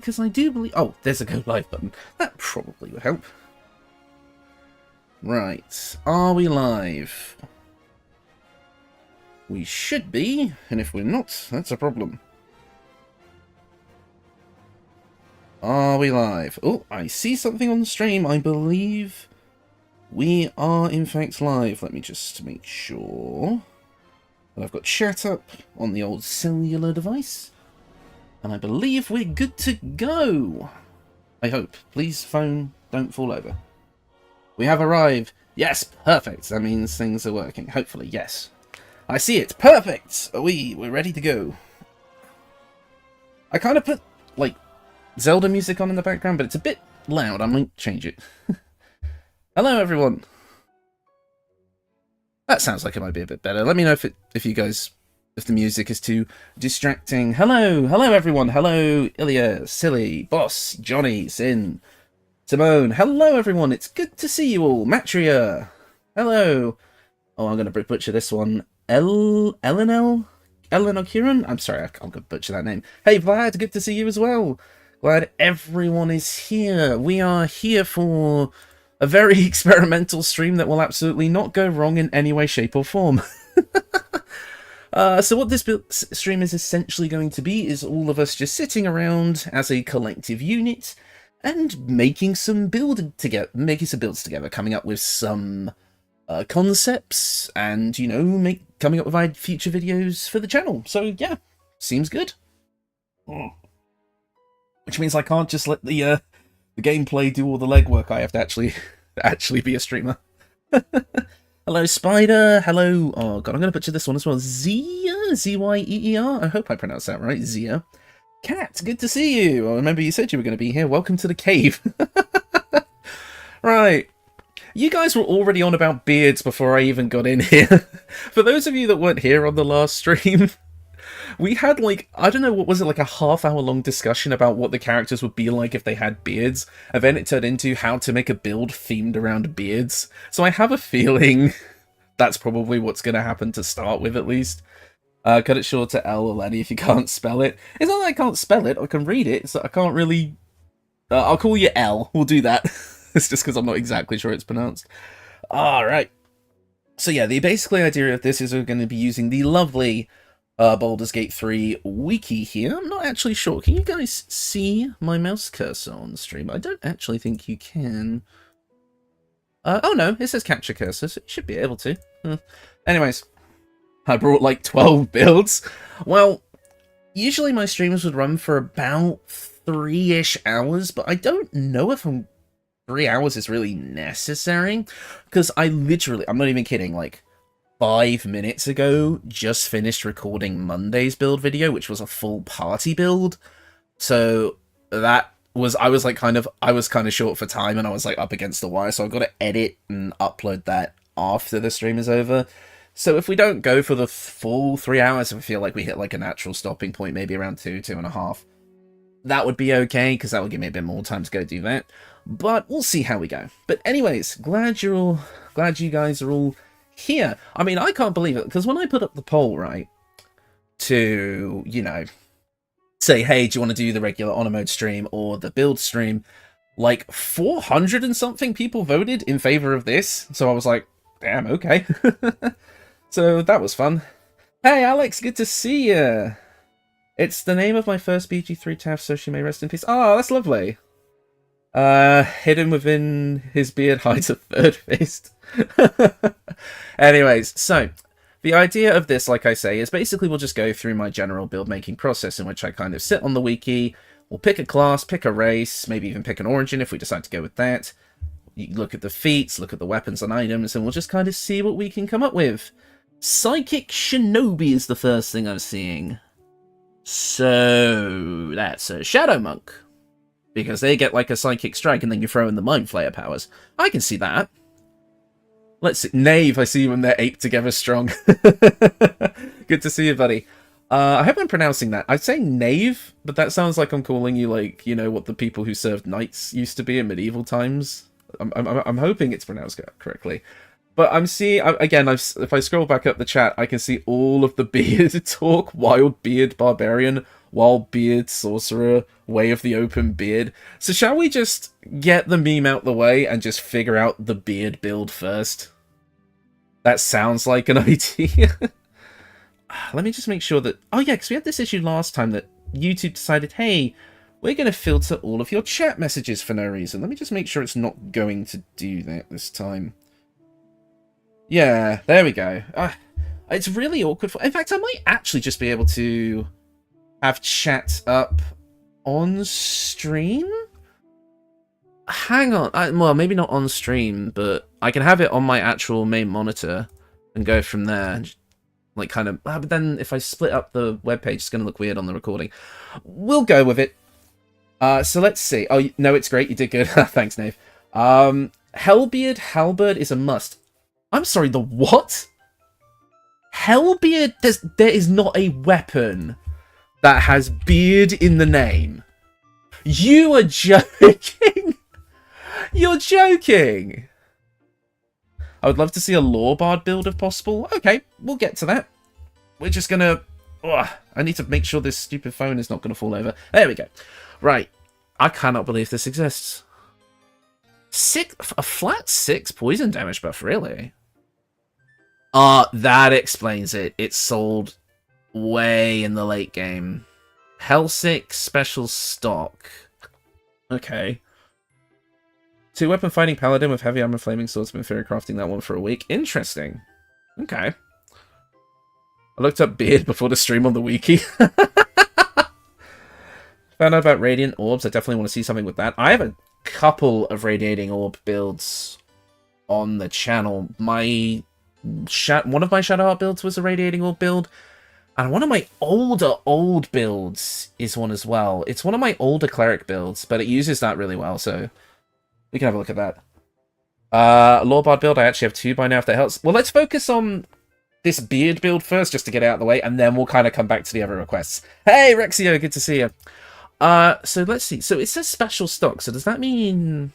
because I do believe... Oh, there's a go live button. That probably would help. Right. Are we live? We should be, and if we're not, that's a problem. Are we live? Oh, I see something on the stream. I believe we are, in fact, live. Let me just make sure that I've got chat up on the old cellular device. And I believe we're good to go. I hope. Please, phone, don't fall over. We have arrived. Yes, perfect. That means things are working. Hopefully, yes. I see it. Perfect. We're ready to go. I kind of put, like, Zelda music on in the background, but it's a bit loud. I might change it. Hello, everyone. That sounds like it might be a bit better. Let me know if you guys, if the music is too distracting. Hello, everyone. Hello, Ilya, Silly, Boss, Johnny, Sin, Simone. Hello, everyone. It's good to see you all. Matria. Hello. Oh, I'm going to butcher this one. Eleanor Kieran? I'm sorry, I'm going to butcher that name. Hey, Vlad, good to see you as well. Glad everyone is here. We are here for a very experimental stream that will absolutely not go wrong in any way, shape, or form. So what this stream is essentially going to be is all of us just sitting around as a collective unit and making some builds together, coming up with some concepts, and, you know, coming up with future videos for the channel. So yeah, seems good. Which means I can't just let the gameplay do all the legwork. I have to actually be a streamer. Hello, Spider. Hello. Oh god, I'm gonna butcher this one as well. Zia, Z-Y-E-E-R. I hope I pronounced that right. Zia. Cat, good to see you. I remember you said you were going to be here. Welcome to the cave. Right. You guys were already on about beards before I even got in here. For those of you that weren't here on the last stream, we had, like, I don't know, what was it, like a half-hour-long discussion about what the characters would be like if they had beards, and then it turned into how to make a build themed around beards. So I have a feeling that's probably what's going to happen to start with, at least. Cut it short to L or Lenny if you can't spell it. It's not that I can't spell it, I can read it, so I can't really... I'll call you L, we'll do that. It's just because I'm not exactly sure it's pronounced. Alright. So yeah, the basic idea of this is we're going to be using the lovely Baldur's Gate 3 wiki here. I'm not actually sure. Can you guys see my mouse cursor on the stream? I don't actually think you can. Oh no, it says capture cursor, so you should be able to. Anyways, I brought like 12 builds. Well, usually my streams would run for about 3-ish hours, but I don't know if 3 hours is really necessary, because I'm not even kidding, like 5 minutes ago just finished recording Monday's build video, which was a full party build. So that was, I was kind of short for time, and I was like up against the wire, so I've got to edit and upload that after the stream is over. So if we don't go for the full 3 hours, if I feel like we hit like a natural stopping point, maybe around 2.5, that would be okay, because that would give me a bit more time to go do that. But we'll see how we go. But anyways, glad you guys are all here. I mean, I can't believe it, because when I put up the poll, right, to, you know, say, hey, do you want to do the regular honor mode stream or the build stream, like 400 and something people voted in favor of this. So I was like, damn, okay. So that was fun. Hey, Alex, good to see you. It's the name of my first BG3 TAF, so she may rest in peace. Oh, that's lovely. Hidden within his beard hides a third fist. Anyways, so the idea of this, like I say, is basically we'll just go through my general build making process, in which I kind of sit on the wiki, we'll pick a class, pick a race, maybe even pick an origin if we decide to go with that. You look at the feats, look at the weapons and items, and we'll just kind of see what we can come up with. Psychic Shinobi is the first thing I'm seeing. So that's a Shadow Monk, because they get like a Psychic Strike and then you throw in the Mind Flayer powers. I can see that. Let's see. Knave, I see you when they're aped together strong. Good to see you, buddy. I hope I'm pronouncing that. I'd say Knave, but that sounds like I'm calling you, like, you know, what the people who served knights used to be in medieval times. I'm hoping it's pronounced correctly. But I'm seeing, again, if I scroll back up the chat, I can see all of the beard talk, wild beard barbarian, Wild Beard Sorcerer, Way of the Open Beard. So shall we just get the meme out the way and just figure out the beard build first? That sounds like an idea. Let me just make sure that... Oh yeah, because we had this issue last time that YouTube decided, hey, we're going to filter all of your chat messages for no reason. Let me just make sure it's not going to do that this time. Yeah, there we go. It's really awkward. In fact, I might actually just be able to have chat up on stream? Hang on. Well, maybe not on stream, but I can have it on my actual main monitor and go from there. Like, kind of... but then if I split up the webpage, it's going to look weird on the recording. We'll go with it. So let's see. Oh, no, it's great. You did good. Thanks, Nave. Hellbeard is a must. I'm sorry, the what? Hellbeard? There is not a weapon that has beard in the name. You are joking. You're joking. I would love to see a Lawbard build if possible. Okay, we'll get to that. We're just gonna... I need to make sure this stupid phone is not going to fall over. There we go. Right. I cannot believe this exists. A flat 6 poison damage buff, really? That explains it. It's sold way in the late game. Hell6 special stock. Okay. 2-weapon fighting paladin with heavy armor, flaming swords, been fairy crafting that one for a week. Interesting. Okay. I looked up beard before the stream on the wiki. Found out about radiant orbs. I definitely want to see something with that. I have a couple of radiating orb builds on the channel. One of my Shadow Heart builds was a radiating orb build. And one of my old builds is one as well. It's one of my older cleric builds, but it uses that really well, so we can have a look at that. Lawbard build, I actually have 2 by now if that helps. Well, let's focus on this beard build first, just to get it out of the way, and then we'll kind of come back to the other requests. Hey, Rexio, good to see you. So let's see. So it says special stock, so does that mean...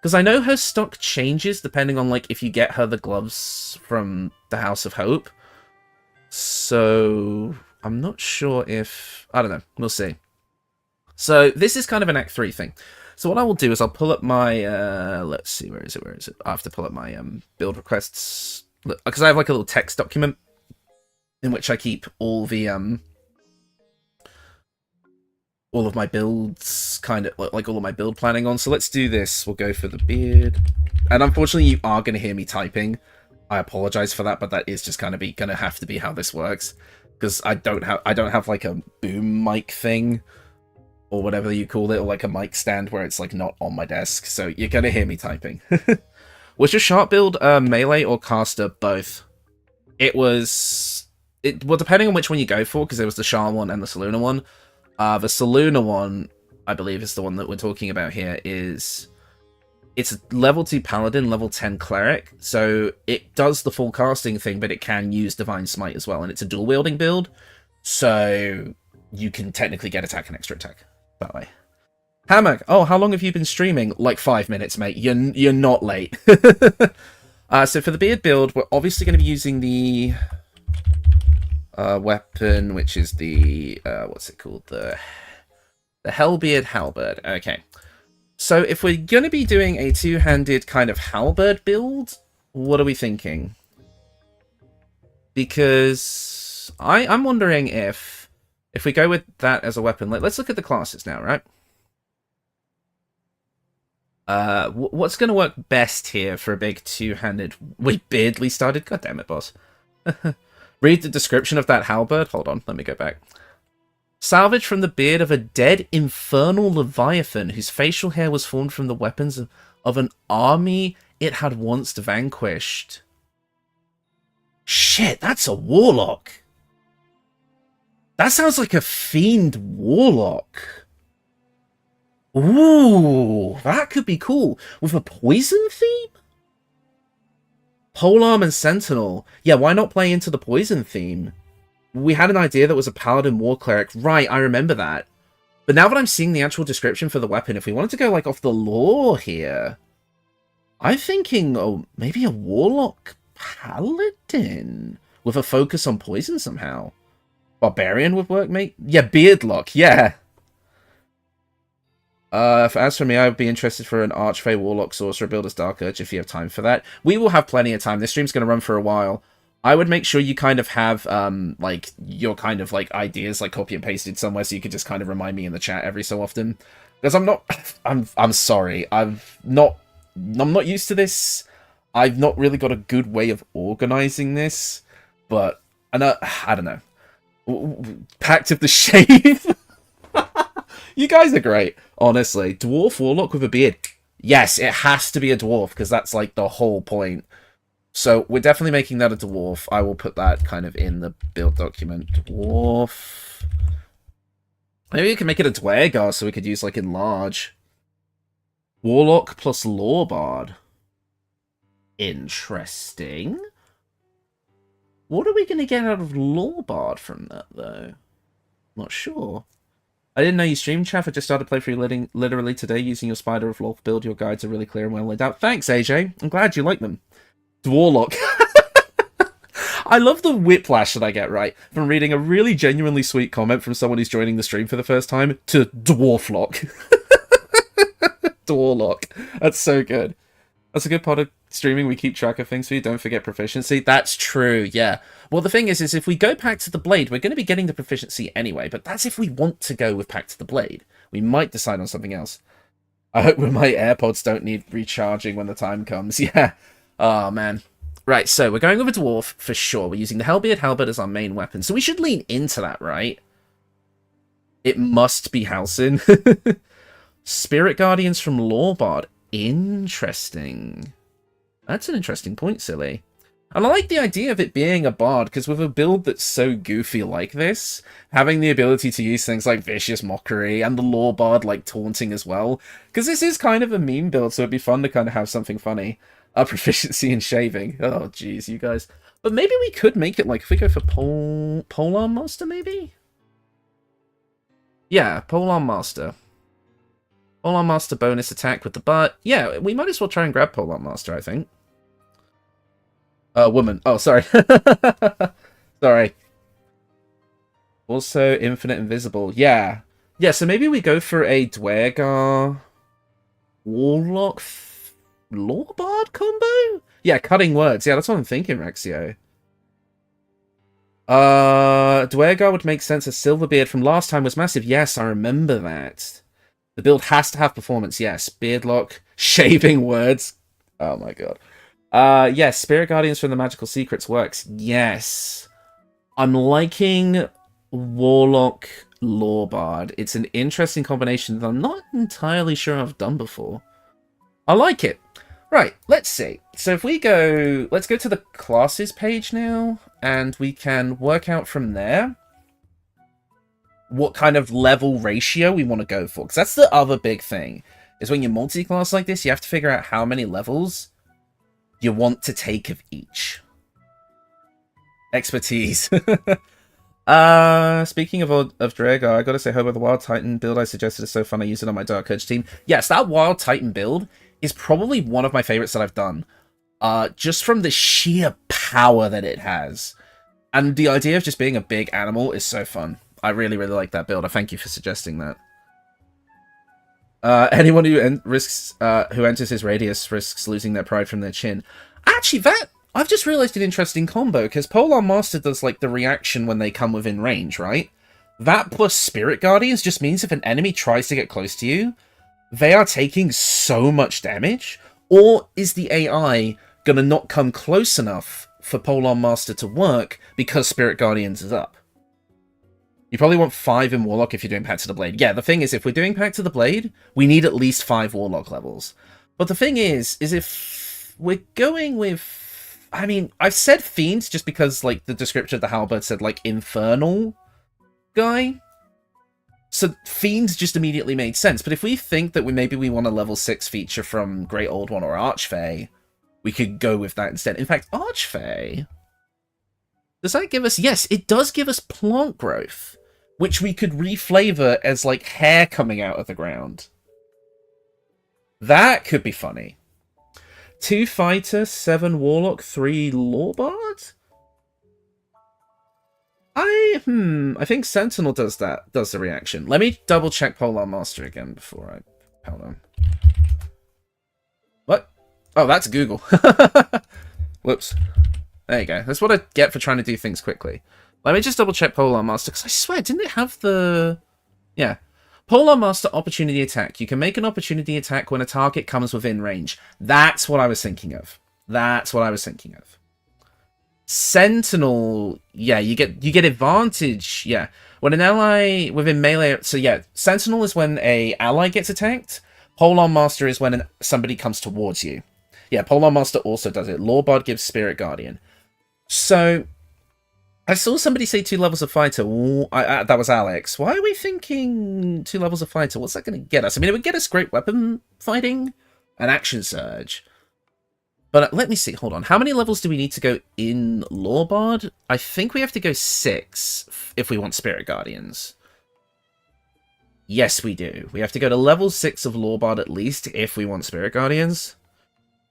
Because I know her stock changes depending on, like, if you get her the gloves from the House of Hope. So I'm not sure if... I don't know. We'll see. So this is kind of an Act 3 thing. So what I will do is I'll pull up my... let's see, where is it? I have to pull up my build requests. Because I have, like, a little text document in which I keep all the... all of my builds, kind of, like, all of my build planning on. So let's do this. We'll go for the beard. And unfortunately, you are going to hear me typing. I apologize for that, but that is just kind of going to have to be how this works. Because I don't have, like, a boom mic thing, or whatever you call it, or, like, a mic stand where it's, like, not on my desk. So you're going to hear me typing. Was your sharp build melee or caster? Both. Well, depending on which one you go for, because there was the Shah one and the Saluna one. The Saluna one, I believe, is the one that we're talking about here, it's a level 2 paladin, level 10 cleric, so it does the full casting thing, but it can use Divine Smite as well, and it's a dual wielding build, so you can technically get attack and extra attack that way. Hammock, oh, how long have you been streaming? Like 5 minutes, mate. You're not late. So for the beard build, we're obviously going to be using the weapon, which is the what's it called, the Hellbeard halberd. Okay, so if we're going to be doing a 2-handed kind of halberd build, what are we thinking? Because I'm wondering if we go with that as a weapon, let's look at the classes now, right? What's going to work best here for a big 2-handed... Wait, Beardly started? God damn it, boss. Read the description of that halberd. Hold on, let me go back. Salvaged from the beard of a dead infernal leviathan whose facial hair was formed from the weapons of an army it had once vanquished. Shit, that's a warlock. That sounds like a fiend warlock. Ooh, that could be cool. With a poison theme? Polearm and Sentinel. Yeah, why not play into the poison theme? We had an idea that was a Paladin War Cleric. Right, I remember that. But now that I'm seeing the actual description for the weapon, if we wanted to go, like, off the lore here, I'm thinking, oh, maybe a Warlock Paladin with a focus on poison somehow. Barbarian would work, mate. Yeah, Beardlock, yeah. As for me, I would be interested for an Archfey, Warlock, Sorcerer build as Dark Urge if you have time for that. We will have plenty of time. This stream's going to run for a while. I would make sure you kind of have, like, your kind of, like, ideas, like, copy and pasted somewhere so you could just kind of remind me in the chat every so often. Because I'm not... I'm sorry. I'm not used to this. I've not really got a good way of organizing this. But, I don't know. Pact of the Shade... You guys are great, honestly. Dwarf Warlock with a beard. Yes, it has to be a dwarf, because that's, like, the whole point. So, we're definitely making that a dwarf. I will put that kind of in the build document. Dwarf. Maybe we can make it a Dwergar, so we could use, like, enlarge. Warlock plus Lawbard. Interesting. What are we going to get out of Lawbard from that, though? Not sure. I didn't know you streamed, Chaff. I just started playthrough literally today using your Spider of Law build. Your guides are really clear and well laid out. Thanks, AJ. I'm glad you like them. Dwarlock. I love the whiplash that I get, right? From reading a really genuinely sweet comment from someone who's joining the stream for the first time to Dwarflock. Dwarlock. That's so good. That's a good part of streaming. We keep track of things for you. Don't forget proficiency. That's true, yeah. Well, the thing is if we go Pact to the Blade, we're going to be getting the proficiency anyway, but that's if we want to go with Pact to the Blade. We might decide on something else. I hope my AirPods don't need recharging when the time comes. Yeah. Oh, man. Right, so we're going with a Dwarf for sure. We're using the Hellbeard Halberd as our main weapon, so we should lean into that, right? It must be Halcyon. Spirit Guardians from Lawbard. Interesting. That's an interesting point, Silly. And I like the idea of it being a bard, because with a build that's so goofy like this, having the ability to use things like Vicious Mockery and the Lawbard like taunting as well, because this is kind of a meme build, so it'd be fun to kind of have something funny. Proficiency in shaving. Oh, jeez, you guys. But maybe we could make it like, if we go for Polearm Master, maybe? Yeah, Polearm Master. Polearm Master bonus attack with the butt. Yeah, we might as well try and grab Polearm Master, I think. Woman. Oh, sorry. Sorry. Also, Infinite Invisible. Yeah. Yeah, so maybe we go for a Dwergar Warlock Lawbard combo? Yeah, Cutting Words. Yeah, that's what I'm thinking, Rexio. Dwergar would make sense. A Silverbeard from last time was massive. Yes, I remember that. The build has to have performance, yes. Beardlock, Shaving Words. Oh my god. Yes, Spirit Guardians from the Magical Secrets works. Yes. I'm liking Warlock Lawbard. It's an interesting combination that I'm not entirely sure I've done before. I like it. Right, let's see. So if we go... Let's go to the classes page now, and we can work out from there what kind of level ratio we want to go for. Because that's the other big thing, is when you're multi-class like this, you have to figure out how many levels you want to take of each. Expertise. Speaking of Dragar, I gotta say, Hobo, the Wild Titan build I suggested is so fun, I use it on my Dark Urge team. Yes, that Wild Titan build is probably one of my favorites that I've done. Just from the sheer power that it has. And the idea of just being a big animal is so fun. I really, really like that build. I thank you for suggesting that. Anyone who who enters his radius risks losing their pride from their chin. Actually, I've just realized an interesting combo, because Polearm Master does like the reaction when they come within range, right? That plus Spirit Guardians just means if an enemy tries to get close to you, they are taking so much damage. Or is the AI gonna not come close enough for Polearm Master to work because Spirit Guardians is up? You probably want 5 in Warlock if you're doing Pact to the Blade. Yeah, the thing is, if we're doing Pact to the Blade, we need at least 5 Warlock levels. But the thing is if we're going with... I mean, I've said Fiend just because, like, the description of the Halberd said, like, Infernal guy. So Fiend just immediately made sense. But if we think that maybe we want a level 6 feature from Great Old One or Archfey, we could go with that instead. In fact, Archfey... Does that give us... Yes, it does give us plant growth, which we could reflavor as, like, hair coming out of the ground. That could be funny. 2 Fighter, 7 Warlock, 3 Lawbard? I think Sentinel does the reaction. Let me double check Polar Master again before I... Hold on. What? Oh, that's Google. Whoops. There you go. That's what I get for trying to do things quickly. Let me just double check Polar Master, because I swear, didn't it have the... Yeah. Polar Master opportunity attack. You can make an opportunity attack when a target comes within range. That's what I was thinking of. That's what I was thinking of. Sentinel, yeah, you get advantage, yeah. When an ally within melee, so yeah, Sentinel is when a ally gets attacked. Polar Master is when somebody comes towards you. Yeah, Polar Master also does it. Lawbard gives Spirit Guardian. So, I saw somebody say 2 levels of fighter. Ooh, that was Alex. Why are we thinking 2 levels of fighter? What's that going to get us? I mean, it would get us great weapon fighting and action surge. But let me see. Hold on. How many levels do we need to go in Lawbard? I think we have to go 6 if we want Spirit Guardians. Yes, we do. We have to go to level 6 of Lawbard at least if we want Spirit Guardians.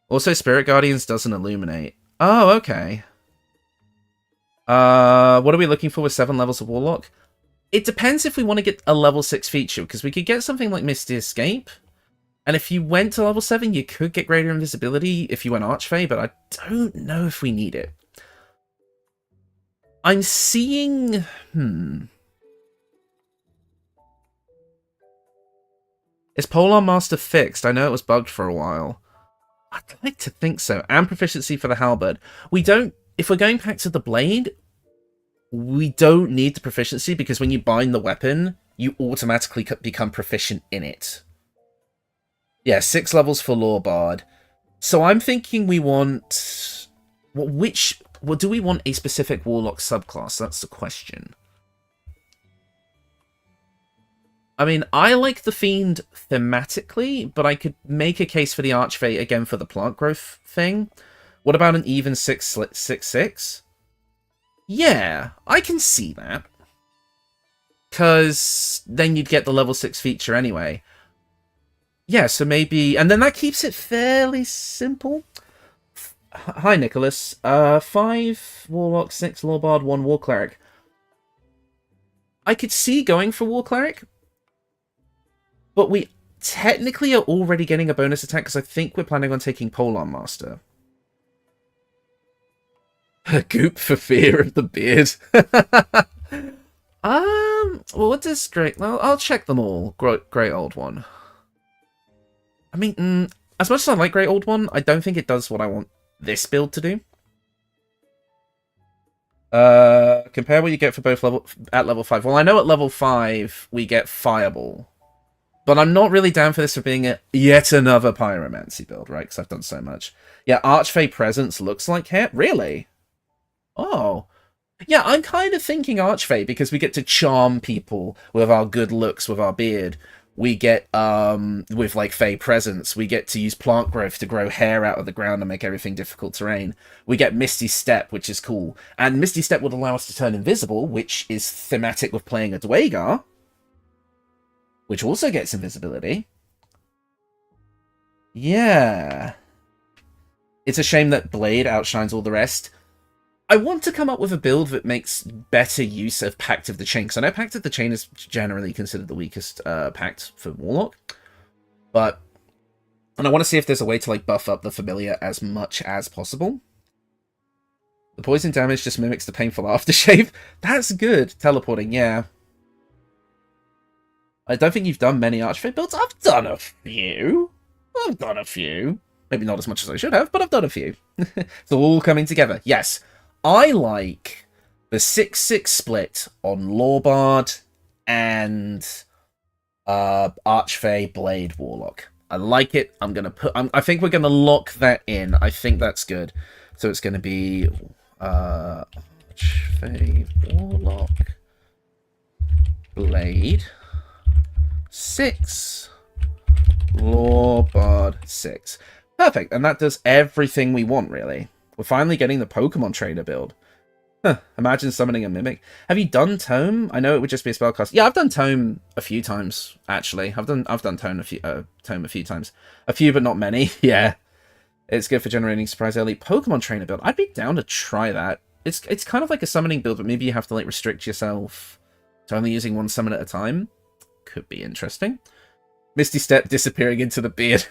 Also, Spirit Guardians doesn't illuminate. Oh, okay. What are we looking for with 7 levels of Warlock? It depends if we want to get a level 6 feature, because we could get something like Misty Escape. And if you went to level 7, you could get greater invisibility if you went Archfey, but I don't know if we need it. I'm seeing... Is Polar Master fixed? I know it was bugged for a while. I'd like to think so. And proficiency for the Hellbeard. We don't... If we're going back to the Blade, we don't need the proficiency, because when you bind the weapon, you automatically become proficient in it. Yeah, 6 levels for Lawbard. So I'm thinking we want... do we want a specific Warlock subclass? That's the question. I mean, I like the Fiend thematically, but I could make a case for the Archfey again for the plant growth thing. What about an even 6/6/6? Yeah, I can see that. Because then you'd get the level 6 feature anyway. Yeah, so maybe... And then that keeps it fairly simple. Hi, Nicholas. 5 Warlock, 6 Lawbard, 1 War Cleric. I could see going for War Cleric. But we technically are already getting a bonus attack, because I think we're planning on taking Polar Master. Goop for fear of the beard. Well, what does Great... Well, I'll check them all. Great Old One. I mean, as much as I like Great Old One, I don't think it does what I want this build to do. Compare what you get for both at level 5. Well, I know at level 5 we get Fireball. But I'm not really down for this for being yet another Pyromancy build, right? Because I've done so much. Yeah, Archfey Presence looks like hair. Really? Oh. Yeah, I'm kind of thinking Archfey, because we get to charm people with our good looks, with our beard. We get, with, like, Fey Presence, we get to use plant growth to grow hair out of the ground and make everything difficult terrain. We get Misty Step, which is cool. And Misty Step would allow us to turn invisible, which is thematic with playing a Dwagar, which also gets invisibility. Yeah. It's a shame that Blade outshines all the rest. I want to come up with a build that makes better use of Pact of the Chain, because I know Pact of the Chain is generally considered the weakest pact for Warlock. And I want to see if there's a way to, like, buff up the Familiar as much as possible. The poison damage just mimics the painful aftershave. That's good. Teleporting, yeah. I don't think you've done many Archfey builds. I've done a few. Maybe not as much as I should have, but I've done a few. It's all coming together. Yes. I like the 6/6 split on Lawbard and Archfey Blade Warlock. I like it. I think we're gonna lock that in. I think that's good. So it's gonna be Archfey Warlock Blade 6 Lawbard 6. Perfect, and that does everything we want, really. We're finally getting the Pokemon Trainer build. Huh, imagine summoning a Mimic. Have you done Tome? I know it would just be a spellcast. Yeah, I've done Tome a few times, actually. I've done Tome a few times. A few, but not many. Yeah. It's good for generating surprise early. Pokemon Trainer build. I'd be down to try that. it's kind of like a summoning build, but maybe you have to like restrict yourself to only using one summon at a time. Could be interesting. Misty Step disappearing into the beard.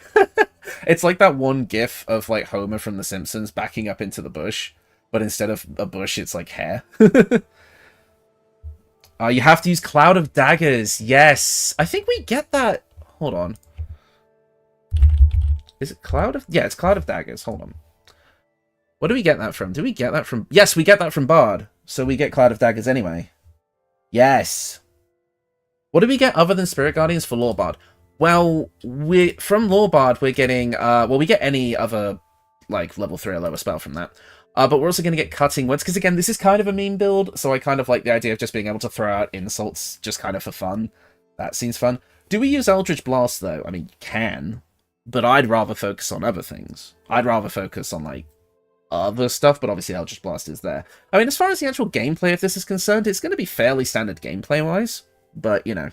It's like that one gif of like Homer from The Simpsons backing up into the bush, but instead of a bush, it's like hair. You have to use Cloud of Daggers. Yes, I think we get that. Hold on. Is it Cloud of? Yeah, it's Cloud of Daggers. Hold on. What do we get that from? Do we get that from? Yes, we get that from Bard. So we get Cloud of Daggers anyway. Yes. What do we get other than Spirit Guardians for Lore Bard? Well, from Lore Bard, we're getting, well, we get any other, like, level 3 or lower spell from that. But we're also going to get Cutting Words, because, again, this is kind of a meme build, so I kind of like the idea of just being able to throw out insults just kind of for fun. That seems fun. Do we use Eldritch Blast, though? I mean, you can, but I'd rather focus on other things. I'd rather focus on, like, other stuff, but obviously Eldritch Blast is there. I mean, as far as the actual gameplay of this is concerned, it's going to be fairly standard gameplay-wise, but, you know.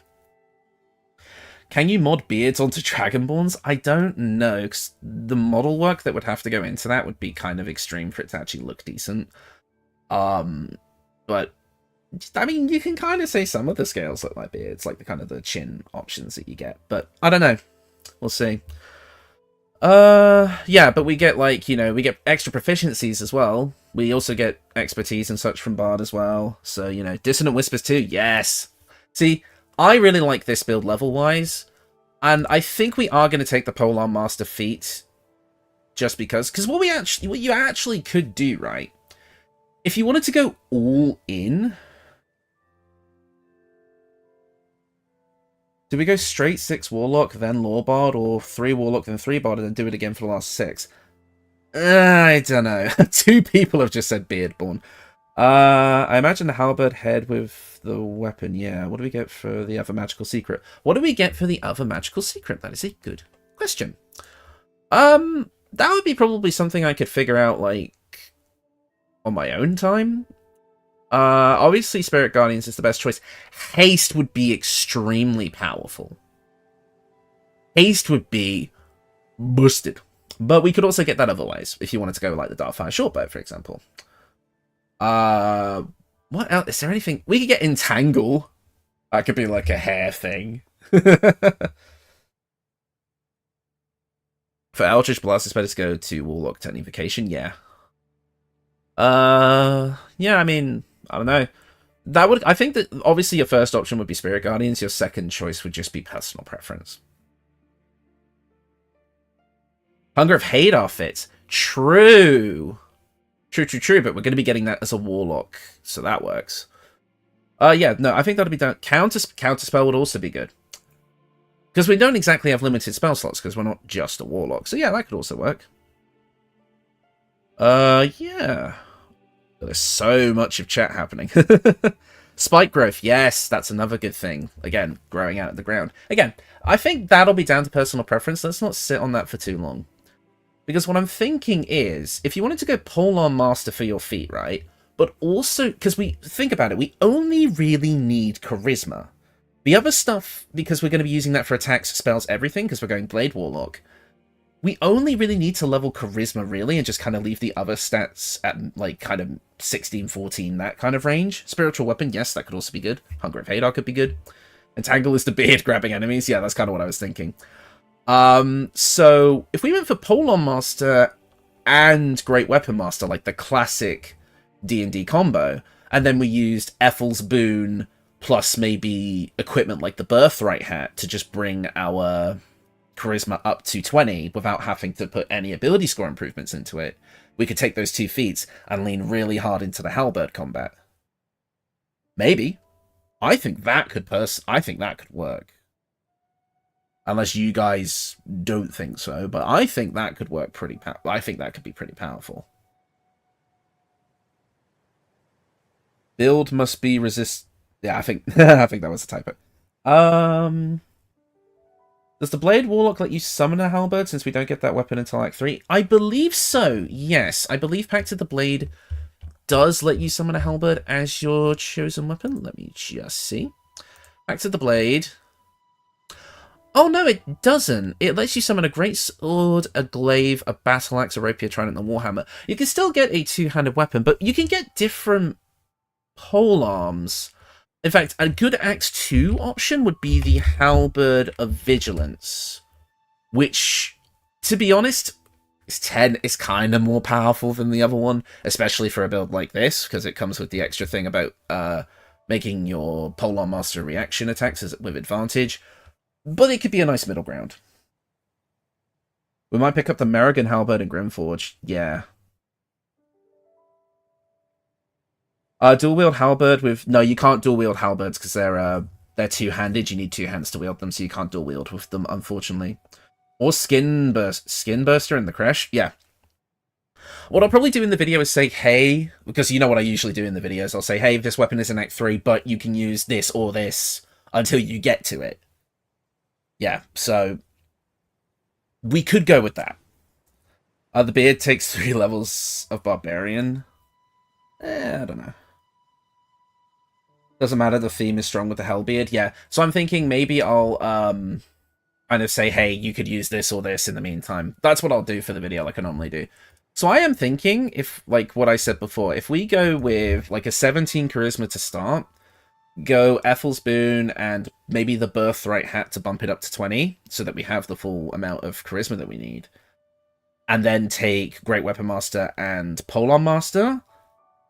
Can you mod beards onto Dragonborns? I don't know, because the model work that would have to go into that would be kind of extreme for it to actually look decent. But, I mean, you can kind of say some of the scales look like beards, like the kind of the chin options that you get. But, I don't know. We'll see. Yeah, but we get, like, you know, we get extra proficiencies as well. We also get expertise and such from Bard as well. So, you know, Dissonant Whispers too, yes! See, I really like this build level-wise, and I think we are going to take the Polearm Master feat, just because what you actually could do, right? If you wanted to go all in, do we go straight 6 Warlock, then Lore Bard, or 3 Warlock, then 3 Bard, and then do it again for the last 6? I don't know. 2 people have just said Beardborn. I imagine the halberd head with the weapon, yeah. What do we get for the other magical secret? What do we get for the other magical secret? That is a good question. That would be probably something I could figure out, like, on my own time. Obviously Spirit Guardians is the best choice. Haste would be extremely powerful. Haste would be boosted. But we could also get that otherwise, if you wanted to go like the Darkfire Shortbow, for example. What else? Is there anything? We could get Entangle. That could be like a hair thing. For Eldritch Blast, it's better to go to Warlock Technification, yeah. Yeah, I mean, I don't know. I think that obviously your first option would be Spirit Guardians, your second choice would just be personal preference. Hunger of Hadar fits. True. True, but we're going to be getting that as a Warlock, so that works. Yeah, no, I think that'll be done. Counterspell would also be good. Because we don't exactly have limited spell slots, because we're not just a Warlock. So yeah, that could also work. Yeah. There's so much of chat happening. Spike growth, yes, that's another good thing. Again, growing out of the ground. Again, I think that'll be down to personal preference. Let's not sit on that for too long. Because what I'm thinking is, if you wanted to go Polearm Master for your feat, right? But also, because think about it, we only really need Charisma. The other stuff, because we're going to be using that for attacks, spells, everything, because we're going Blade Warlock, we only really need to level Charisma, really, and just kind of leave the other stats at, like, kind of 16, 14, that kind of range. Spiritual Weapon, yes, that could also be good. Hunger of Hadar could be good. Entangle is the beard grabbing enemies. Yeah, that's kind of what I was thinking. So if we went for Polearm Master and Great Weapon Master, like the classic D&D combo, and then we used Ethel's Boon plus maybe equipment like the Birthright Hat to just bring our Charisma up to 20 without having to put any ability score improvements into it, we could take those 2 feats and lean really hard into the Hellbeard combat. Maybe. I think that could work. Unless you guys don't think so, but I think that could work pretty I think that could be pretty powerful. Build must be resist. Yeah, I think I think that was a typo. Does the Blade Warlock let you summon a Halberd since we don't get that weapon until Act 3? I believe so, yes. I believe Pact of the Blade does let you summon a Halberd as your chosen weapon. Let me just see. Pact of the Blade. Oh no, it doesn't. It lets you summon a great sword, a glaive, a battle axe, a rapier, trident, and a warhammer. You can still get a two-handed weapon, but you can get different pole arms. In fact, a good Axe 2 option would be the Halberd of Vigilance, which, to be honest, is 10. It's kind of more powerful than the other one, especially for a build like this, because it comes with the extra thing about making your Polearm Master reaction attacks with advantage. But it could be a nice middle ground. We might pick up the Merrigan Halberd and Grimforge. Yeah. Dual wield halberd with no, you can't dual wield halberds because they're two-handed. You need two hands to wield them, so you can't dual wield with them, unfortunately. Or skin burster in the crash. Yeah. What I'll probably do in the video is say, hey, because you know what I usually do in the videos. I'll say, hey, this weapon is in Act 3, but you can use this or this until you get to it. Yeah, so we could go with that. The beard takes 3 levels of barbarian. I don't know. Doesn't matter, the theme is strong with the Hellbeard. Yeah, so I'm thinking maybe I'll kind of say, hey, you could use this or this in the meantime. That's what I'll do for the video like I normally do. So I am thinking, if, like what I said before, if we go with like a 17 charisma to start, go Ethel's Boon and maybe the Birthright Hat to bump it up to 20, so that we have the full amount of charisma that we need. And then take Great Weapon Master and Polearm Master,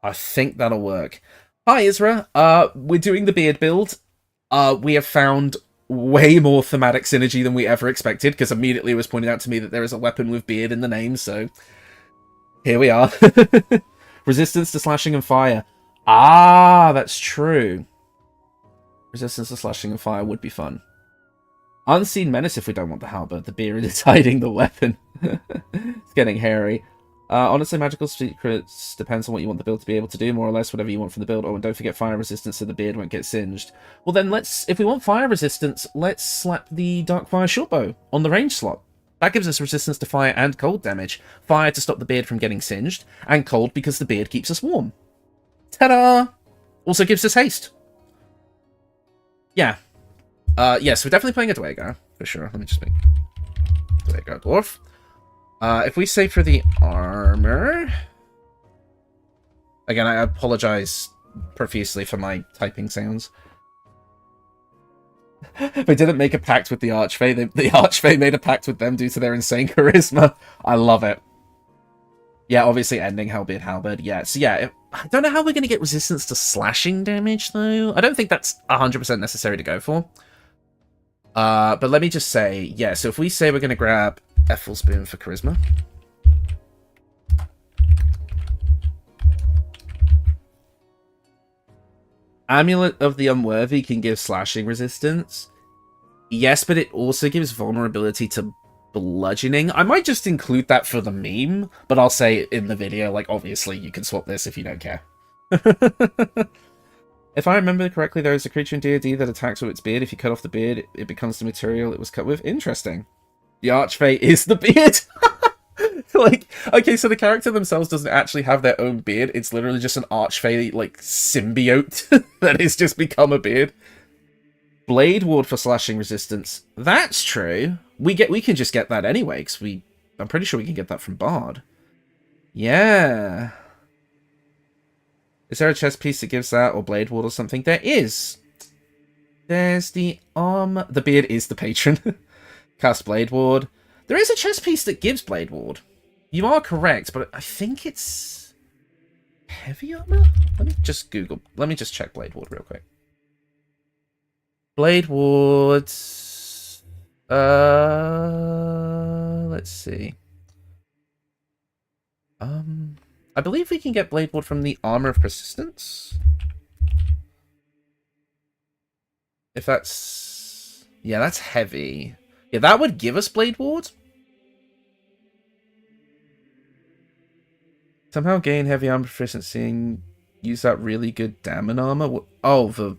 I think that'll work. Hi, Isra. We're doing the beard build. We have found way more thematic synergy than we ever expected, because immediately it was pointed out to me that there is a weapon with beard in the name, so here we are. Resistance to slashing and fire. Ah, that's true. Resistance to slashing and fire would be fun. Unseen menace if we don't want the halberd. The beard is hiding the weapon. It's getting hairy. Honestly, magical secrets depends on what you want the build to be able to do, more or less whatever you want from the build. Oh, and don't forget fire resistance so the beard won't get singed. Well then, if we want fire resistance, let's slap the Darkfire Shortbow on the range slot. That gives us resistance to fire and cold damage. Fire to stop the beard from getting singed, and cold because the beard keeps us warm. Ta-da! Also gives us haste. Yeah. Yes, we're definitely playing a Dwago, for sure. Let me just make Dwago Dwarf. If we say for the armor... Again, I apologize profusely for my typing sounds. They didn't make a pact with the Archfey. The Archfey made a pact with them due to their insane charisma. I love it. Yeah, obviously ending Hellbeard Halberd. Yeah, so yeah, I don't know how we're going to get resistance to slashing damage, though. I don't think that's 100% necessary to go for. But let me just say, yeah, so if we say we're going to grab Ethel's Boon for charisma. Amulet of the Unworthy can give slashing resistance. Yes, but it also gives vulnerability to bludgeoning. I might just include that for the meme, but I'll say it in the video, like, obviously you can swap this if you don't care. If I remember correctly, there is a creature in D&D that attacks with its beard. If you cut off the beard, it becomes the material it was cut with. Interesting. The Archfey is the beard. Like, okay, so the character themselves doesn't actually have their own beard. It's literally just an Archfey, like, symbiote that has just become a beard. Blade Ward for slashing resistance. That's true. We can just get that anyway, because I'm pretty sure we can get that from Bard. Yeah. Is there a chest piece that gives that, or Blade Ward or something? There is. There's the arm. The beard is the patron. Cast Blade Ward. There is a chest piece that gives Blade Ward. You are correct, but I think it's heavy armor? Let me just check Blade Ward real quick. Blade Ward. Let's see. I believe we can get Blade Ward from the Armor of Persistence. If that's... Yeah, that's heavy. Yeah, that would give us Blade Ward. Somehow gain heavy armor proficiency and use that really good damage armor. Oh,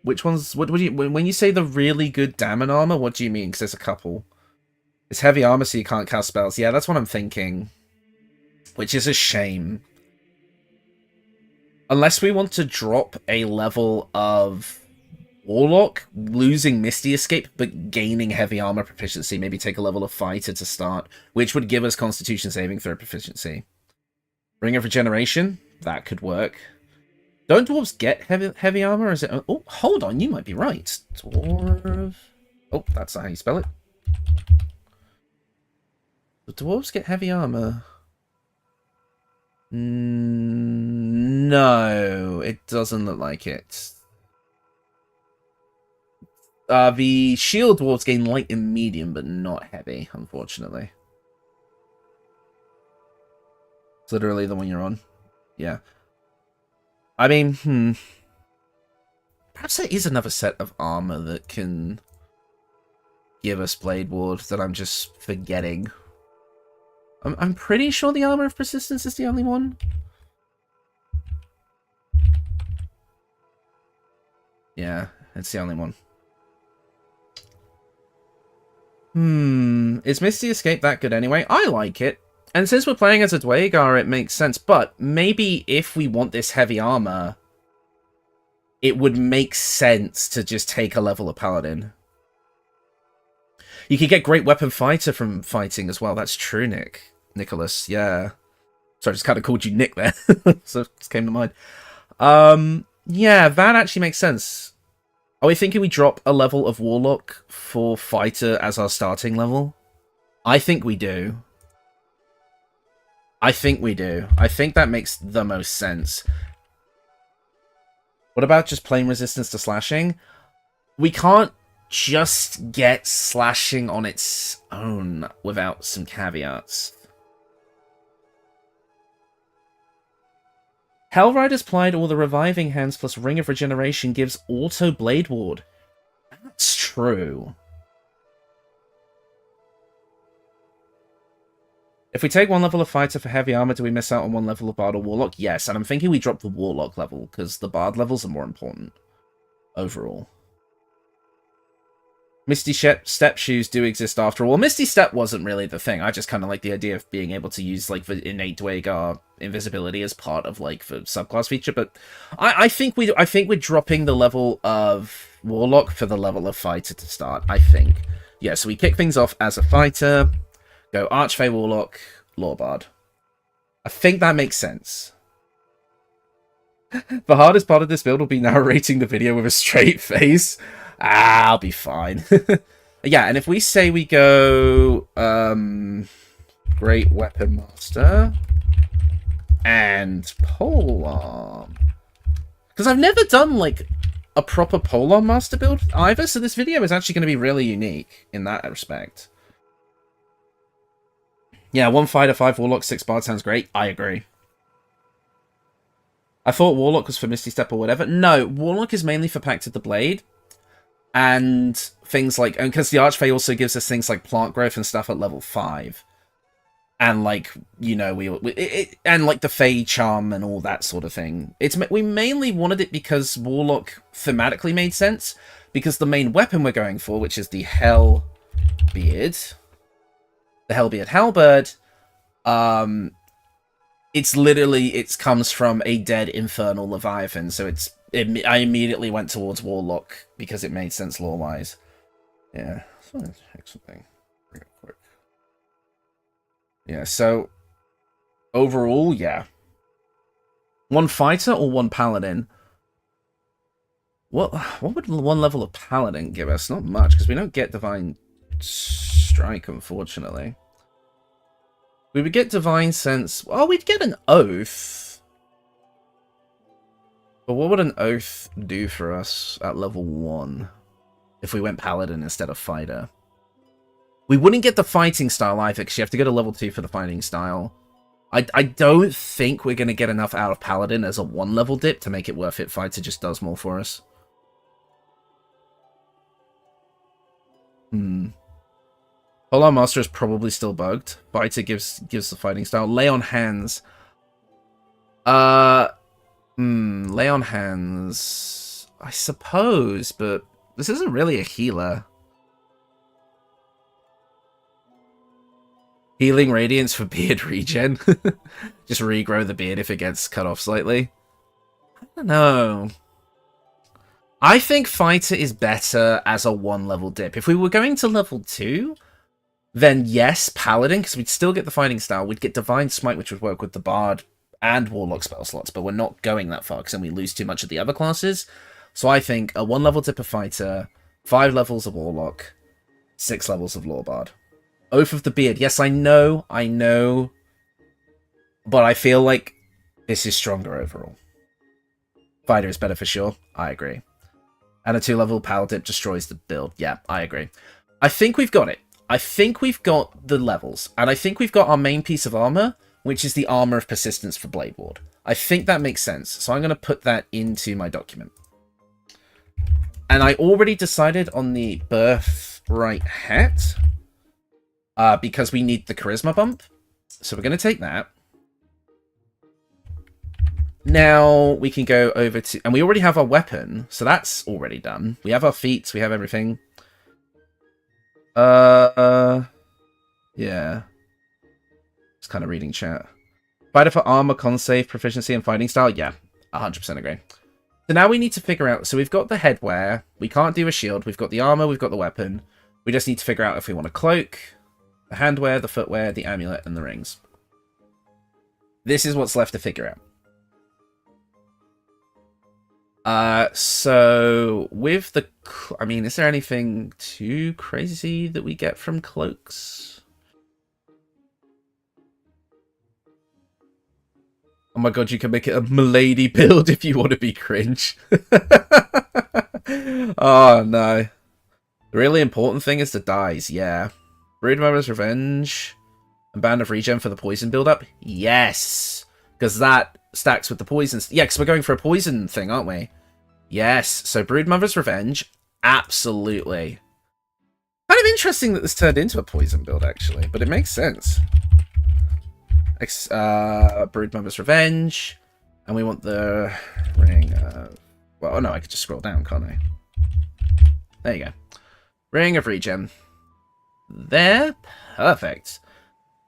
which ones? What do you... When you say the really good damage armor, what do you mean? Because there's a couple. It's heavy armor, so you can't cast spells. Yeah, that's what I'm thinking. Which is a shame. Unless we want to drop a level of Warlock, losing Misty Escape, but gaining heavy armor proficiency. Maybe take a level of fighter to start, which would give us Constitution saving throw proficiency. Ring of Regeneration, that could work. Don't dwarves get heavy armor? Is it? Oh, hold on, you might be right. Dwarf. Oh, that's not how you spell it. The dwarves get heavy armor. No, it doesn't look like it. The shield dwarves gain light and medium, but not heavy, unfortunately. It's literally the one you're on. Yeah. I mean, perhaps there is another set of armor that can give us Blade Ward that I'm just forgetting. I'm pretty sure the Armor of Persistence is the only one. Yeah, it's the only one. Is Misty Escape that good anyway? I like it. And since we're playing as a Dwagar, it makes sense. But maybe if we want this heavy armor, it would make sense to just take a level of Paladin. You could get Great Weapon Fighter from fighting as well. That's true, Nicholas, yeah. Sorry, I just kind of called you Nick there. So it just came to mind. Yeah, that actually makes sense. Are we thinking we drop a level of Warlock for Fighter as our starting level? I think we do. I think that makes the most sense. What about just plain resistance to slashing? We can't just get slashing on its own without some caveats. Hellrider's Plied or the Reviving Hands plus Ring of Regeneration gives auto Blade Ward. That's true. If we take one level of Fighter for heavy armor, do we miss out on one level of Bard or Warlock? Yes, and I'm thinking we drop the Warlock level, because the Bard levels are more important overall. Misty Step shoes do exist after all. Misty Step wasn't really the thing. I just kind of like the idea of being able to use like the innate Dwagar invisibility as part of like the subclass feature. But I think we're dropping the level of Warlock for the level of Fighter to start. I think, yeah. So we kick things off as a Fighter, go Archfey Warlock, Lawbard. I think that makes sense. The hardest part of this build will be narrating the video with a straight face. I'll be fine. Yeah, and if we say we go Great Weapon Master and Polearm, because I've never done like a proper Polearm Master build either, so this video is actually going to be really unique in that respect. Yeah, 1 Fighter, 5 Warlock, 6 Bard sounds great. I agree. I thought Warlock was for Misty Step or whatever. No, Warlock is mainly for Pact of the Blade. And things like, and because the Archfey also gives us things like plant growth and stuff at level 5. And like, you know, and like the Fey Charm and all that sort of thing. We mainly wanted it because Warlock thematically made sense. Because the main weapon we're going for, which is the Hellbeard, Hellbeard, it comes from a dead infernal Leviathan, so I immediately went towards Warlock because it made sense lore-wise. Yeah, so let's check something real quick. Yeah, so overall, yeah. 1 Fighter or 1 Paladin? What would 1 level of Paladin give us? Not much, because we don't get Divine Strike, unfortunately. We would get Divine Sense. Well, we'd get an Oath. But what would an Oath do for us at level 1 if we went Paladin instead of Fighter? We wouldn't get the fighting style either, because you have to go to level 2 for the fighting style. I don't think we're going to get enough out of Paladin as a 1 level dip to make it worth it. Fighter just does more for us. Polearm Master is probably still bugged. Fighter gives the fighting style. Lay on Hands. Lay on Hands, I suppose, but this isn't really a healer. Healing Radiance for beard regen. Just regrow the beard if it gets cut off slightly. I don't know. I think Fighter is better as a 1-level dip. If we were going to level 2, then yes, Paladin, because we'd still get the fighting style. We'd get Divine Smite, which would work with the Bard and Warlock spell slots, but we're not going that far, because then we lose too much of the other classes. So I think a 1-level dip of Fighter, 5 levels of Warlock, 6 levels of Lawbard. Oath of the Beard. Yes, I know. But I feel like this is stronger overall. Fighter is better for sure. I agree. And a 2-level Pal Dip destroys the build. Yeah, I agree. I think we've got it. I think we've got the levels. And I think we've got our main piece of armor, which is the Armor of Persistence for Blade Ward. I think that makes sense. So I'm going to put that into my document. And I already decided on the Birthright Hat. Because we need the Charisma bump. So we're going to take that. Now we can go over to... And we already have our weapon, so that's already done. We have our feats, we have everything. Yeah. Just kind of reading chat. Fighter for armor, con save, proficiency, and fighting style? Yeah, 100% agree. So now we need to figure out... So we've got the headwear. We can't do a shield. We've got the armor, we've got the weapon. We just need to figure out if we want a cloak, the handwear, the footwear, the amulet, and the rings. This is what's left to figure out. So with the, I mean, is there anything too crazy that we get from cloaks? Oh my god, you can make it a milady build if you want to be cringe. Oh no. The really important thing is the dies, yeah. Broodmother's Revenge and Band of Regen for the poison build-up? Yes! Because that stacks with the poisons. Yeah, because we're going for a poison thing, aren't we? Yes, so Broodmother's Revenge, absolutely. Kind of interesting that this turned into a poison build, actually, but it makes sense. Broodmother's Revenge, and we want the ring of... Well, oh no, I could just scroll down, can't I? There you go. Ring of Regen. There, perfect.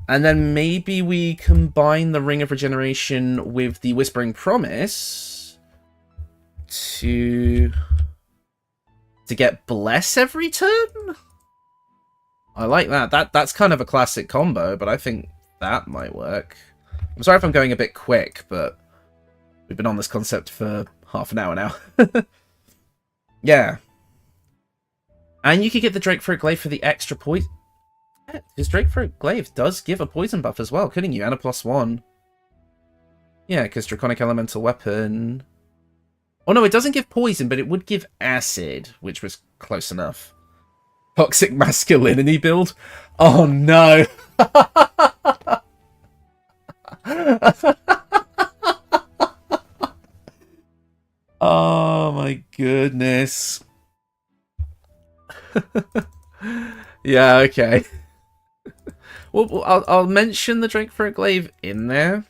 And then maybe we combine the Ring of Regeneration with the Whispering Promise to get Bless every turn? I like that. That's kind of a classic combo, but I think that might work. I'm sorry if I'm going a bit quick, but we've been on this concept for half an hour now. Yeah. And you could get the Drakethroat Glaive for the extra poison. Yeah, his Drakethroat Glaive does give a poison buff as well, couldn't you? And a +1. Yeah, because Draconic Elemental Weapon... Oh no, it doesn't give poison, but it would give acid, which was close enough. Toxic Masculinity build? Oh no! Oh my goodness. Yeah, okay. Well, I'll mention the Drakethroat Glaive in there.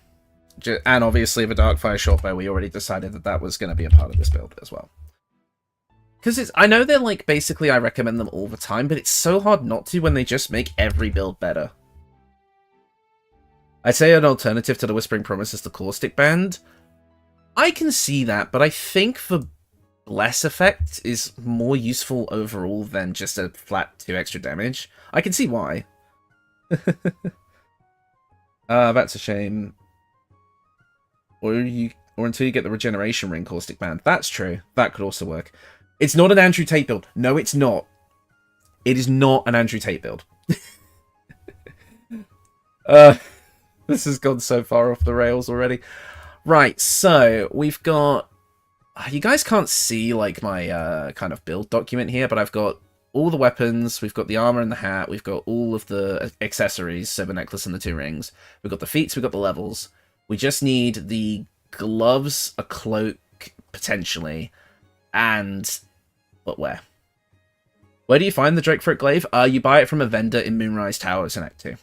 And obviously the Darkfire Shortbow, we already decided that was going to be a part of this build as well. Because I know they're like, basically I recommend them all the time, but it's so hard not to when they just make every build better. I'd say an alternative to the Whispering Promise is the Caustic Band. I can see that, but I think the Bless effect is more useful overall than just a flat 2 extra damage. I can see why. That's a shame. Or until you get the Regeneration Ring Caustic Band. That's true. That could also work. It's not an Andrew Tate build. No, it's not. It is not an Andrew Tate build. This has gone so far off the rails already. Right, so we've got... You guys can't see like my kind of build document here, but I've got all the weapons, we've got the armor and the hat, we've got all of the accessories, so the necklace and the 2 rings. We've got the feats, we've got the levels. We just need the gloves, a cloak, potentially, and footwear. Where do you find the Drakethroat Glaive? You buy it from a vendor in Moonrise Towers in Act 2.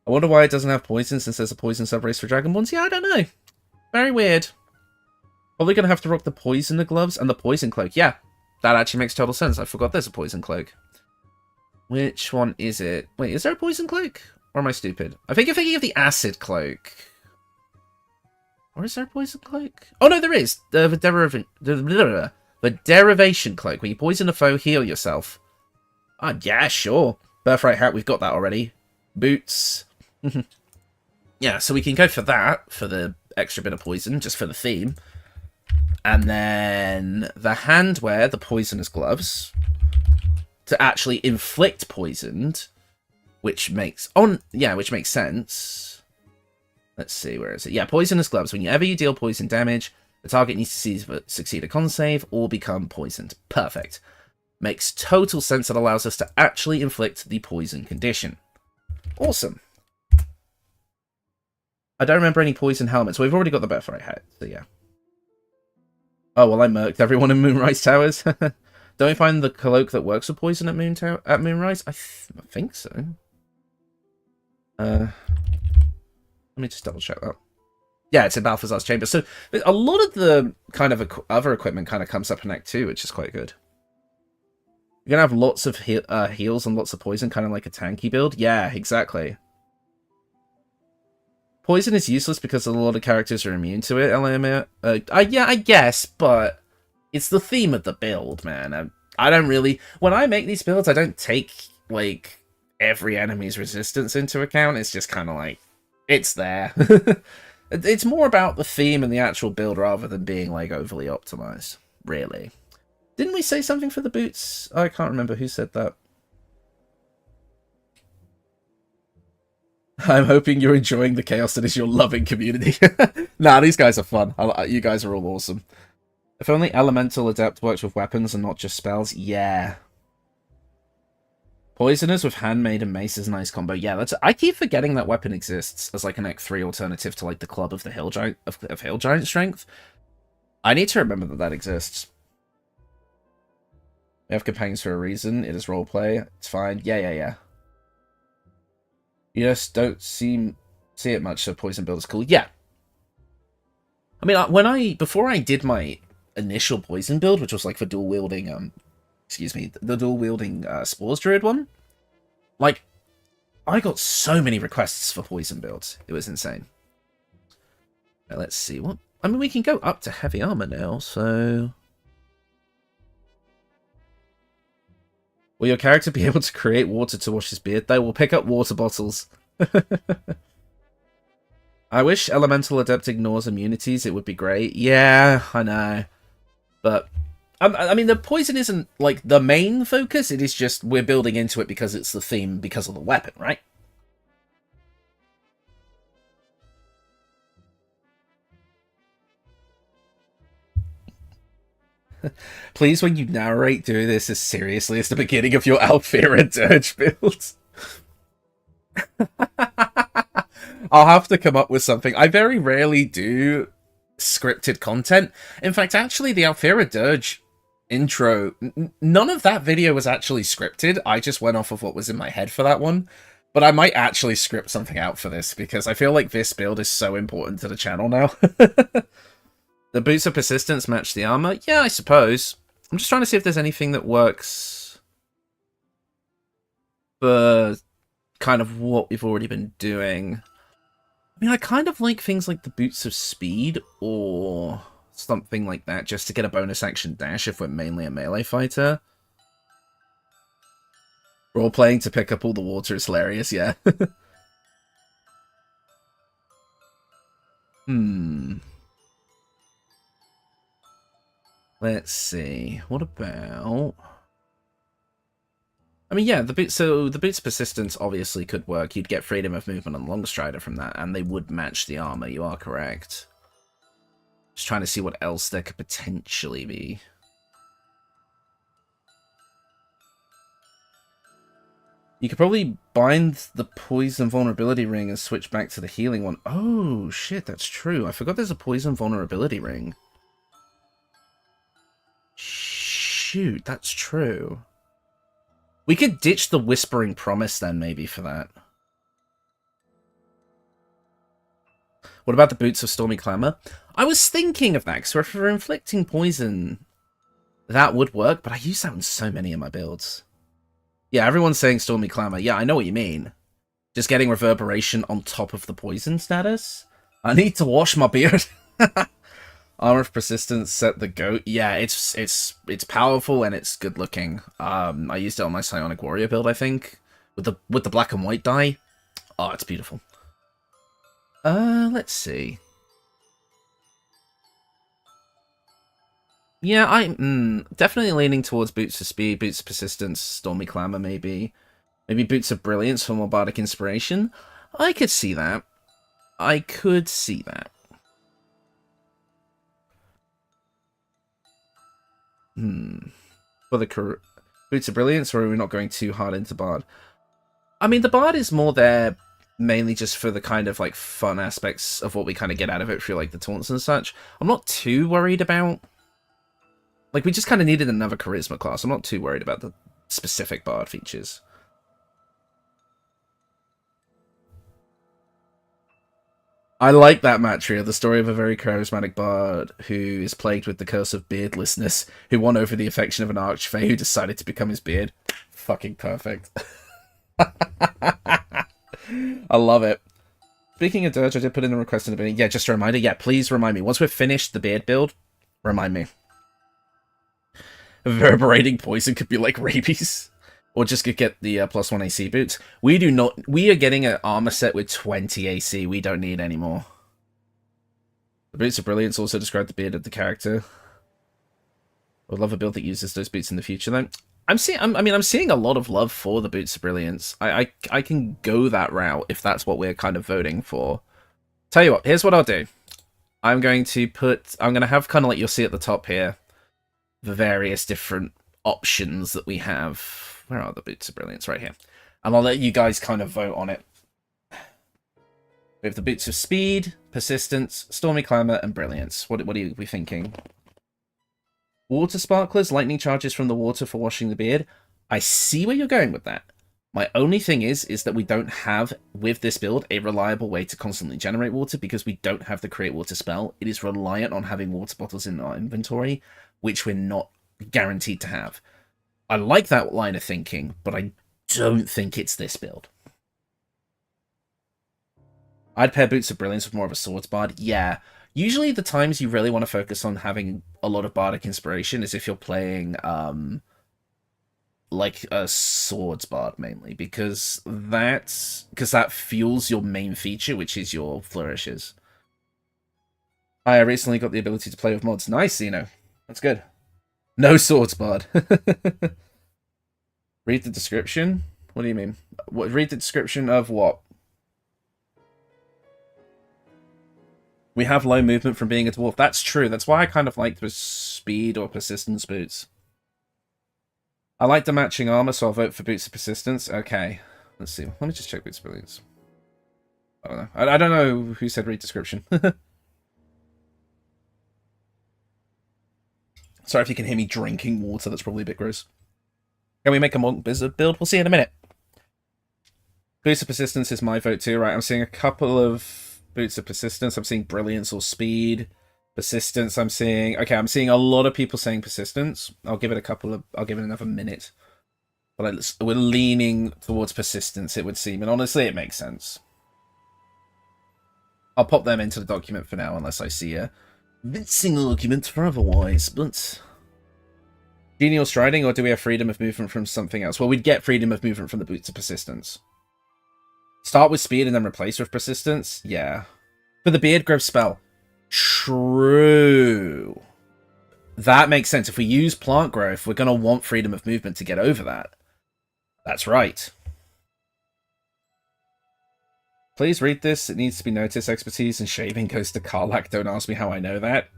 I wonder why it doesn't have poison since there's a poison subrace for Dragonborns. Yeah, I don't know. Very weird. Probably going to have to rock the poison gloves and the poison cloak. Yeah, that actually makes total sense. I forgot there's a poison cloak. Which one is it? Wait, is there a poison cloak? Or am I stupid? I think you're thinking of the acid cloak. Or is there a poison cloak? Oh no, there is. The derivation cloak. When you poison a foe, heal yourself. Ah, yeah, sure. Birthright hat, we've got that already. Boots. Yeah, so we can go for that, for the extra bit of poison, just for the theme. And then the handwear, the poisonous gloves, to actually inflict poisoned, which makes sense. Let's see, where is it? Yeah, poisonous gloves. Whenever you deal poison damage, the target needs to succeed a con save or become poisoned. Perfect. Makes total sense. That allows us to actually inflict the poison condition. Awesome. I don't remember any poison helmets. We've already got the birthright hat, so yeah. Oh, well, I murked everyone in Moonrise Towers. Don't we find the cloak that works with poison at Moonrise? I think so. Let me just double check that. Yeah, it's in Balthazar's chamber. So a lot of the kind of other equipment kind of comes up in Act 2, which is quite good. You're going to have lots of heals and lots of poison, kind of like a tanky build. Yeah, exactly. Poison is useless because a lot of characters are immune to it, LMA. Yeah, I guess, but it's the theme of the build, man. I don't really... When I make these builds, I don't take, like, every enemy's resistance into account. It's just kind of like, it's there. It's more about the theme and the actual build rather than being, like, overly optimized, really. Didn't we say something for the boots? I can't remember who said that. I'm hoping you're enjoying the chaos that is your loving community. Nah, these guys are fun. You guys are all awesome. If only Elemental Adept works with weapons and not just spells. Yeah. Poisoners with Handmaid and Mace is a nice combo. Yeah, I keep forgetting that weapon exists as like an Act 3 alternative to like the Club of the Hill Giant of Hill Giant Strength. I need to remember that exists. We have companions for a reason. It is roleplay. It's fine. Yeah. You just don't see it much, so poison build is cool. Yeah. I mean, before I did my initial poison build, which was like for dual wielding, the dual wielding Spores Druid one, like, I got so many requests for poison builds. It was insane. Now, let's see what. I mean, we can go up to heavy armor now, so. Will your character be able to create water to wash his beard? They will pick up water bottles. I wish Elemental Adept ignores immunities. It would be great. Yeah, I know. But, I mean, the poison isn't, like, the main focus. It is just we're building into it because it's the theme, because of the weapon, right? Please, when you narrate, do this as seriously as the beginning of your Alfira Dirge build. I'll have to come up with something. I very rarely do scripted content. In fact, actually, the Alfira Dirge intro, none of that video was actually scripted. I just went off of what was in my head for that one. But I might actually script something out for this, because I feel like this build is so important to the channel now. The boots of persistence match the armor? Yeah, I suppose. I'm just trying to see if there's anything that works for kind of what we've already been doing. I mean, I kind of like things like the boots of speed or something like that, just to get a bonus action dash if we're mainly a melee fighter. Role-playing to pick up all the water is hilarious, yeah. Let's see. What about... I mean, yeah, the boots of persistence obviously could work. You'd get freedom of movement on Longstrider from that, and they would match the armor. You are correct. Just trying to see what else there could potentially be. You could probably bind the poison vulnerability ring and switch back to the healing one. Oh, shit, that's true. I forgot there's a poison vulnerability ring. Shoot, that's true. We could ditch the Whispering Promise then, maybe, for that. What about the Boots of Stormy Clamor? I was thinking of that, because if we're inflicting poison, that would work, but I use that in so many of my builds. Yeah, everyone's saying Stormy Clamor. Yeah, I know what you mean. Just getting reverberation on top of the poison status? I need to wash my beard. Armor of Persistence set the goat. Yeah, it's powerful and it's good looking. I used it on my Psionic Warrior build, I think, with the black and white dye. Oh, it's beautiful. Let's see. Yeah, I'm definitely leaning towards Boots of Speed, Boots of Persistence, Stormy Clamor, maybe. Maybe Boots of Brilliance for more bardic inspiration. I could see that. I could see that. For the Boots of Brilliance, or are we not going too hard into Bard? I mean, the Bard is more there mainly just for the kind of, like, fun aspects of what we kind of get out of it through, like, the taunts and such. I'm not too worried about... Like, we just kind of needed another Charisma class. I'm not too worried about the specific Bard features. I like that, Matria, the story of a very charismatic bard who is plagued with the curse of beardlessness, who won over the affection of an archfey who decided to become his beard. Fucking perfect. I love it. Speaking of Dirge, I did put in a request in the beginning. Yeah, just a reminder. Yeah, please remind me. Once we've finished the beard build, remind me. Reverberating poison could be like rabies. Or just get the +1 AC boots. We are getting an armor set with 20 AC. We don't need any more. The Boots of Brilliance also describe the beard of the character. I would love a build that uses those boots in the future, though. I'm seeing a lot of love for the Boots of Brilliance. I can go that route if that's what we're kind of voting for. Tell you what, here's what I'll do. I'm going to have kind of like you'll see at the top here, the various different options that we have. Where are the Boots of Brilliance? Right here. And I'll let you guys kind of vote on it. We have the Boots of Speed, Persistence, Stormy Clamor, and Brilliance. What are we thinking? Water Sparklers, lightning charges from the water for washing the beard. I see where you're going with that. My only thing is that we don't have, with this build, a reliable way to constantly generate water because we don't have the Create Water spell. It is reliant on having water bottles in our inventory, which we're not guaranteed to have. I like that line of thinking, but I don't think it's this build. I'd pair Boots of Brilliance with more of a Swords Bard. Yeah. Usually the times you really want to focus on having a lot of bardic inspiration is if you're playing like a Swords Bard mainly, because that fuels your main feature, which is your flourishes. I recently got the ability to play with mods. Nice, Zeno. That's good. No Swords Bard. Read the description? What do you mean? Read the description of what? We have low movement from being a dwarf. That's true. That's why I kind of like the speed or persistence boots. I like the matching armor, so I'll vote for Boots of Persistence. Okay. Let's see. Let me just check Boots of Brilliance. I don't know. I don't know who said read description. Sorry if you can hear me drinking water. That's probably a bit gross. Can we make a Monk Blizzard build? We'll see in a minute. Boots of Persistence is my vote too, right? I'm seeing a couple of Boots of Persistence. I'm seeing Brilliance or Speed. Persistence, I'm seeing... Okay, I'm seeing a lot of people saying Persistence. I'll give it another minute. But we're leaning towards Persistence, it would seem. And honestly, it makes sense. I'll pop them into the document for now, unless I see a convincing argument for otherwise, but... Genial Striding, or do we have freedom of movement from something else? Well, we'd get freedom of movement from the Boots of Persistence. Start with Speed and then replace with Persistence? Yeah. For the Beard Growth spell. True. That makes sense. If we use Plant Growth, we're going to want freedom of movement to get over that. That's right. Please read this. It needs to be noticed. Expertise in shaving goes to Karlak. Don't ask me how I know that.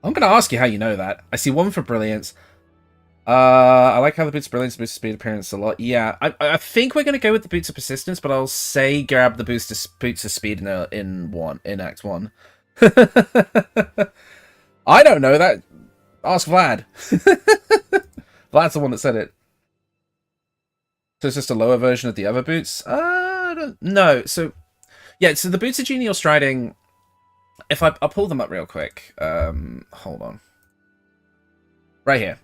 I'm going to ask you how you know that. I see one for Brilliance. I like how the Boots of Brilliance boosts speed appearance a lot. Yeah, I think we're going to go with the Boots of Persistence, but I'll say grab the Boots of Speed in Act 1. I don't know that. Ask Vlad. Vlad's the one that said it. So it's just a lower version of the other boots? I don't know. So, yeah, so the Boots of Genial Striding... I'll pull them up real quick. Hold on. Right here.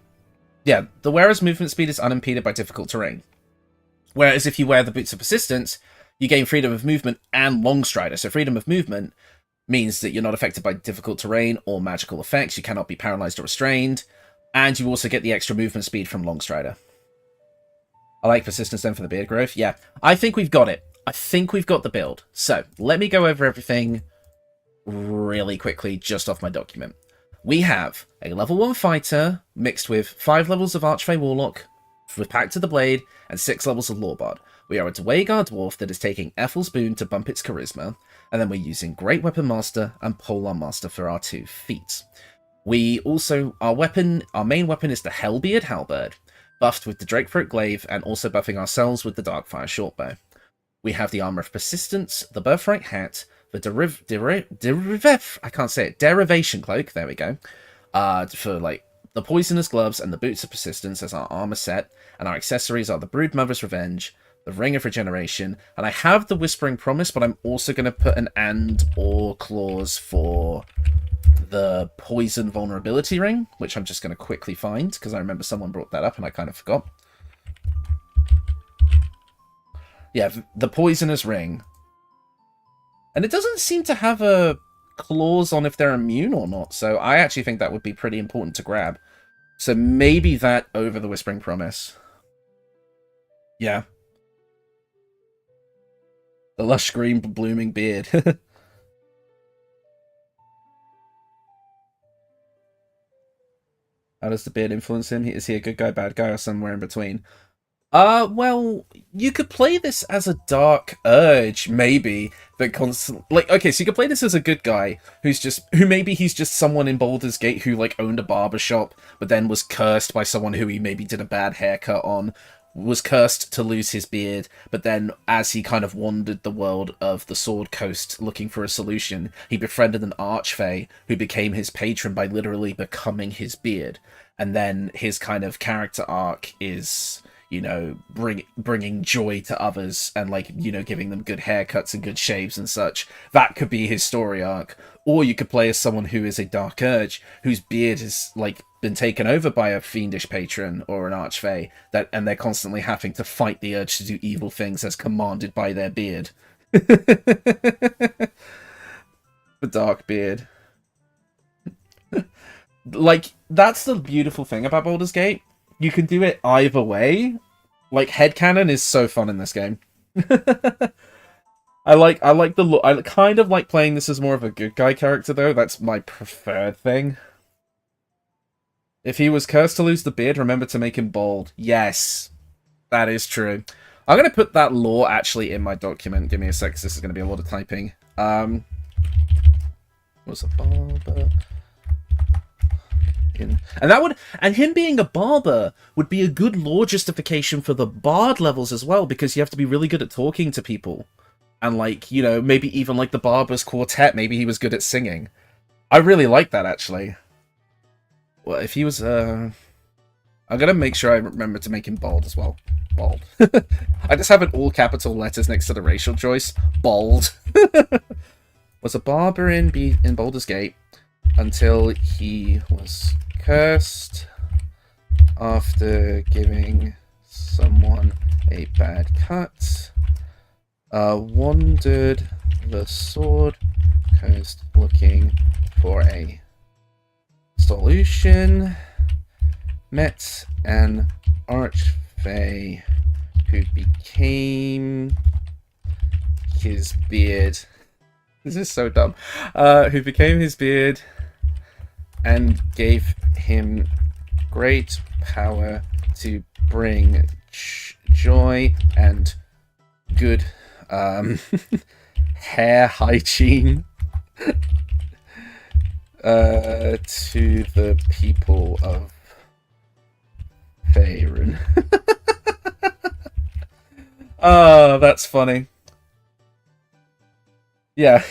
Yeah, the wearer's movement speed is unimpeded by difficult terrain. Whereas if you wear the Boots of Persistence, you gain freedom of movement and Long Strider. So freedom of movement Means that you're not affected by difficult terrain or magical effects, you cannot be paralyzed or restrained, and you also get the extra movement speed from Longstrider. I like persistence then for the beard growth. Yeah, I think we've got it. I think we've got the build. So, let me go over everything really quickly just off my document. We have a level 1 fighter mixed with 5 levels of Archfey Warlock with Pact to the Blade and 6 levels of Lawbard. We are a Dwagar Dwarf that is taking Ethel's Boon to bump its charisma, and then we're using Great Weapon Master and Polearm Master for our 2 feats. We also, our main weapon is the Hellbeard Halberd, buffed with the Drakethroat Glaive and also buffing ourselves with the Darkfire Shortbow. We have the Armor of Persistence, the Birthright Hat, the Derivation Cloak, there we go, for like the Poisonous Gloves and the Boots of Persistence as our armor set, and our accessories are the Broodmother's Revenge, the Ring of Regeneration, and I have the Whispering Promise, but I'm also going to put an and/or clause for the Poison Vulnerability Ring, which I'm just going to quickly find, because I remember someone brought that up and I kind of forgot. Yeah, the Poisonous Ring. And it doesn't seem to have a clause on if they're immune or not, so I actually think that would be pretty important to grab. So maybe that over the Whispering Promise. Yeah. The lush green blooming beard. How does the beard influence him? Is he a good guy, bad guy, or somewhere in between? Well, you could play this as a dark urge, maybe, that like, okay, so you could play this as a good guy who maybe he's just someone in Baldur's Gate who, like, owned a barbershop, but then was cursed by someone who he maybe did a bad haircut on, was cursed to lose his beard, but then as he kind of wandered the world of the Sword Coast looking for a solution, he befriended an archfey who became his patron by literally becoming his beard. And then his kind of character arc is, you know, bringing joy to others and, like, you know, giving them good haircuts and good shaves and such. That could be his story arc. Or you could play as someone who is a Dark Urge, whose beard has, like, been taken over by a fiendish patron or an archfey, and they're constantly having to fight the urge to do evil things as commanded by their beard. The Dark Beard. Like, that's the beautiful thing about Baldur's Gate. You can do it either way. Like, headcanon is so fun in this game. I kind of like playing this as more of a good guy character, though. That's my preferred thing. If he was cursed to lose the beard, remember to make him bald. Yes, that is true. I'm going to put that lore actually in my document. Give me a sec, because this is going to be a lot of typing. What's a barber? And him being a barber would be a good lore justification for the bard levels as well, because you have to be really good at talking to people. And, like, you know, maybe even like the Barber's Quartet, maybe he was good at singing. I really like that, actually. Well, if he was, I'm gonna make sure I remember to make him bald as well. Bald. I just have it all capital letters next to the racial choice. Bald. Was a barber in Baldur's Gate until he was cursed after giving someone a bad cut. Wandered the Sword Coast looking for a solution. Met an archfey who became his beard. This is so dumb. Who became his beard and gave him great power to bring joy and good hair hygiene to the people of Faerun. Oh, that's funny. Yeah.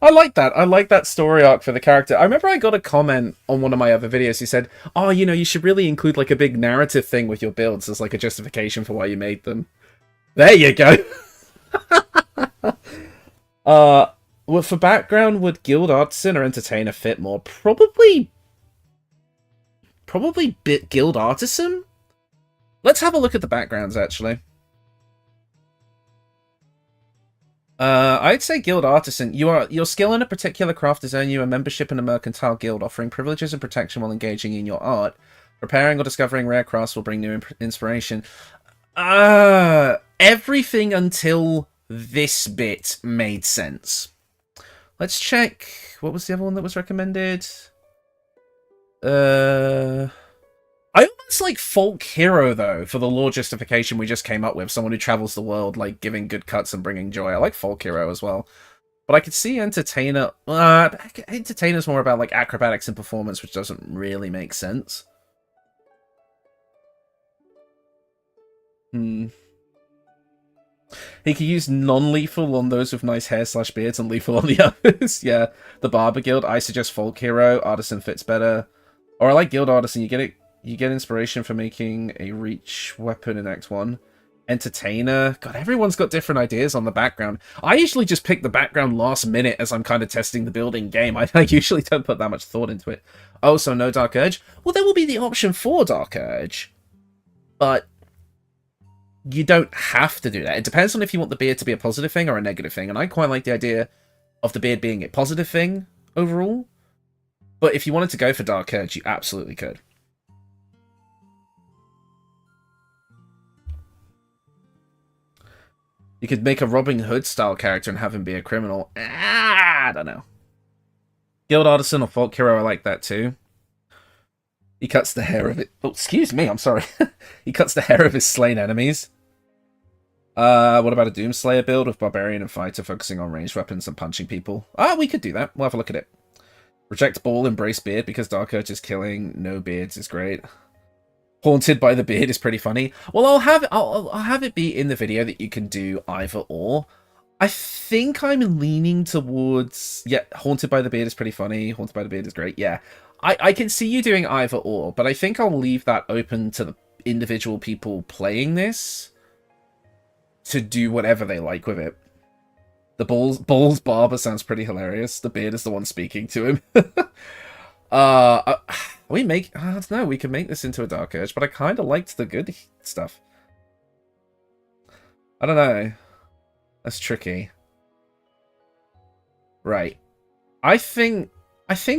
I like that. I like that story arc for the character. I remember I got a comment on one of my other videos who said, oh, you know, you should really include, like, a big narrative thing with your builds as, like, a justification for why you made them. There you go! Well, for background, would Guild Artisan or Entertainer fit more? Probably Guild Artisan? Let's have a look at the backgrounds, actually. I'd say guild artisan. Your skill in a particular craft has earned you a membership in a mercantile guild, offering privileges and protection while engaging in your art. Repairing or discovering rare crafts will bring new inspiration. Everything until this bit made sense. Let's check. What was the other one that was recommended? I almost like folk hero, though, for the lore justification we just came up with. Someone who travels the world, like, giving good cuts and bringing joy. I like folk hero as well. But I could see entertainer... entertainer's more about, like, acrobatics and performance, which doesn't really make sense. He could use non-lethal on those with nice hair / beards and lethal on the others. Yeah, the Barber Guild. I suggest folk hero. Artisan fits better. Or I like guild artisan. You get inspiration for making a reach weapon in Act 1. Entertainer. God, everyone's got different ideas on the background. I usually just pick the background last minute as I'm kind of testing the building game. I usually don't put that much thought into it. Oh, so no Dark Urge? Well, there will be the option for Dark Urge. But you don't have to do that. It depends on if you want the beard to be a positive thing or a negative thing. And I quite like the idea of the beard being a positive thing overall. But if you wanted to go for Dark Urge, you absolutely could. You could make a Robin Hood style character and have him be a criminal. I don't know. Guild Artisan or Folk Hero, I like that too. He cuts the hair of it. Oh, excuse me, I'm sorry. He cuts the hair of his slain enemies. What about a Doomslayer build with Barbarian and Fighter focusing on ranged weapons and punching people? We could do that. We'll have a look at it. Reject Ball, embrace Beard because Dark Urge is killing. No beards is great. Haunted by the Beard is pretty funny. Well, I'll have it be in the video that you can do either or. I think I'm leaning towards... Yeah, Haunted by the Beard is pretty funny. Haunted by the Beard is great. Yeah, I can see you doing either or, but I think I'll leave that open to the individual people playing this to do whatever they like with it. The Balls Barber sounds pretty hilarious. The Beard is the one speaking to him. We make... I don't know, we could make this into a Dark Urge, but I kind of liked the good stuff. I don't know. That's tricky. Right. I think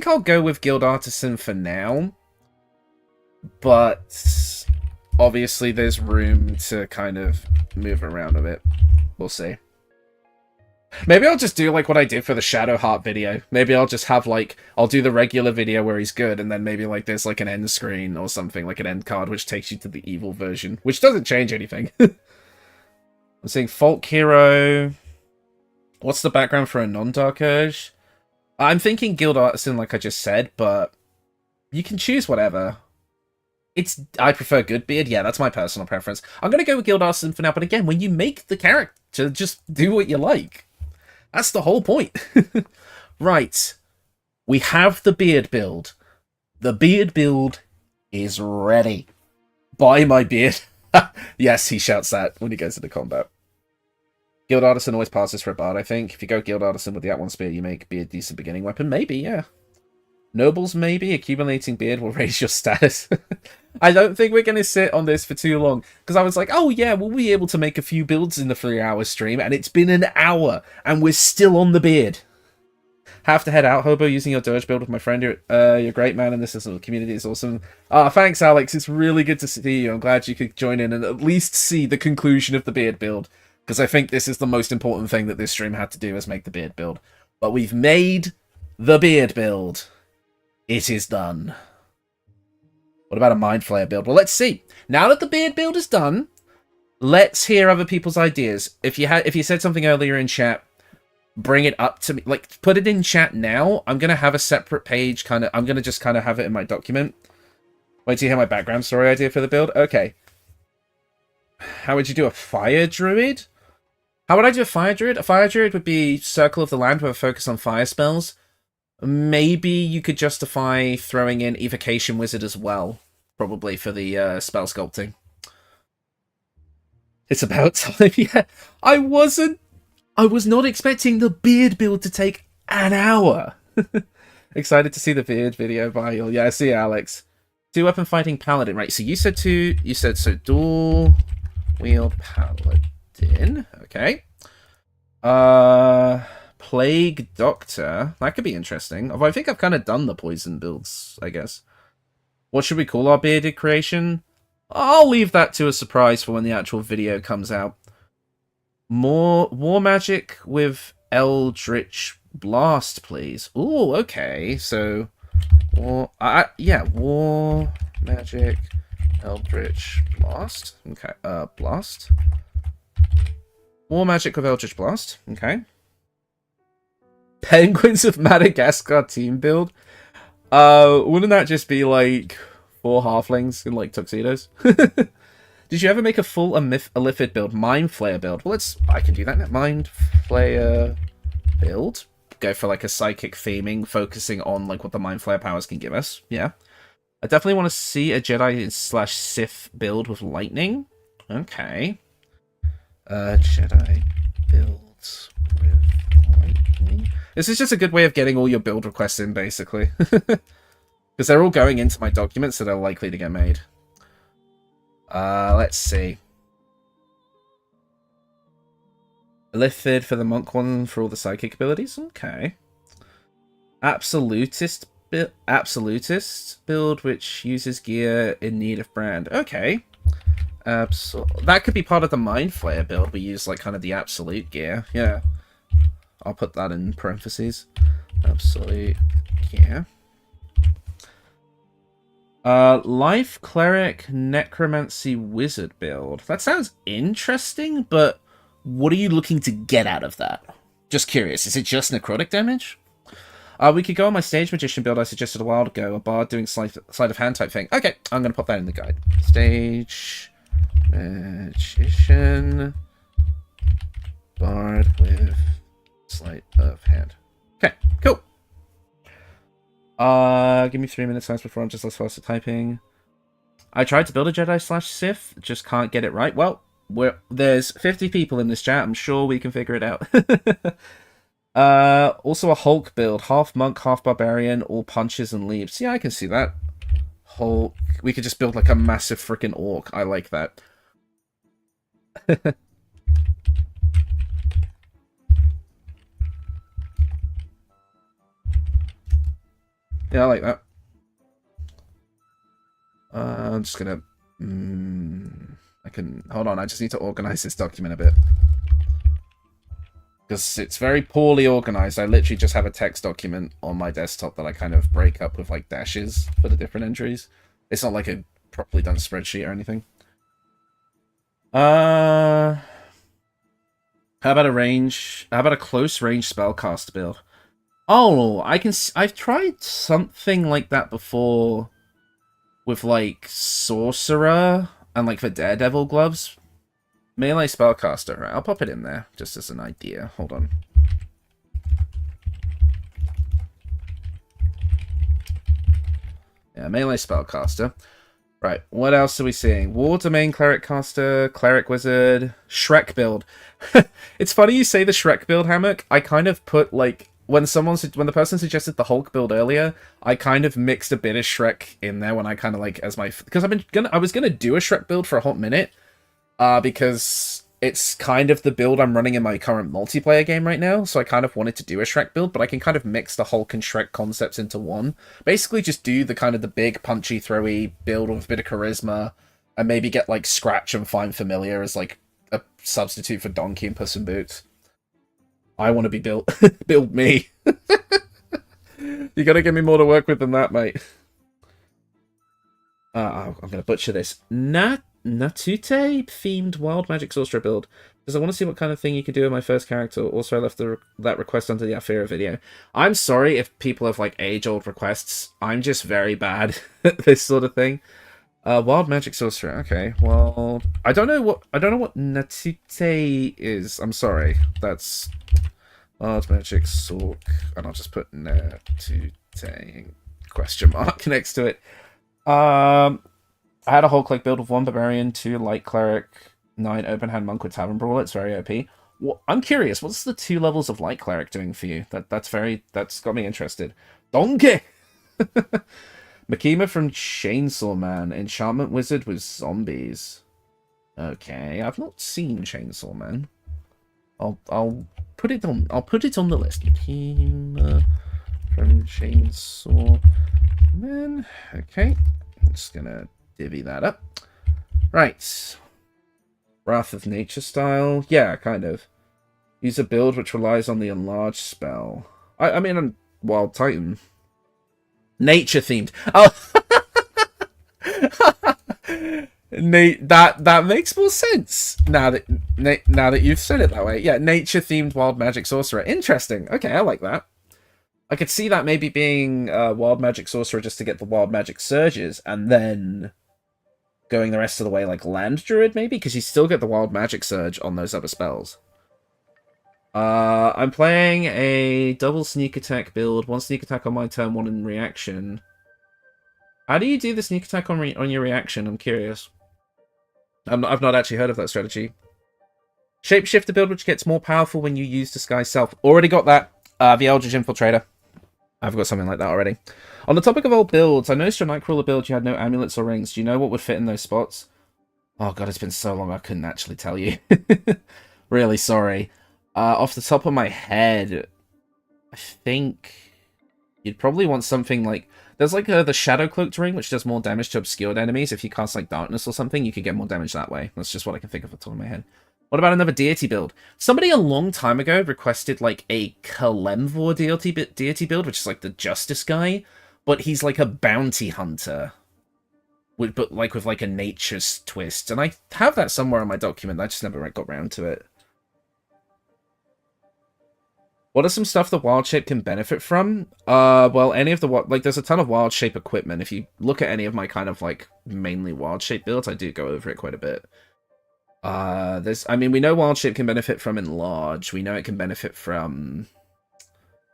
I'll go with Guild Artisan for now. But obviously there's room to kind of move around a bit. We'll see. Maybe I'll just do like what I did for the Shadowheart video. Maybe I'll just have like, I'll do the regular video where he's good, and then maybe like there's like an end screen or something, like an end card, which takes you to the evil version, which doesn't change anything. I'm saying Folk Hero. What's the background for a non-Dark Urge? I'm thinking Guild Artisan, like I just said, but you can choose whatever. I prefer good beard. Yeah, that's my personal preference. I'm going to go with Guild Artisan for now, but again, when you make the character, just do what you like. That's the whole point. Right. We have the beard build. The beard build is ready. Buy my beard. Yes, he shouts that when he goes into combat. Guild Artisan always passes for a bard, I think. If you go Guild Artisan with the At-1 spear, you make beard decent beginning weapon. Maybe, yeah. Nobles, maybe. Accumulating beard will raise your status. I don't think we're going to sit on this for too long. Because I was like, oh yeah, we'll be able to make a few builds in the 3-hour stream. And it's been an hour. And we're still on the beard. Have to head out, Hobo, using your Dirge build with my friend. You're a great man, and this little community is awesome. Thanks, Alex. It's really good to see you. I'm glad you could join in and at least see the conclusion of the beard build. Because I think this is the most important thing that this stream had to do, is make the beard build. But we've made the beard build. It is done. What about a Mind Flayer build? Well, let's see. Now that the beard build is done, let's hear other people's ideas. If you said something earlier in chat, bring it up to me. Like, put it in chat now. I'm going to have a separate page, I'm going to just kind of have it in my document. Wait till you hear my background story idea for the build? Okay. How would you do a Fire Druid? How would I do a Fire Druid? A Fire Druid would be Circle of the Land with a focus on fire spells. Maybe you could justify throwing in Evocation Wizard as well. Probably for the spell sculpting. It's about time, yeah. I was not expecting the beard build to take an hour. Excited to see the beard video, bye. Yeah, I see you, Alex. 2-weapon fighting paladin, right? So you said so dual wield paladin. Okay. Plague Doctor. That could be interesting. Although I think I've kind of done the poison builds, I guess. What should we call our bearded creation? I'll leave that to a surprise for when the actual video comes out. More War Magic with Eldritch Blast, please. Ooh, okay. So, War Magic, Eldritch Blast. Okay, Blast. War Magic with Eldritch Blast. Okay. Penguins of Madagascar team build. Wouldn't that just be like 4 halflings in like tuxedos? Did you ever make a full Illithid build? Mind Flayer build? Well, I can do that now. Mind Flayer build. Go for like a psychic theming, focusing on like what the Mind Flayer powers can give us. Yeah. I definitely want to see a Jedi/Sith build with lightning. Okay. Jedi builds with lightning. This is just a good way of getting all your build requests in, basically. Because they're all going into my documents, so they're likely to get made. Let's see. Illithid for the monk one for all the psychic abilities. Okay. Absolutist build, which uses gear in need of brand. Okay. That could be part of the Mind Flayer build. We use like kind of the absolute gear. Yeah. I'll put that in parentheses. Absolute gear. Life Cleric Necromancy Wizard build. That sounds interesting, but what are you looking to get out of that? Just curious. Is it just necrotic damage? We could go on my Stage Magician build I suggested a while ago. A bard doing sleight of hand type thing. Okay, I'm going to pop that in the guide. Stage Magician bard with sleight of hand. Okay, cool. Give me 3 minutes before I'm just less fast at typing. I tried to build a Jedi/Sith, just can't get it right. Well, there's 50 people in this chat. I'm sure we can figure it out. Also a Hulk build. Half monk, half barbarian, all punches and leaps. Yeah, I can see that. Hulk. We could just build like a massive freaking orc. I like that. Yeah, I like that. I'm just gonna... I can... Hold on, I just need to organize this document a bit. Because it's very poorly organized. I literally just have a text document on my desktop that I kind of break up with, like, dashes for the different entries. It's not like a properly done spreadsheet or anything. How about a close range spellcast build? Oh, I've tried something like that before with, like, Sorcerer and, like, the Daredevil gloves. Melee Spellcaster. Right, I'll pop it in there, just as an idea. Hold on. Yeah, Melee Spellcaster. Right, what else are we seeing? War Domain Cleric Caster, Cleric Wizard, Shrek build. It's funny you say the Shrek build, Hammock. I kind of put, like... When the person suggested the Hulk build earlier, I kind of mixed a bit of Shrek in there when I kind of like as my because I was gonna do a Shrek build for a hot minute, because it's kind of the build I'm running in my current multiplayer game right now. So I kind of wanted to do a Shrek build, but I can kind of mix the Hulk and Shrek concepts into one. Basically, just do the kind of the big punchy throwy build with a bit of charisma, and maybe get like Scratch and Find Familiar as like a substitute for Donkey and Puss in Boots. I want to be built. Build me. You gotta give me more to work with than that, mate. I'm gonna butcher this. Natute themed wild magic sorcerer build. Because I want to see what kind of thing you can do with my first character. Also, I left that request under the Afira video. I'm sorry if people have like age-old requests. I'm just very bad at this sort of thing. Wild magic sorcerer. Okay. Well, I don't know what Natute is. I'm sorry. That's Wild magic sorc, and I'll just put Natute question mark next to it. I had a whole click build with 1 barbarian, 2 light cleric, 9 open hand monk with tavern brawl. It's very OP. Well, I'm curious. What's the 2 levels of light cleric doing for you? That's got me interested. Donkey. Makima from Chainsaw Man, enchantment wizard with zombies. Okay, I've not seen Chainsaw Man. I'll put it on. I'll put it on the list. Team from Chainsaw Man. Okay, I'm just gonna divvy that up. Right. Wrath of Nature style. Yeah, kind of. Use a build which relies on the enlarge spell. I mean, I'm Wild Titan. Nature themed. Oh, Nate, that makes more sense now that you've said it that way. Yeah, nature themed wild magic sorcerer. Interesting. Okay, I like that. I could see that maybe being wild magic sorcerer just to get the wild magic surges, and then going the rest of the way like land druid maybe, because you still get the wild magic surge on those other spells. I'm playing a double sneak attack build. One sneak attack on my turn, one in reaction. How do you do the sneak attack on your reaction? I'm curious. I've not actually heard of that strategy. Shapeshifter build, which gets more powerful when you use Disguise Self. Already got that. The Eldritch Infiltrator. I've got something like that already. On the topic of old builds, I noticed your Nightcrawler build you had no amulets or rings. Do you know what would fit in those spots? Oh god, it's been so long I couldn't actually tell you. Really sorry. Off the top of my head, I think you'd probably want something like... There's like the Shadow Cloaked ring, which does more damage to obscured enemies. If you cast like Darkness or something, you could get more damage that way. That's just what I can think of off the top of my head. What about another deity build? Somebody a long time ago requested like a Kalemvor deity build, which is like the Justice guy, but he's like a bounty hunter, but like with like a nature's twist. And I have that somewhere in my document. I just never got around to it. What are some stuff the wild shape can benefit from? Well, any of the like, there's a ton of wild shape equipment. If you look at any of my kind of like mainly wild shape builds, I do go over it quite a bit. I mean, we know wild shape can benefit from enlarge. We know it can benefit from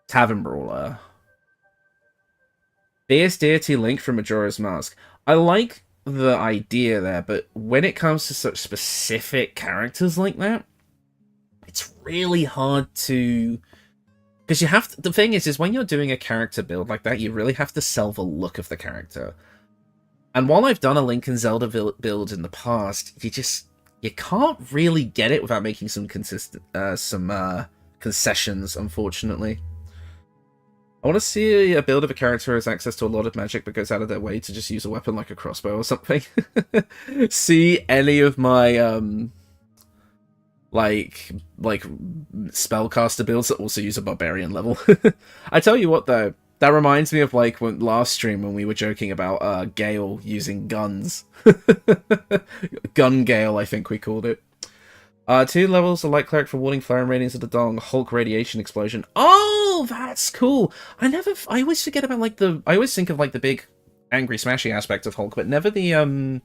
Tavern Brawler. Fierce Deity Link from Majora's Mask. I like the idea there, but when it comes to such specific characters like that, it's really hard to... Because you have to, the thing is when you're doing a character build like that, you really have to sell the look of the character. And while I've done a Link and Zelda build in the past, you can't really get it without making some concessions, unfortunately. I want to see a build of a character who has access to a lot of magic but goes out of their way to just use a weapon like a crossbow or something. See any of my like spellcaster builds that also use a barbarian level. I tell you what though, that reminds me of like when last stream when we were joking about Gale using guns. Gun Gale, I think we called it. 2 levels of Light Cleric for warding flare and radiance of the Dong, Hulk radiation explosion. Oh, that's cool. I always forget about like I always think of like the big angry smashy aspect of Hulk, but never the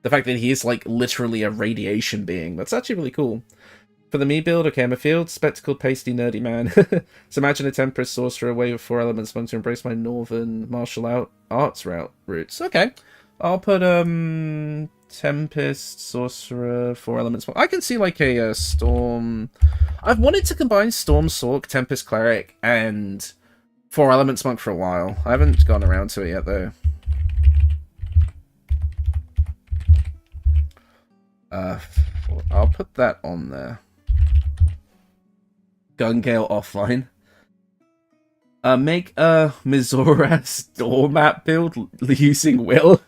fact that he is like literally a radiation being. That's actually really cool. For the me build, okay, I'm a field spectacled, pasty, nerdy man. So imagine a Tempest sorcerer, wave of 4 elements, monk to embrace my northern martial arts roots. Okay, I'll put Tempest sorcerer, 4 elements. I can see like a storm. I've wanted to combine Storm Sork, Tempest cleric, and 4 elements monk for a while. I haven't gone around to it yet though. I'll put that on there. Gun Gale offline. Make a Mizora's door map build using Will.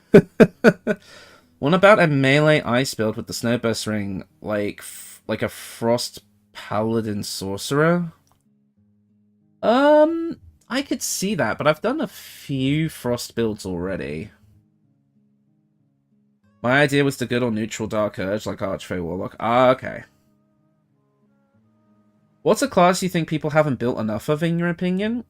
What about a melee ice build with the Snowburst ring, like a Frost Paladin sorcerer? I could see that, but I've done a few Frost builds already. My idea was the good or neutral Dark Urge, like Archfey Warlock. Ah, okay. What's a class you think people haven't built enough of, in your opinion?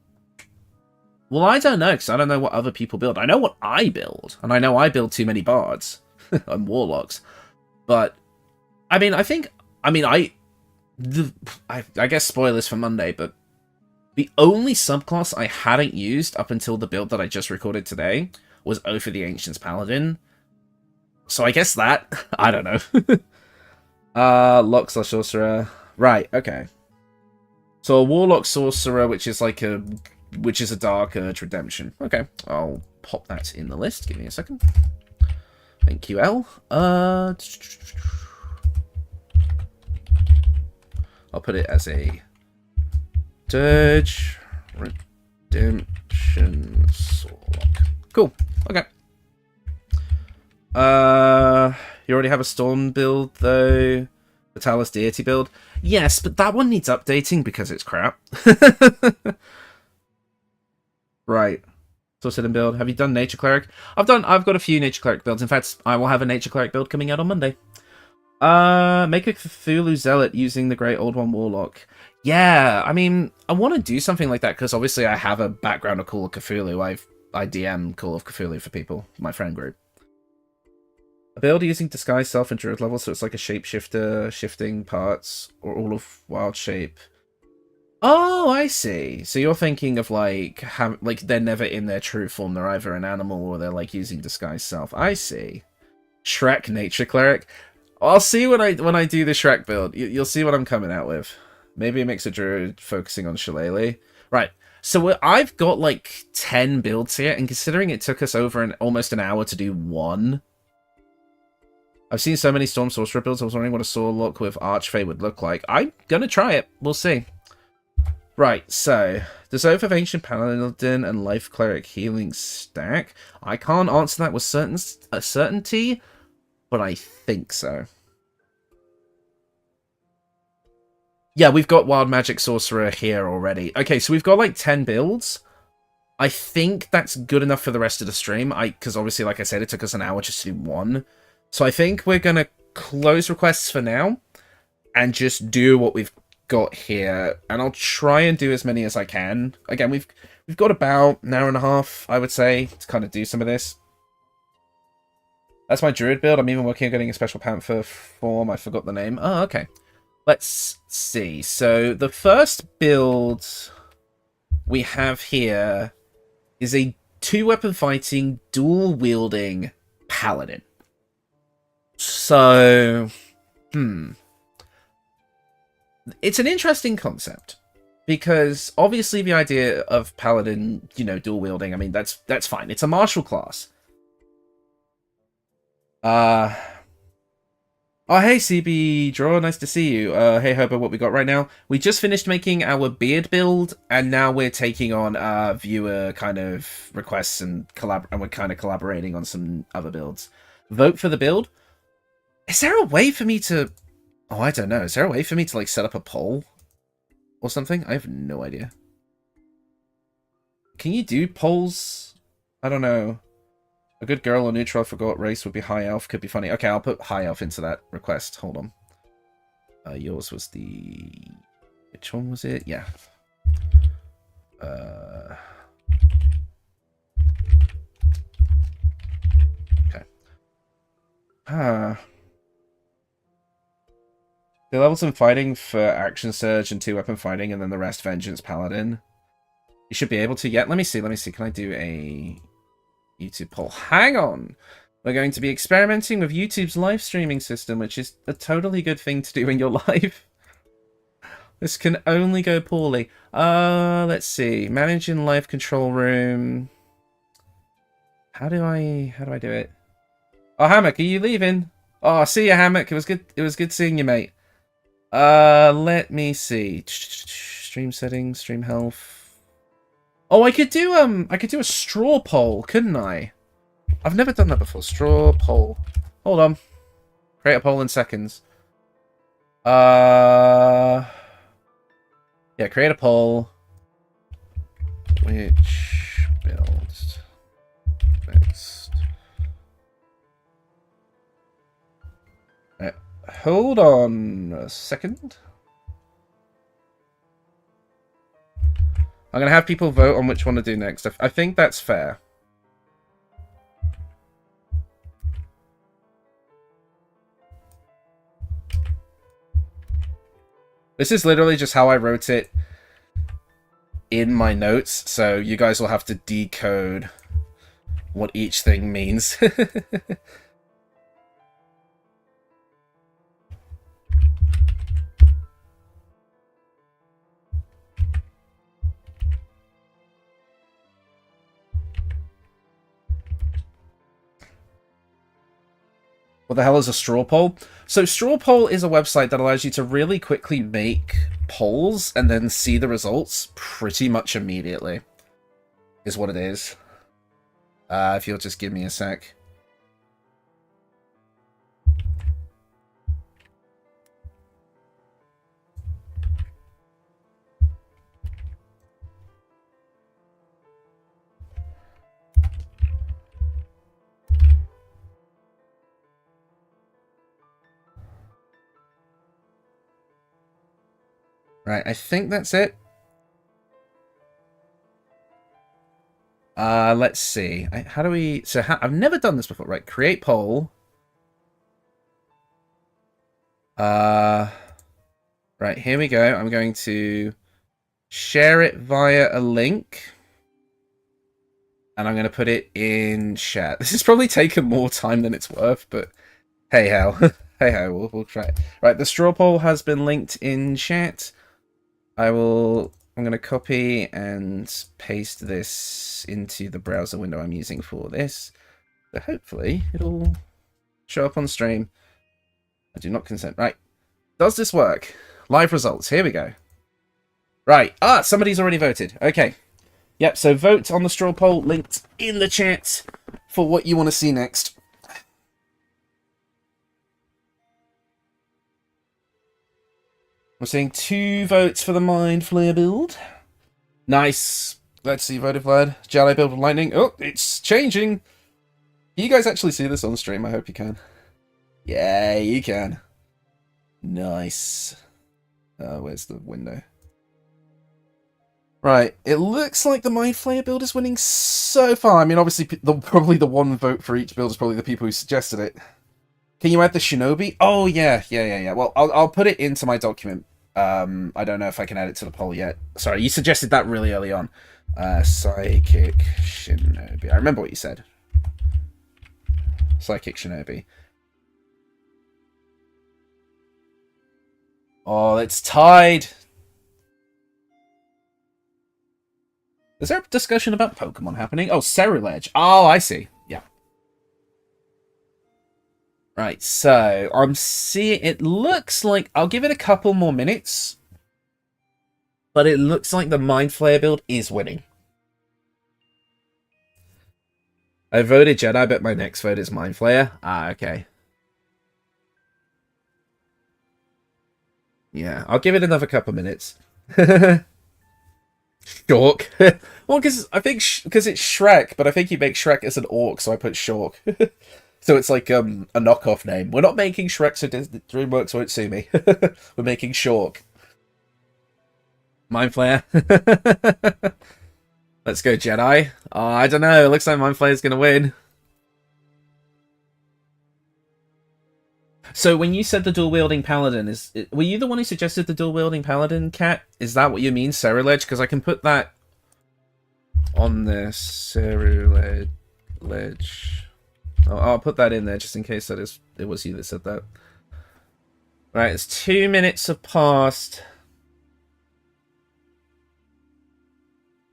Well, I don't know, because I don't know what other people build. I know what I build, and I know I build too many bards and warlocks. But, I mean, I guess spoilers for Monday, but the only subclass I hadn't used up until the build that I just recorded today was Oath of the Ancients Paladin. So I guess that, I don't know. Lock / sorcerer. Right, okay. So a warlock sorcerer, which is a Dark Urge redemption. Okay, I'll pop that in the list. Give me a second. Thank you, L. I'll put it as a Dirge Redemption Soullock. Cool. Okay. You already have a Storm build, though. The Talus Deity build. Yes, but that one needs updating because it's crap. Right. Sorted and build. Have you done Nature Cleric? I've got a few Nature Cleric builds. In fact, I will have a Nature Cleric build coming out on Monday. Make a Cthulhu Zealot using the Great Old One Warlock. Yeah, I mean, I want to do something like that because obviously I have a background of Call of Cthulhu. I DM Call of Cthulhu for people, my friend group. A build using Disguise Self and Druid level, so it's like a shapeshifter, shifting parts, or all of Wild Shape. Oh, I see. So you're thinking of like they're never in their true form. They're either an animal or they're like using Disguise Self. I see. Shrek Nature Cleric. I'll see when I do the Shrek build. You'll see what I'm coming out with. Maybe a mix of Druid focusing on Shillelagh. Right. So I've got like 10 builds here, and considering it took us over almost an hour to do one. I've seen so many Storm Sorcerer builds, I was wondering what a Soullock with Archfey would look like. I'm gonna try it. We'll see. Right, so, does Oath of Ancient Paladin and Life Cleric Healing stack? I can't answer that with certainty, but I think so. Yeah, we've got Wild Magic Sorcerer here already. Okay, so we've got like 10 builds. I think that's good enough for the rest of the stream. Because obviously, like I said, it took us an hour just to do one. So I think we're going to close requests for now and just do what we've got here. And I'll try and do as many as I can. Again, we've got about an hour and a half, I would say, to kind of do some of this. That's my Druid build. I'm even working on getting a special Panther form. I forgot the name. Oh, okay. Let's see. So the first build we have here is a 2-weapon fighting, dual-wielding Paladin. So, it's an interesting concept because obviously the idea of Paladin, you know, dual wielding, I mean, that's fine. It's a martial class. Oh, hey, CB Draw, nice to see you. Hey, Herbert, what we got right now? We just finished making our beard build, and now we're taking on viewer kind of requests and we're kind of collaborating on some other builds. Vote for the build. Is there a way for me to... Oh, I don't know. Is there a way for me to, like, set up a poll? Or something? I have no idea. Can you do polls? I don't know. A good girl or neutral, I forgot race would be high elf. Could be funny. Okay, I'll put high elf into that request. Hold on. Yours was the... Which one was it? Yeah. Okay. They level some fighting for Action Surge and 2-weapon fighting, and then the rest Vengeance Paladin. You should be able to. Yeah, let me see. Can I do a YouTube poll? Hang on! We're going to be experimenting with YouTube's live streaming system, which is a totally good thing to do in your life. This can only go poorly. Let's see. Manage in live control room. How do I do it? Oh, Hammock, are you leaving? Oh, see you, Hammock. It was good seeing you, mate. Let me see. Stream settings, stream health. Oh, I could do a straw poll, couldn't I? I've never done that before. Straw poll. Hold on. Create a poll in seconds. Yeah, create a poll. Which builds best? Hold on a second. I'm going to have people vote on which one to do next. I think that's fair. This is literally just how I wrote it in my notes, so you guys will have to decode what each thing means. What the hell is a straw poll? So straw poll is a website that allows you to really quickly make polls and then see the results pretty much immediately, is what it is. If you'll just give me a sec. Right, I think that's it. Let's see. How do we... So, I've never done this before. Right, create poll. Right, here we go. I'm going to share it via a link. And I'm going to put it in chat. This has probably taken more time than it's worth, but hey how. Hey how, we'll try it. Right, the straw poll has been linked in chat. I'm going to copy and paste this into the browser window I'm using for this. So hopefully it'll show up on stream. I do not consent. Right. Does this work? Live results. Here we go. Right. Somebody's already voted. Okay. Yep, so vote on the straw poll linked in the chat for what you want to see next. We're seeing 2 votes for the Mind Flayer build. Nice. Let's see, voted Vlad. Jedi build with lightning. Oh, it's changing. Can you guys actually see this on stream? I hope you can. Yeah, you can. Nice. Where's the window? Right, it looks like the Mind Flayer build is winning so far. I mean, obviously, probably the 1 vote for each build is probably the people who suggested it. Can you add the Shinobi? Oh, yeah. Well, I'll put it into my document. I don't know if I can add it to the poll yet. Sorry, you suggested that really early on. Psychic Shinobi. I remember what you said. Psychic Shinobi. Oh, it's tied. Is there a discussion about Pokemon happening? Oh, Ceruledge. Oh, I see. Yeah. Right, so I'm seeing... It looks like... I'll give it a couple more minutes. But it looks like the Mind Flayer build is winning. I voted Jedi, but my next vote is Mind Flayer. Ah, okay. Yeah, I'll give it another couple minutes. Shork. Well, because I think because it's Shrek, but I think you make Shrek as an orc, so I put Shork. So it's like a knockoff name. We're not making Shrek, so DreamWorks won't sue me. We're making Shork. Mind Flayer. Let's go, Jedi. Oh, I don't know. It looks like Mind Flayer's gonna win. So when you said the dual-wielding paladin, were you the one who suggested the dual-wielding paladin, Cat? Is that what you mean, Ceruledge? Because I can put that on the Ceruledge. I'll put that in there just in case it was you that said that. Right, it's 2 minutes have passed.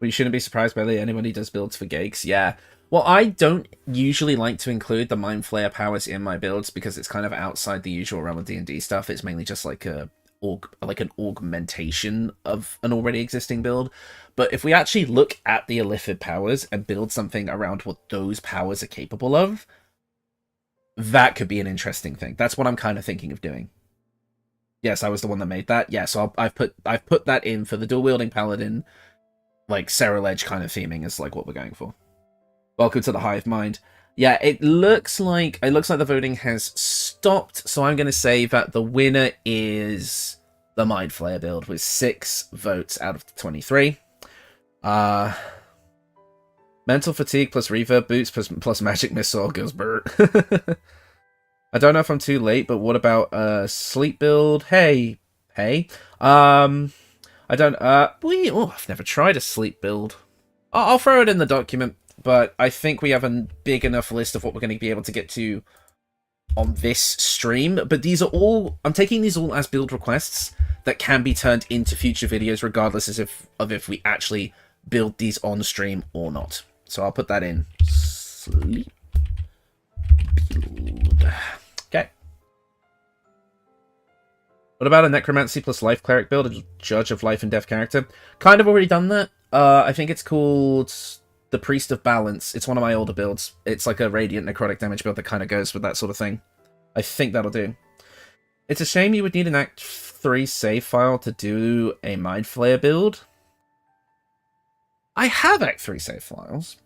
Well, you shouldn't be surprised by anybody does builds for Gakes. Yeah. Well, I don't usually like to include the Mind Flayer powers in my builds because it's kind of outside the usual realm of D&D stuff. It's mainly just like an augmentation of an already existing build. But if we actually look at the Illithid powers and build something around what those powers are capable of, that could be an interesting thing. That's what I'm kind of thinking of doing. Yes, I was the one that made that. Yeah, so I've put that in for the dual-wielding paladin, like Ceruledge kind of theming is like what we're going for. Welcome to the Hive Mind. Yeah, it looks like the voting has stopped, so I'm going to say that the winner is the Mind Flayer build with 6 votes out of the 23. Mental fatigue plus reverb boots plus magic missile goes Bert. I don't know if I'm too late, but what about sleep build? Hey. I don't I've never tried a sleep build. I'll throw it in the document. But I think we have a big enough list of what we're going to be able to get to on this stream. But these are all... I'm taking these all as build requests that can be turned into future videos, regardless of if we actually build these on stream or not. So I'll put that in. Sleep build. What about a necromancy plus life cleric build, a judge of life and death character? Kind of already done that. I think it's called the Priest of Balance. It's one of my older builds. It's like a radiant necrotic damage build that kind of goes with that sort of thing. I think that'll do. It's a shame you would need an Act 3 save file to do a Mind Flayer build. I have Act 3 save files.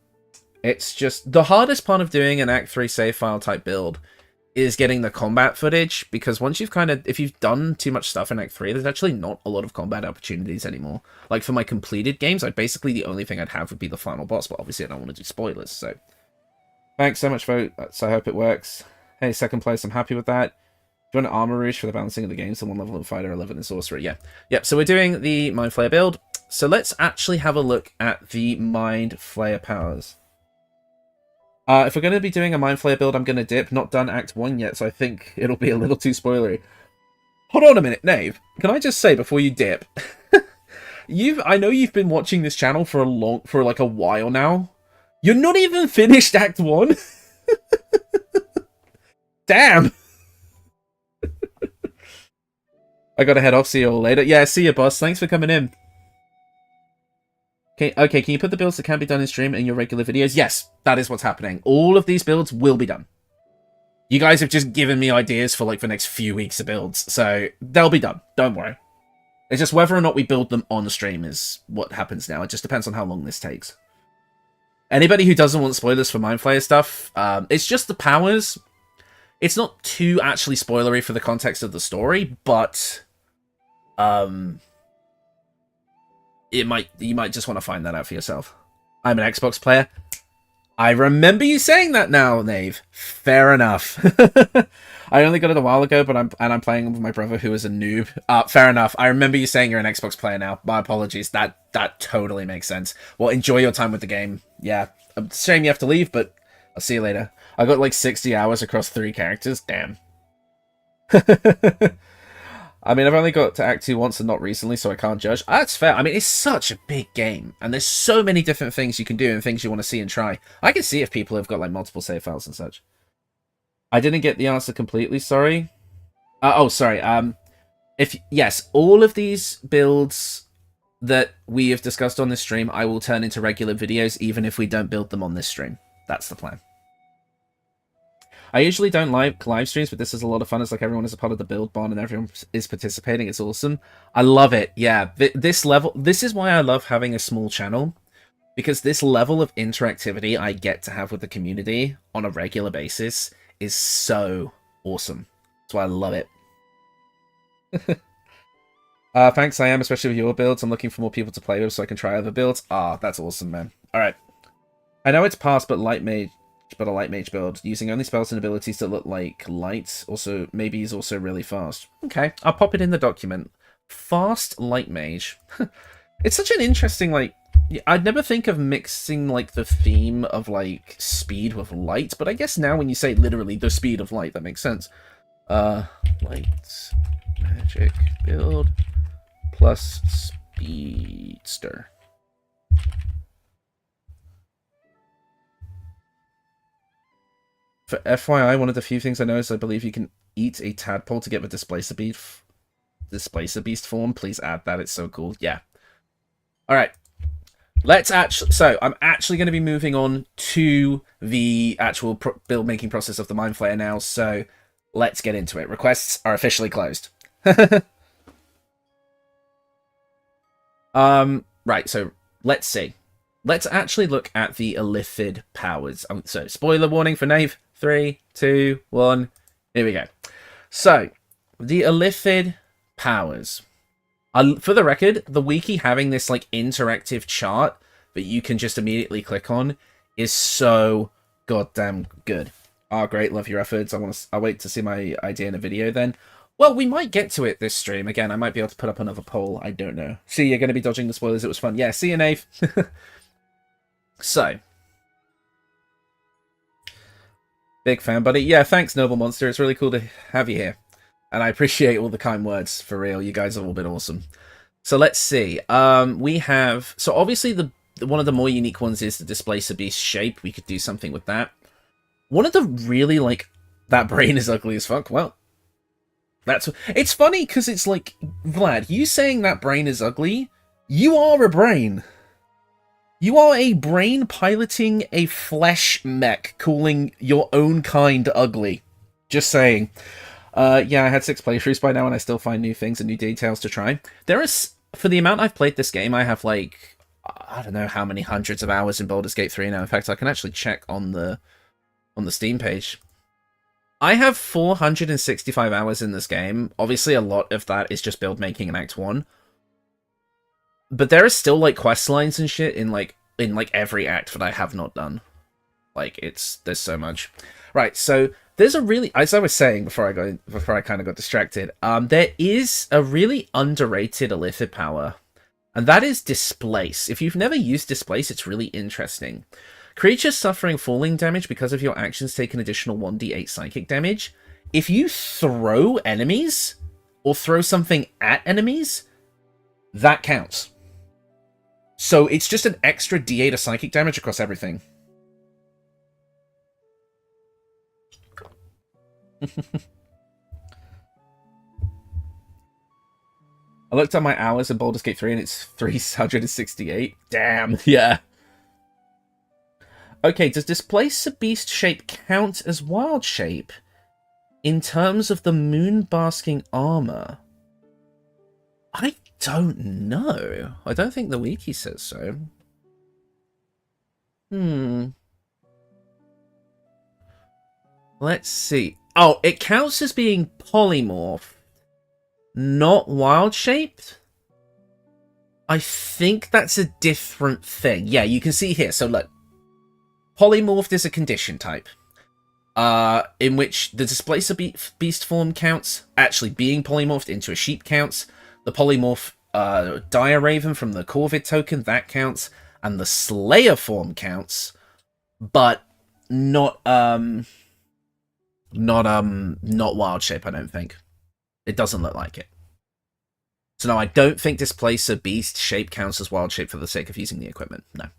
It's just the hardest part of doing an Act 3 save file type build is getting the combat footage, because once you've if you've done too much stuff in Act 3, there's actually not a lot of combat opportunities anymore. Like, for my completed games, basically the only thing I'd have would be the final boss, but obviously I don't want to do spoilers, so... Thanks so much, vote, so I hope it works. Hey, second place, I'm happy with that. Do you want Armor Rouge for the balancing of the game, so 1 level in Fighter, 11 in Sorcerer? Yeah. Yep, so we're doing the Mind Flayer build, so let's actually have a look at the Mind Flayer powers. If we're going to be doing a Mind Flayer build, I'm going to dip. Not done Act 1 yet, so I think it'll be a little too spoilery. Hold on a minute, Nave. Can I just say before you dip, I know you've been watching this channel for like a while now. You're not even finished Act 1. Damn. I gotta head off. See you all later. Yeah, see you, boss. Thanks for coming in. Okay, can you put the builds that can be done in stream in your regular videos? Yes, that is what's happening. All of these builds will be done. You guys have just given me ideas for, like, the next few weeks of builds, so they'll be done. Don't worry. It's just whether or not we build them on stream is what happens now. It just depends on how long this takes. Anybody who doesn't want spoilers for Mind Flayer stuff, it's just the powers. It's not too actually spoilery for the context of the story, but... you might just want to find that out for yourself. I'm an Xbox player. I remember you saying that now, Nave. Fair enough. I only got it a while ago, but I'm playing with my brother who is a noob. Fair enough. I remember you saying you're an Xbox player now. My apologies. That totally makes sense. Well, enjoy your time with the game. Yeah. It's a shame you have to leave, but I'll see you later. I got like 60 hours across 3 characters. Damn. I mean, I've only got to Act 2 once and not recently, so I can't judge. That's fair. I mean, it's such a big game, and there's so many different things you can do and things you want to see and try. I can see if people have got, like, multiple save files and such. I didn't get the answer completely, sorry. Sorry. Yes, all of these builds that we have discussed on this stream, I will turn into regular videos, even if we don't build them on this stream. That's the plan. I usually don't like live streams, but this is a lot of fun. It's like everyone is a part of the build bond and everyone is participating. It's awesome. I love it. Yeah, this is why I love having a small channel, because this level of interactivity I get to have with the community on a regular basis is so awesome. That's why I love it. Thanks, I am, especially with your builds. I'm looking for more people to play with so I can try other builds. That's awesome, man. All right. I know it's past, but a light mage build using only spells and abilities that look like light. Also, maybe he's also really fast. Okay, I'll pop it in the document. Fast light mage. It's such an interesting, like, I'd never think of mixing, like, the theme of, like, speed with light, but I guess now when you say literally the speed of light, that makes sense. Light magic build plus speedster. For FYI, one of the few things I know is I believe you can eat a tadpole to get the Displacer Beast form. Please add that. It's so cool. Yeah. Alright. So, I'm actually going to be moving on to the actual build-making process of the Mind Flayer now, so let's get into it. Requests are officially closed. Right, so let's see. Let's actually look at the Illithid powers. So, spoiler warning for Nave. 3, 2, 1. Here we go. So, the Illithid powers. For the record, the wiki having this like interactive chart that you can just immediately click on is so goddamn good. Great, love your efforts. I'll wait to see my idea in a video then. Well, we might get to it this stream. Again, I might be able to put up another poll. I don't know. See, you're going to be dodging the spoilers. It was fun. Yeah, see you, Nave. So. Big fan, buddy. Yeah, thanks, Noble Monster. It's really cool to have you here. And I appreciate all the kind words, for real. You guys have all been awesome. So let's see. We have... So obviously, one of the more unique ones is the Displacer Beast shape. We could do something with that. One of the really, like... That brain is ugly as fuck. Well, It's funny because it's like, Vlad, you saying that brain is ugly, you are a brain. You are a brain piloting a flesh mech, calling your own kind ugly. Just saying. Yeah, I had 6 playthroughs by now, and I still find new things and new details to try. There is, for the amount I've played this game, I have like, I don't know how many hundreds of hours in Baldur's Gate 3 now. In fact, I can actually check on the Steam page. I have 465 hours in this game. Obviously, a lot of that is just build making in Act 1. But there is still like quest lines and shit in every act that I have not done. Like, there's so much. Right, so there's a really, as I was saying before I kind of got distracted, there is a really underrated Illithid power, and that is Displace. If you've never used Displace, it's really interesting. Creatures suffering falling damage because of your actions take an additional 1d8 psychic damage. If you throw enemies, or throw something at enemies, that counts. So it's just an extra d8 of psychic damage across everything. I looked at my hours in Baldur's Gate 3 and it's 368. Damn, yeah. Okay, does Displace a Beast shape count as wild shape in terms of the moon basking armor? I don't know. I don't think the wiki says so. Let's see. Oh, it counts as being polymorphed, not wild shaped. I think that's a different thing. Yeah, you can see here. So look, polymorphed is a condition type, in which the Displacer beast form counts. Actually, being polymorphed into a sheep counts. The polymorph Dire Raven from the Corvid token, that counts, and the Slayer form counts, but not wild shape, I don't think. It doesn't look like it. So no, I don't think Displacer Beast shape counts as wild shape for the sake of using the equipment. No.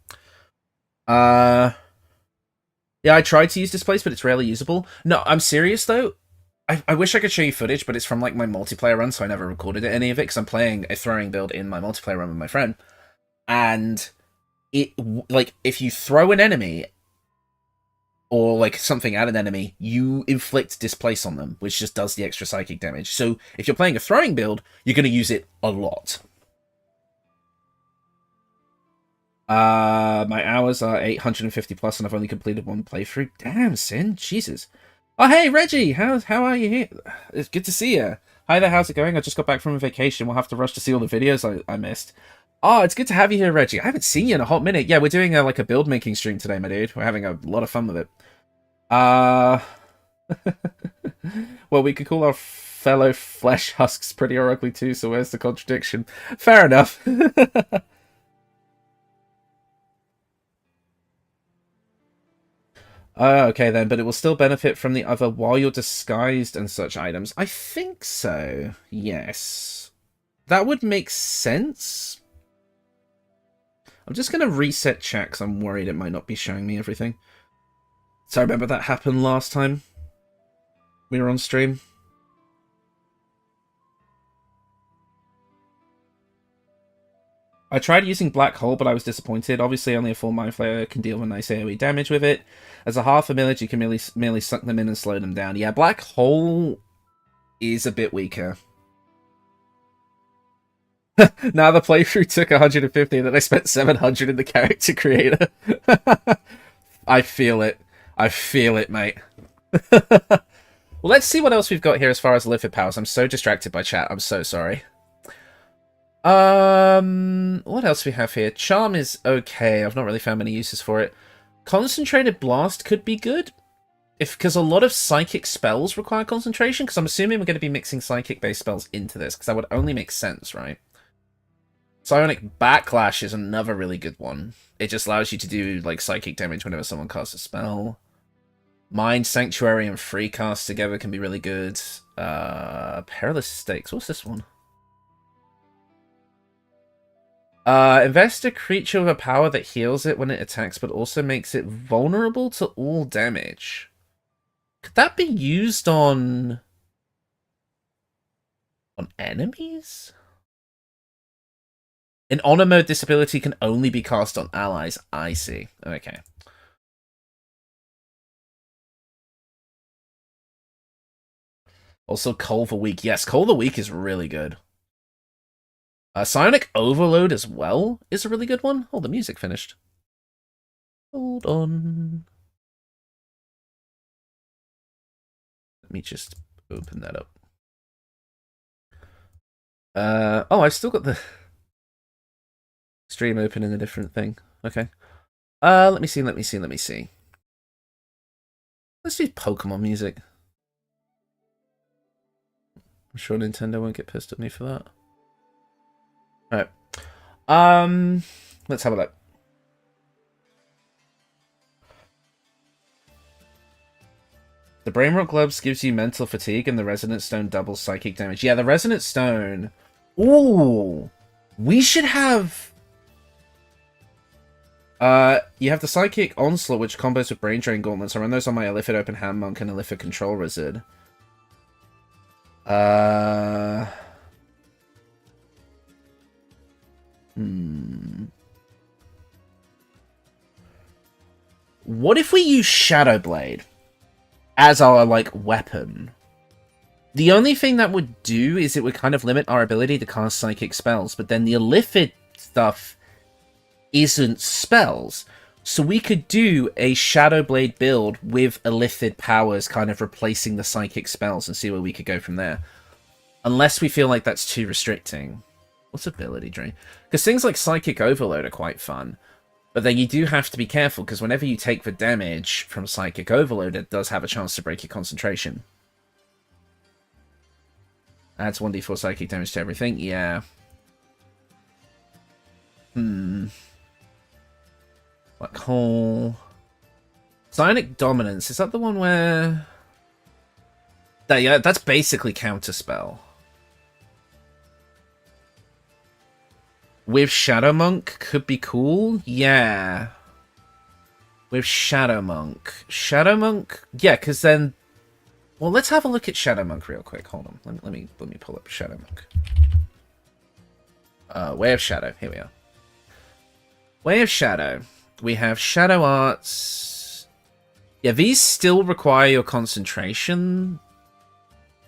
Yeah, I tried to use Displace, but it's rarely usable. No, I'm serious though. I wish I could show you footage, but it's from like my multiplayer run, so I never recorded any of it, because I'm playing a throwing build in my multiplayer run with my friend. And it, like, if you throw an enemy, or like something at an enemy, you inflict Displace on them, which just does the extra psychic damage. So if you're playing a throwing build, you're going to use it a lot. My hours are 850 plus, and I've only completed 1 playthrough. Damn, Sin, Jesus. Oh, hey, Reggie! How are you here? It's good to see you. Hi there, how's it going? I just got back from a vacation. We'll have to rush to see all the videos I missed. Oh, it's good to have you here, Reggie. I haven't seen you in a hot minute. Yeah, we're doing like a build-making stream today, my dude. We're having a lot of fun with it. Well, we could call our fellow flesh husks pretty or ugly too, so where's the contradiction? Fair enough. Okay then, but it will still benefit from the other while you're disguised and such items. I think so, yes. That would make sense. I'm just going to reset chat because I'm worried it might not be showing me everything. So I remember that happened last time we were on stream. I tried using Black Hole, but I was disappointed. Obviously, only a full Mind Flayer can deal with nice AoE damage with it. As a half a village, you can merely suck them in and slow them down. Yeah, Black Hole is a bit weaker. Now the playthrough took 150, and then I spent 700 in the character creator. I feel it. I feel it, mate. Well, let's see what else we've got here as far as Illithid powers. I'm so distracted by chat. I'm so sorry. What else we have here? Charm is okay. I've not really found many uses for it. Concentrated Blast could be good, because a lot of psychic spells require concentration, because I'm assuming we're going to be mixing psychic-based spells into this, because that would only make sense, right? Psionic Backlash is another really good one. It just allows you to do, like, psychic damage whenever someone casts a spell. Mind Sanctuary and Free Cast together can be really good. Perilous Stakes. What's this one? Invest a creature with a power that heals it when it attacks, but also makes it vulnerable to all damage. Could that be used on... On enemies? In honor mode, this ability can only be cast on allies. I see. Okay. Also, Coal the Weak. Yes, Coal the Weak is really good. Psionic Overload as well is a really good one. Oh, the music finished. Hold on. Let me just open that up. Oh, I've still got the stream open in a different thing. Okay. Let me see. Let's do Pokemon music. I'm sure Nintendo won't get pissed at me for that. Alright. Let's have a look. The Brainrock Gloves gives you mental fatigue, and the Resonant Stone doubles psychic damage. Yeah, the Resonant Stone. Ooh, we should have. You have the Psychic Onslaught, which combos with Brain Drain Gauntlets. I run those on my Illithid Open Hand Monk and Illithid Control Wizard. What if we use Shadow Blade as our, like, weapon? The only thing that would do is it would kind of limit our ability to cast psychic spells, but then the Illithid stuff isn't spells. So we could do a Shadow Blade build with Illithid powers kind of replacing the psychic spells and see where we could go from there. Unless we feel like that's too restricting. What's ability drain? Because things like Psychic Overload are quite fun. But then you do have to be careful, because whenever you take the damage from Psychic Overload, it does have a chance to break your concentration. Adds 1d4 psychic damage to everything, yeah. Black Hole. Psionic Dominance, is that the one where... Yeah, that's basically Counterspell. With Shadow Monk could be cool, yeah. With Shadow Monk. Shadow Monk, yeah, because then... Well, let's have a look at Shadow Monk real quick. Hold on, let me pull up Shadow Monk. Way of Shadow, here we are. Way of Shadow. We have Shadow Arts. Yeah, these still require your concentration,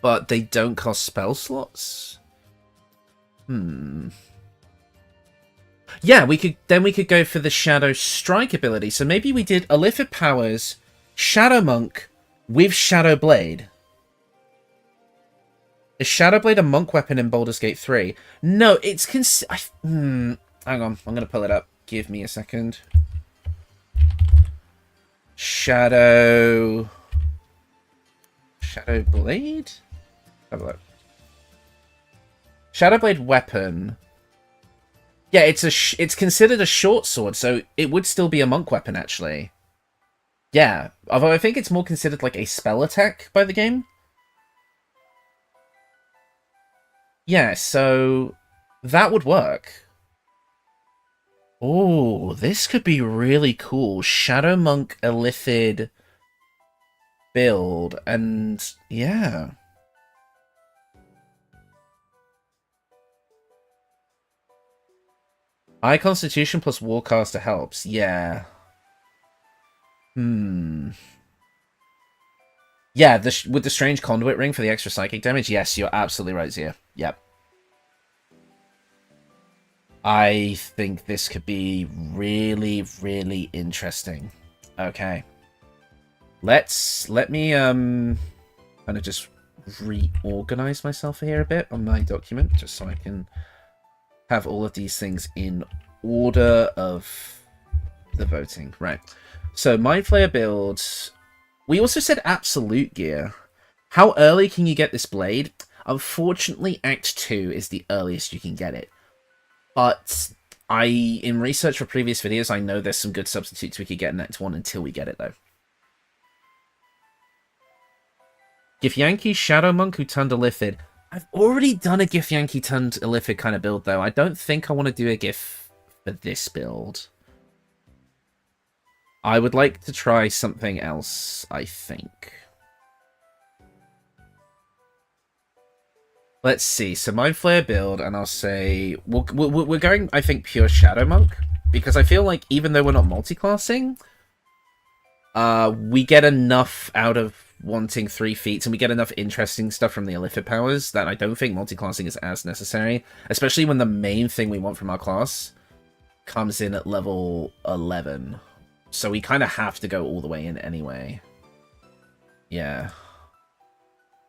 but they don't cost spell slots. Yeah, we could go for the Shadow Strike ability. So maybe we did Illithid Powers, Shadow Monk with Shadow Blade. Is Shadow Blade a monk weapon in Baldur's Gate 3? No, it's hang on, I'm gonna pull it up. Give me a second. Shadow Blade? Have a look. Shadow Blade weapon. Yeah, it's considered a short sword, so it would still be a monk weapon, actually. Yeah, although I think it's more considered like a spell attack by the game. Yeah, so that would work. Oh, this could be really cool. Shadow Monk Illithid build, and yeah. High Constitution plus Warcaster helps, yeah. Yeah, with the Strange Conduit Ring for the extra psychic damage, yes, you're absolutely right, Zia. Yep. I think this could be really, really interesting. Okay. Let me kind of just reorganize myself here a bit on my document, just so I can have all of these things in order of the voting. Right. So, Mind Flayer builds. We also said Absolute Gear. How early can you get this blade? Unfortunately, Act 2 is the earliest you can get it. But in research for previous videos, I know there's some good substitutes we could get in Act 1 until we get it, though. Githyanki, Shadow Monk, who turned Illithid. I've already done a Githyanki turned Illithid kind of build, though. I don't think I want to do a Gith for this build. I would like to try something else, I think. Let's see. So Mind Flayer build, and I'll say we're going, I think, pure Shadow Monk, because I feel like even though we're not multi-classing, we get enough out of wanting 3 feats, and we get enough interesting stuff from the Illithid powers that I don't think multi-classing is as necessary, especially when the main thing we want from our class comes in at level 11. So we kind of have to go all the way in anyway. Yeah.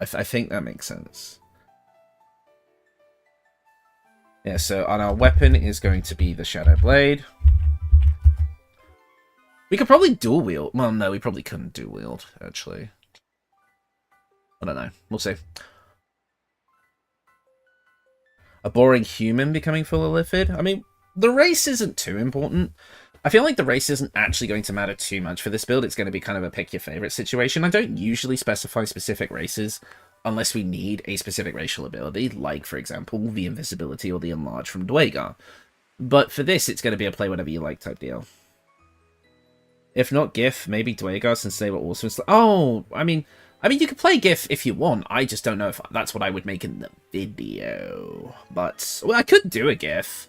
I think that makes sense. Yeah, so on our weapon is going to be the Shadow Blade. We could probably dual wield. Well, no, we probably couldn't dual wield, actually. I don't know. We'll see. A boring human becoming full Illithid? I mean, the race isn't too important. I feel like the race isn't actually going to matter too much for this build. It's going to be kind of a pick your favorite situation. I don't usually specify specific races unless we need a specific racial ability, like, for example, the invisibility or the enlarge from Dwagar. But for this, it's going to be a play whatever you like type deal. If not GIF, maybe Dwagar, since they were also... Oh, I mean, you could play GIF if you want. I just don't know if that's what I would make in the video. But, well, I could do a GIF.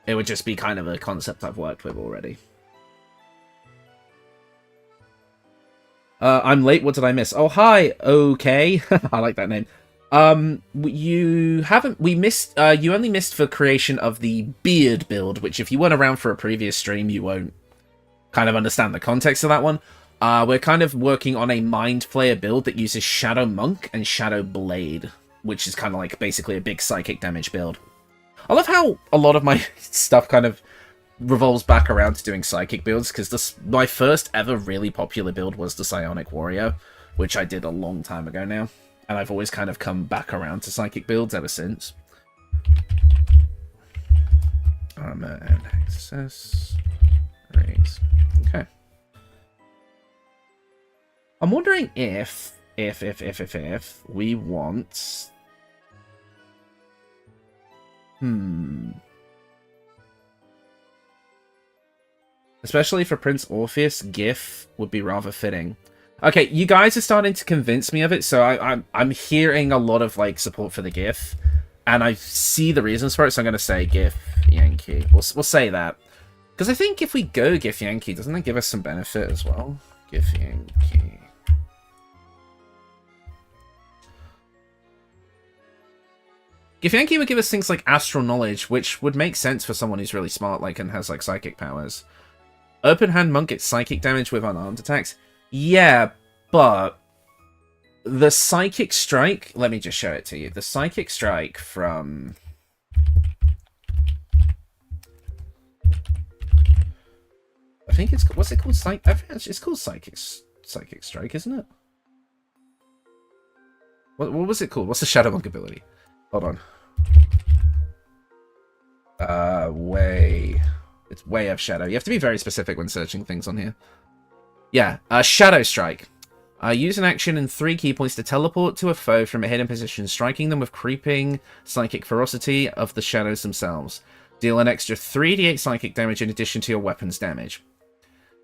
It would just be kind of a concept I've worked with already. I'm late, what did I miss? Oh, hi, okay. I like that name. You only missed for creation of the beard build, which if you weren't around for a previous stream, you won't kind of understand the context of that one. We're kind of working on a Mind Flayer build that uses Shadow Monk and Shadow Blade, which is kind of like basically a big psychic damage build. I love how a lot of my stuff kind of revolves back around to doing psychic builds, because my first ever really popular build was the Psionic Warrior, which I did a long time ago now, and I've always kind of come back around to psychic builds ever since. Armor and accessories. Okay. I'm wondering if we want... Especially for Prince Orpheus, GIF would be rather fitting. Okay, you guys are starting to convince me of it, so I'm hearing a lot of like support for the GIF, and I see the reasons for it, so I'm going to say GIF Yankee. We'll say that. Because I think if we go GIF Yankee, doesn't that give us some benefit as well? GIF Yankee. GIF Yankee would give us things like Astral Knowledge, which would make sense for someone who's really smart, like, and has like psychic powers. Open Hand Monk gets psychic damage with unarmed attacks. Yeah, but the Psychic Strike... Let me just show it to you. The Psychic Strike from... I think it's... What's it called? I think it's called Psychic Strike, isn't it? What was it called? What's the Shadow Monk ability? Hold on. It's Way of Shadow. You have to be very specific when searching things on here. Yeah, Shadow Strike. Use an action and 3 key points to teleport to a foe from a hidden position, striking them with creeping psychic ferocity of the shadows themselves. Deal an extra 3d8 psychic damage in addition to your weapon's damage.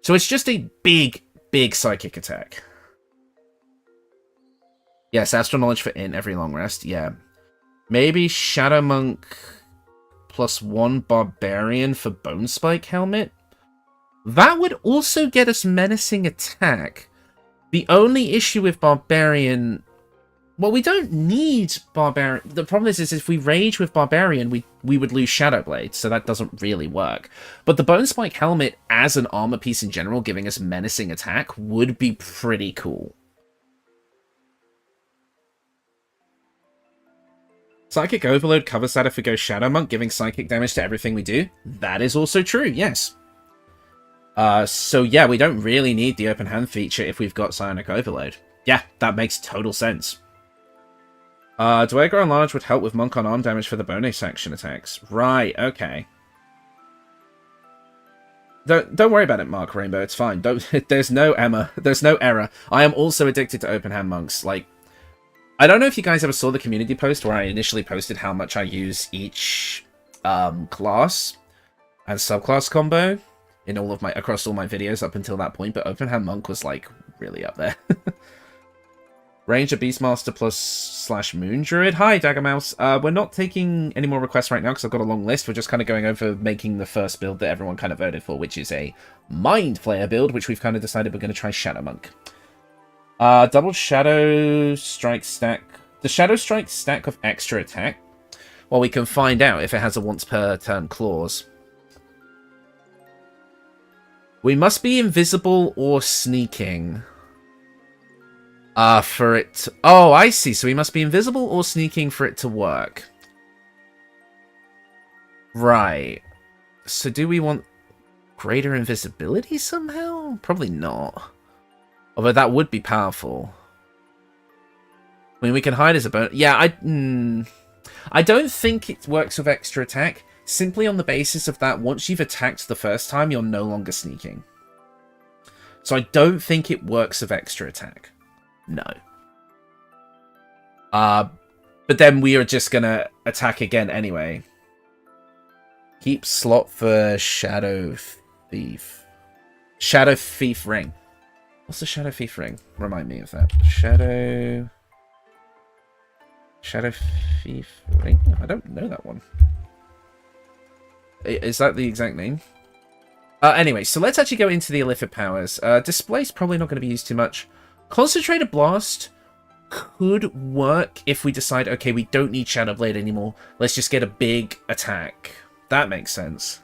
So it's just a big, big psychic attack. Yes, Astral Knowledge for in every long rest. Yeah. Maybe Shadow Monk +1 Barbarian for Bone Spike Helmet? That would also get us Menacing Attack. The only issue with Barbarian... Well, we don't need Barbarian... The problem is if we Rage with Barbarian, we would lose Shadow Blade, so that doesn't really work. But the Bone Spike Helmet, as an armor piece in general, giving us Menacing Attack, would be pretty cool. Psychic Overload covers that if we go Shadow Monk, giving psychic damage to everything we do. That is also true, yes. So yeah, we don't really need the Open Hand feature if we've got Psionic Overload. Yeah, that makes total sense. Dwagar Enlarge would help with Monk on arm damage for the bonus action attacks. Right, okay. Don't worry about it, Mark Rainbow, it's fine. There's no error. I am also addicted to Open Hand Monks. Like, I don't know if you guys ever saw the community post where I initially posted how much I use each class and subclass combo in across all my videos up until that point, but Open Hand Monk was like really up there. Ranger, Beastmaster plus / Moon Druid. Hi, Daggermouse. We're not taking any more requests right now because I've got a long list. We're just kind of going over making the first build that everyone kind of voted for, which is a Mind Flayer build, which we've kind of decided we're going to try Shadow Monk. Double Shadow Strike stack. The Shadow Strike stack of extra attack. Well, we can find out if it has a once per turn clause. We must be invisible or sneaking. For it to... Oh, I see. So we must be invisible or sneaking for it to work. Right. So do we want greater invisibility somehow? Probably not. Although that would be powerful. I mean, we can hide as a bonus. Yeah, I don't think it works with extra attack. Simply on the basis of that, once you've attacked the first time, you're no longer sneaking. So I don't think it works with extra attack. No. But then we are just gonna attack again anyway. Keep slot for Shadow Thief. Shadow Thief Ring. What's the Shadow Thief Ring? Remind me of that. Shadow Thief Ring? I don't know that one. Is that the exact name? Anyway, so let's actually go into the Illithid powers. Displace probably not going to be used too much. Concentrated Blast could work if we decide, okay, we don't need Shadow Blade anymore. Let's just get a big attack. That makes sense.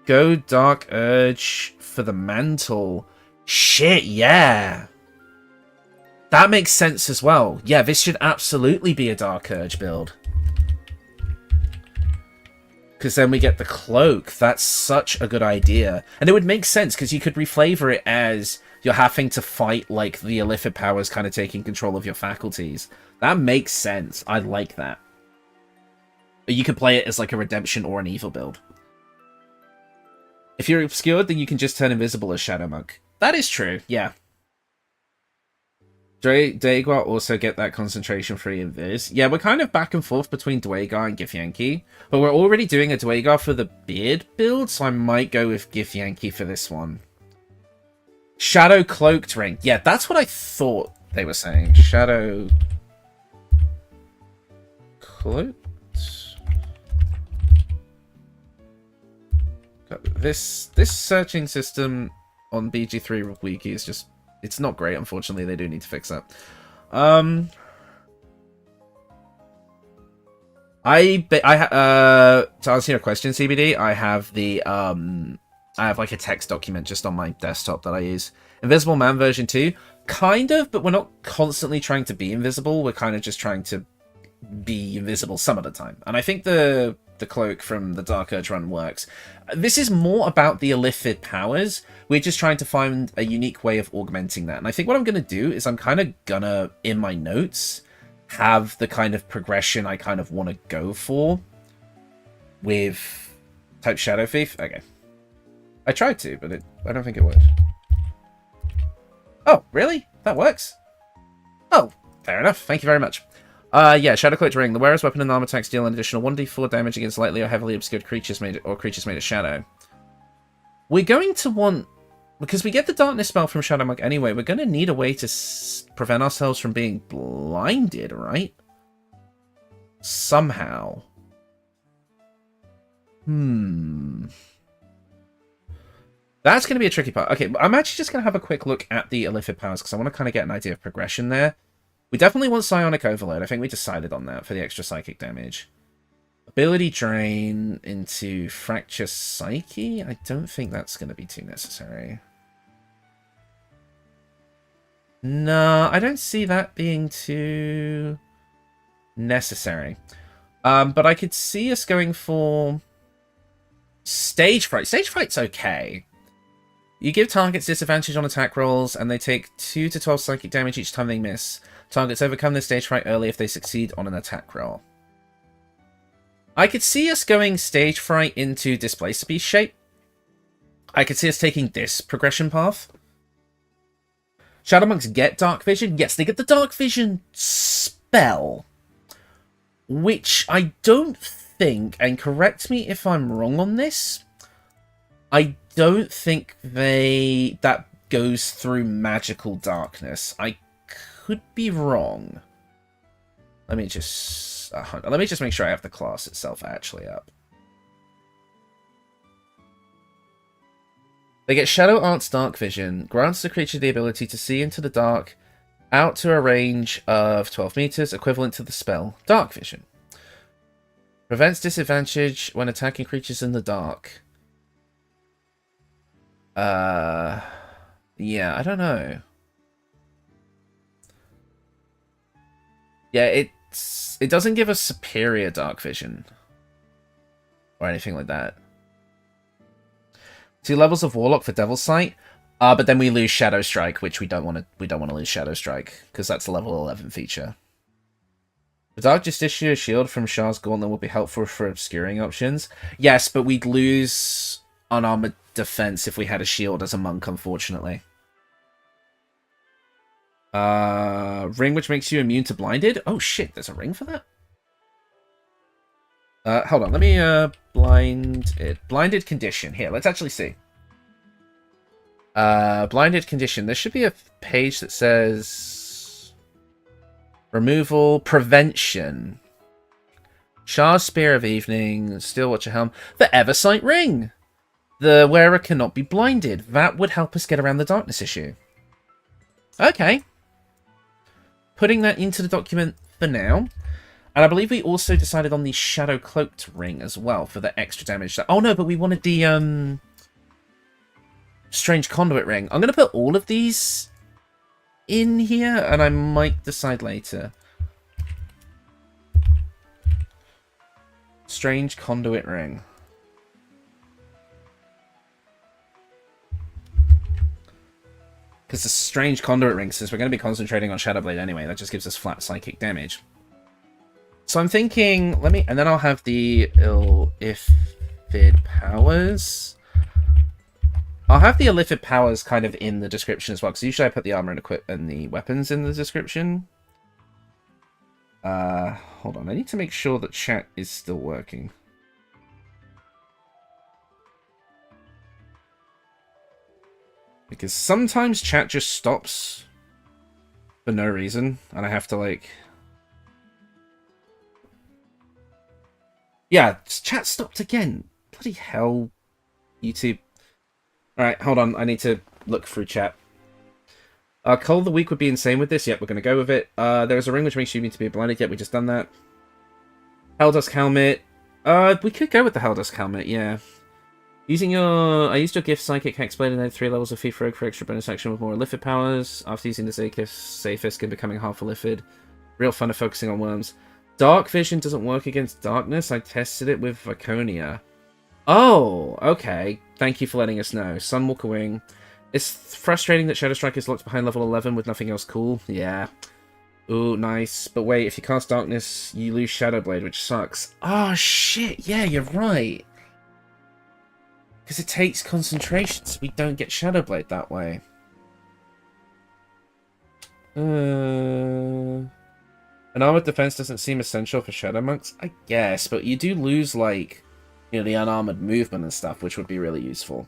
Go Dark Urge for the Mantle. Shit, yeah. That makes sense as well. Yeah, this should absolutely be a Dark Urge build. Because then we get the cloak. That's such a good idea. And it would make sense, because you could reflavor it as you're having to fight, like, the Illithid powers kind of taking control of your faculties. That makes sense. I like that. You could play it as, like, a redemption or an evil build. If you're obscured, then you can just turn invisible as Shadow Monk. That is true, yeah. Dwaegar also get that concentration free invis. Yeah, we're kind of back and forth between Dwaegar and Githyanki, but we're already doing a Dwaegar for the beard build, so I might go with Githyanki for this one. Shadow Cloaked Ring. Yeah, that's what I thought they were saying. Shadow Cloaked? This searching system on BG3 wiki is just... It's not great, unfortunately. They do need to fix that. To answer your question, CBD, I have the I have like a text document just on my desktop that I use. Invisible Man version 2, kind of, but we're not constantly trying to be invisible. We're kind of just trying to be invisible some of the time. And I think the cloak from the Dark Urge run works. This is more about the Illithid powers. We're just trying to find a unique way of augmenting that. And I think what I'm going to do is I'm kind of gonna, in my notes, have the kind of progression I kind of want to go for with type Shadow Thief. Okay. I tried to, but I don't think it worked. Oh, really? That works? Oh, fair enough. Thank you very much. Yeah, Shadow Cloaked Ring. The wearer's weapon and armor attacks deal an additional 1d4 damage against lightly or heavily obscured creatures made of shadow. We're going to want... Because we get the darkness spell from Shadow Monk anyway, we're going to need a way to prevent ourselves from being blinded, right? Somehow. That's going to be a tricky part. Okay, I'm actually just going to have a quick look at the Illithid powers, because I want to kind of get an idea of progression there. We definitely want Psionic Overload. I think we decided on that for the extra psychic damage. Ability Drain into Fracture Psyche? I don't think that's going to be too necessary. No, I don't see that being too necessary. But I could see us going for Stage Fright. Stage Fright's okay. You give targets disadvantage on attack rolls, and they take 2 to 12 psychic damage each time they miss. Targets overcome their stage fright early if they succeed on an attack roll. I could see us going stage fright into Displacer Beast shape. I could see us taking this progression path. Shadow Monks get Dark Vision. Yes, they get the Dark Vision spell, which I don't think, and correct me if I'm wrong on this, I don't think that goes through magical darkness. I could be wrong. Let me just make sure I have the class itself actually up. They get Shadow Art's Dark Vision, grants the creature the ability to see into the dark out to a range of 12 meters, equivalent to the spell Dark Vision. Prevents disadvantage when attacking creatures in the dark. Yeah, I don't know. Yeah, it doesn't give us superior dark vision or anything like that. 2 levels of Warlock for Devil's Sight, but then we lose Shadow Strike, which we don't want to lose Shadow Strike because that's a level 11 feature. The Dark Justiciar shield from Shah's Gauntlet will be helpful for obscuring options. Yes, but we'd lose unarmored defense if we had a shield as a monk, unfortunately. Ring which makes you immune to blinded. Oh shit, there's a ring for that? Hold on, let me blinded condition. Here, let's actually see. Blinded condition. There should be a page that says removal, prevention. Shah's Spear of Evening, Steelwatcher Helm, the Eversight Ring. The wearer cannot be blinded. That would help us get around the darkness issue. Okay. Putting that into the document for now. And I believe we also decided on the Shadow Cloaked Ring as well for the extra damage. Oh no, but we wanted the Strange Conduit Ring. I'm going to put all of these in here, and I might decide later. Strange Conduit Ring. Because the Strange Conduit Ring, since we're going to be concentrating on Shadowblade anyway, that just gives us flat psychic damage. So I'm thinking, and then I'll have the Illithid Powers. I'll have the Illithid Powers kind of in the description as well, because usually I put the armor and the weapons in the description. Hold on, I need to make sure that chat is still working. Because sometimes chat just stops for no reason, and I have to, like... Yeah, chat stopped again. Bloody hell, YouTube. Alright, hold on, I need to look through chat. Cull of the Week would be insane with this. Yep, we're going to go with it. There's a ring which makes you need to be blinded. Yep, we just done that. Helldusk Helmet. We could go with the Helldusk Helmet, yeah. I used your gift Psychic Hexblade and then 3 levels of Thief Rogue for extra bonus action with more Illithid powers. After using the Safest and becoming half Illithid. Real fun of focusing on worms. Dark Vision doesn't work against darkness. I tested it with Viconia. Oh, okay. Thank you for letting us know. Sunwalker Wing. It's frustrating that Shadow Strike is locked behind level 11 with nothing else cool. Yeah. Ooh, nice. But wait, if you cast Darkness, you lose Shadowblade, which sucks. Oh, shit. Yeah, you're right. Because it takes concentration, so we don't get Shadowblade that way. An armored defense doesn't seem essential for Shadow Monks, I guess, but you do lose, like, you know, the unarmored movement and stuff, which would be really useful.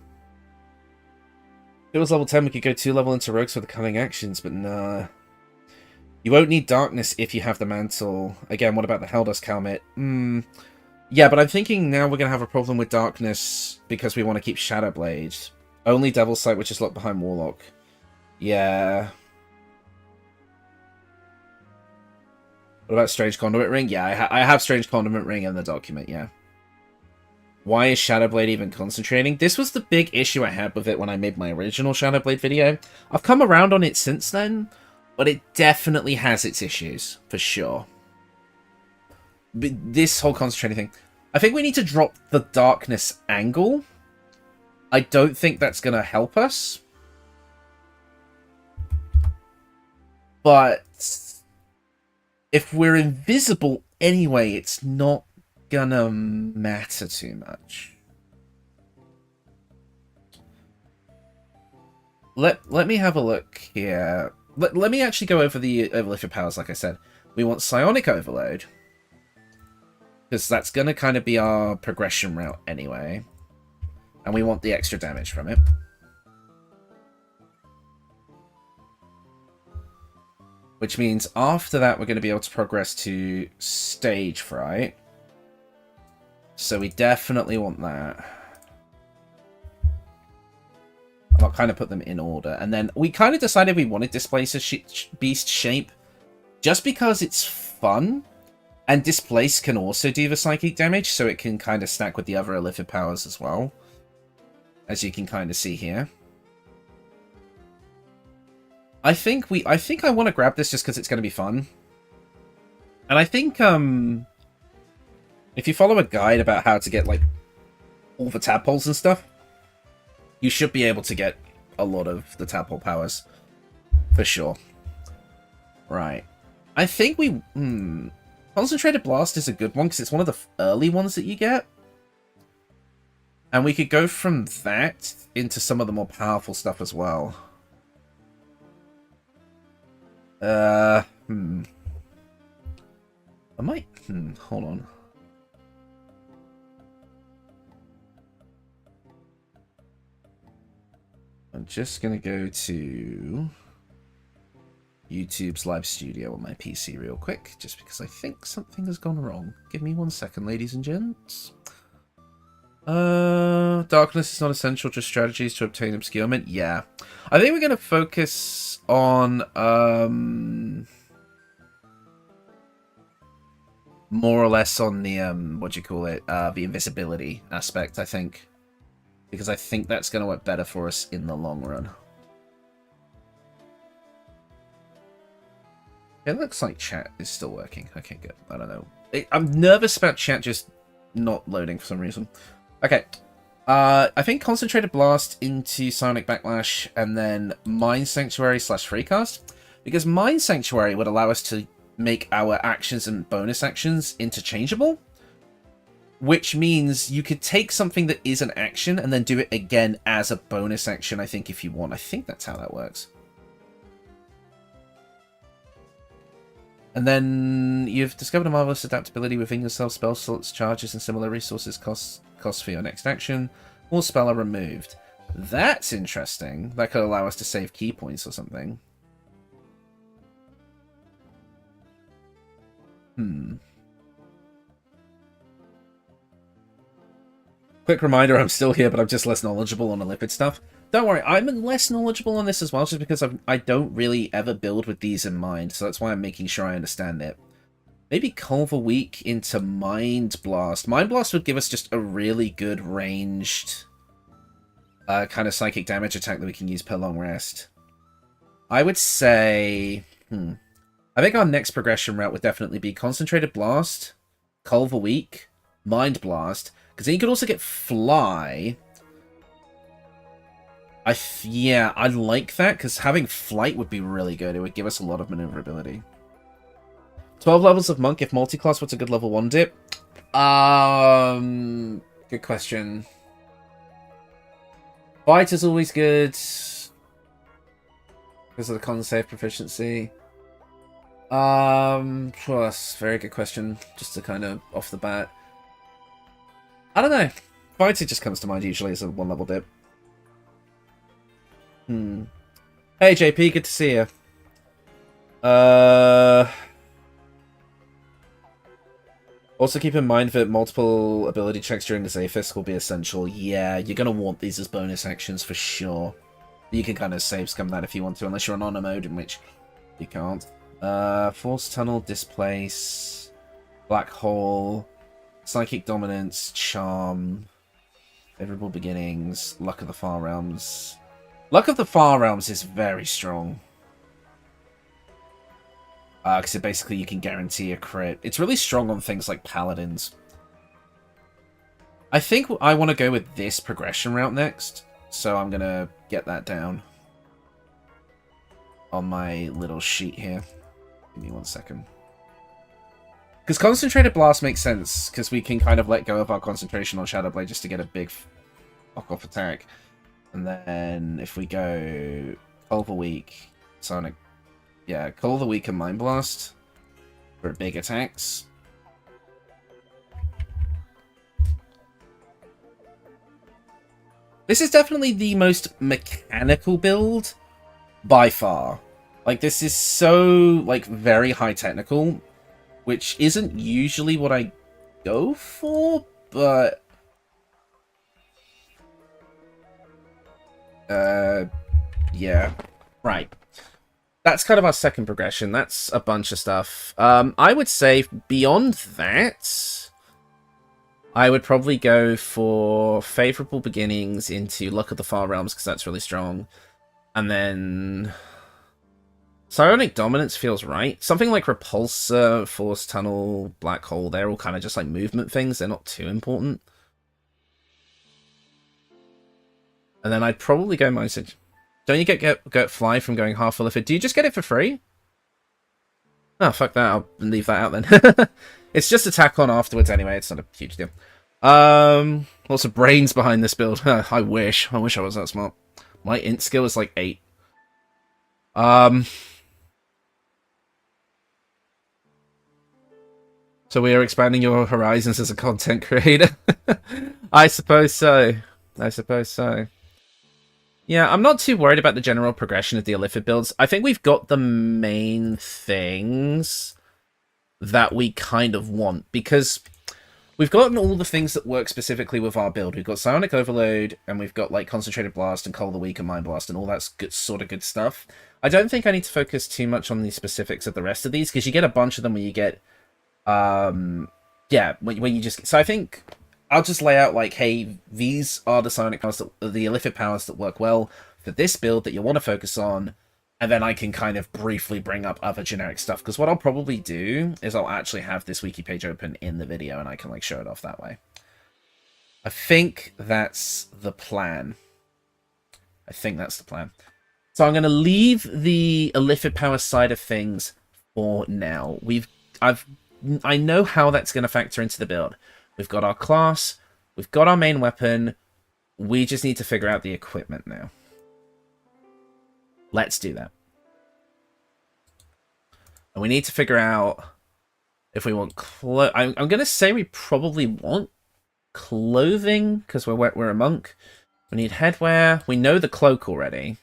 If it was level 10, we could go 2 level into Rogues for the cunning actions, but nah. You won't need Darkness if you have the Mantle. Again, what about the Helldusk Helmet? Yeah, but I'm thinking now we're going to have a problem with Darkness because we want to keep Shadowblade. Only Devil's Sight, which is locked behind Warlock. Yeah. What about Strange Conduit Ring? Yeah, I have Strange Conduit Ring in the document, yeah. Why is Shadowblade even concentrating? This was the big issue I had with it when I made my original Shadowblade video. I've come around on it since then, but it definitely has its issues, for sure. But this whole concentrating thing. I think we need to drop the darkness angle. I don't think that's going to help us. But if we're invisible anyway, it's not gonna matter too much. Let me have a look here. Let me actually go over the Overlift powers, like I said. We want Psionic Overload. Because that's going to kind of be our progression route anyway. And we want the extra damage from it. Which means after that, we're going to be able to progress to Stage Fright. So we definitely want that. I'll kind of put them in order. And then we kind of decided we wanted Displacer Beast shape just because it's fun. And Displace can also do the psychic damage, so it can kind of stack with the other Illithid powers as well. As you can kind of see here. I think I want to grab this just because it's going to be fun. And I think if you follow a guide about how to get like all the tadpoles and stuff, you should be able to get a lot of the tadpole powers for sure. Right. I think we Concentrated Blast is a good one because it's one of the early ones that you get. And we could go from that into some of the more powerful stuff as well. I might... hold on. I'm just going to go to YouTube's live studio on my PC real quick, just because I think something has gone wrong. Give me 1 second, ladies and gents. Darkness is not essential, just strategies to obtain obscurement. Yeah. I think we're going to focus on more or less on the the invisibility aspect, I think. Because I think that's going to work better for us in the long run. It looks like chat is still working. Okay, good. I don't know. I'm nervous about chat just not loading for some reason. Okay. I think Concentrated Blast into Sonic Backlash and then Mind Sanctuary / Freecast. Because Mind Sanctuary would allow us to make our actions and bonus actions interchangeable. Which means you could take something that is an action and then do it again as a bonus action, I think, if you want. I think that's how that works. And then you've discovered a marvelous adaptability within yourself. Spell slots, charges, and similar resources costs for your next action. All spell are removed. That's interesting. That could allow us to save key points or something. Quick reminder, I'm still here, but I'm just less knowledgeable on the lipid stuff. Don't worry, I'm less knowledgeable on this as well, just because I don't really ever build with these in mind, so that's why I'm making sure I understand it. Maybe Culver Weak into Mind Blast. Mind Blast would give us just a really good ranged kind of psychic damage attack that we can use per long rest. I would say... I think our next progression route would definitely be Concentrated Blast, Culver Weak, Mind Blast, because then you could also get Fly. Yeah, I like that, because having Flight would be really good. It would give us a lot of maneuverability. 12 levels of Monk if multi-class, what's a good level 1 dip? Good question. Fight is always good, because of the con save proficiency. Plus, very good question, just to kind of off the bat. I don't know. Fighting just comes to mind usually as a 1 level dip. Hey JP, good to see you. Also keep in mind that multiple ability checks during the Zephyrs will be essential. Yeah, you're going to want these as bonus actions for sure. You can kind of save scum that if you want to, unless you're on honor mode, in which you can't. Force Tunnel, Displace, Black Hole, Psychic Dominance, Charm, Favorable Beginnings, Luck of the Far Realms. Luck of the Far Realms is very strong. Because basically you can guarantee a crit. It's really strong on things like Paladins. I think I want to go with this progression route next. So I'm going to get that down on my little sheet here. Give me 1 second. Because Concentrated Blast makes sense, because we can kind of let go of our concentration on Shadow Blade just to get a big knock-off attack. And then if we go Culver Weak, Sonic... Yeah, Culver Weak and Mind Blast for big attacks. This is definitely the most mechanical build by far. Like, this is so, like, very high technical, which isn't usually what I go for, but... yeah. Right. That's kind of our second progression. That's a bunch of stuff. I would say beyond that, I would probably go for Favorable Beginnings into Luck of the Far Realms, because that's really strong. And then... Psionic Dominance feels right. Something like Repulsor, Force Tunnel, Black Hole, they're all kind of just like movement things. They're not too important. And then I'd probably go Message. Don't you get Fly from going half full of it? Do you just get it for free? Oh, fuck that. I'll leave that out then. It's just attack on afterwards anyway. It's not a huge deal. Lots of brains behind this build. I wish. I wish I was that smart. My int skill is like 8. So we are expanding your horizons as a content creator? I suppose so. I suppose so. Yeah, I'm not too worried about the general progression of the Illithid builds. I think we've got the main things that we kind of want, because we've gotten all the things that work specifically with our build. We've got Psionic Overload, and we've got like Concentrated Blast and Cull the Weak and Mind Blast and all that good, sort of good stuff. I don't think I need to focus too much on the specifics of the rest of these, because you get a bunch of them where you get, yeah, when you just... So I think I'll just lay out like, hey, these are the psionic powers, the Illithid powers that work well for this build that you want to focus on, and then I can kind of briefly bring up other generic stuff, because what I'll probably do is I'll actually have this wiki page open in the video, and I can like show it off that way. I think that's the plan. So I'm going to leave the Illithid power side of things for now. I know how that's going to factor into the build. We've got our class, we've got our main weapon, we just need to figure out the equipment now. Let's do that. And we need to figure out if we want I'm going to say we probably want clothing, because we're a monk. We need headwear. We know the cloak already.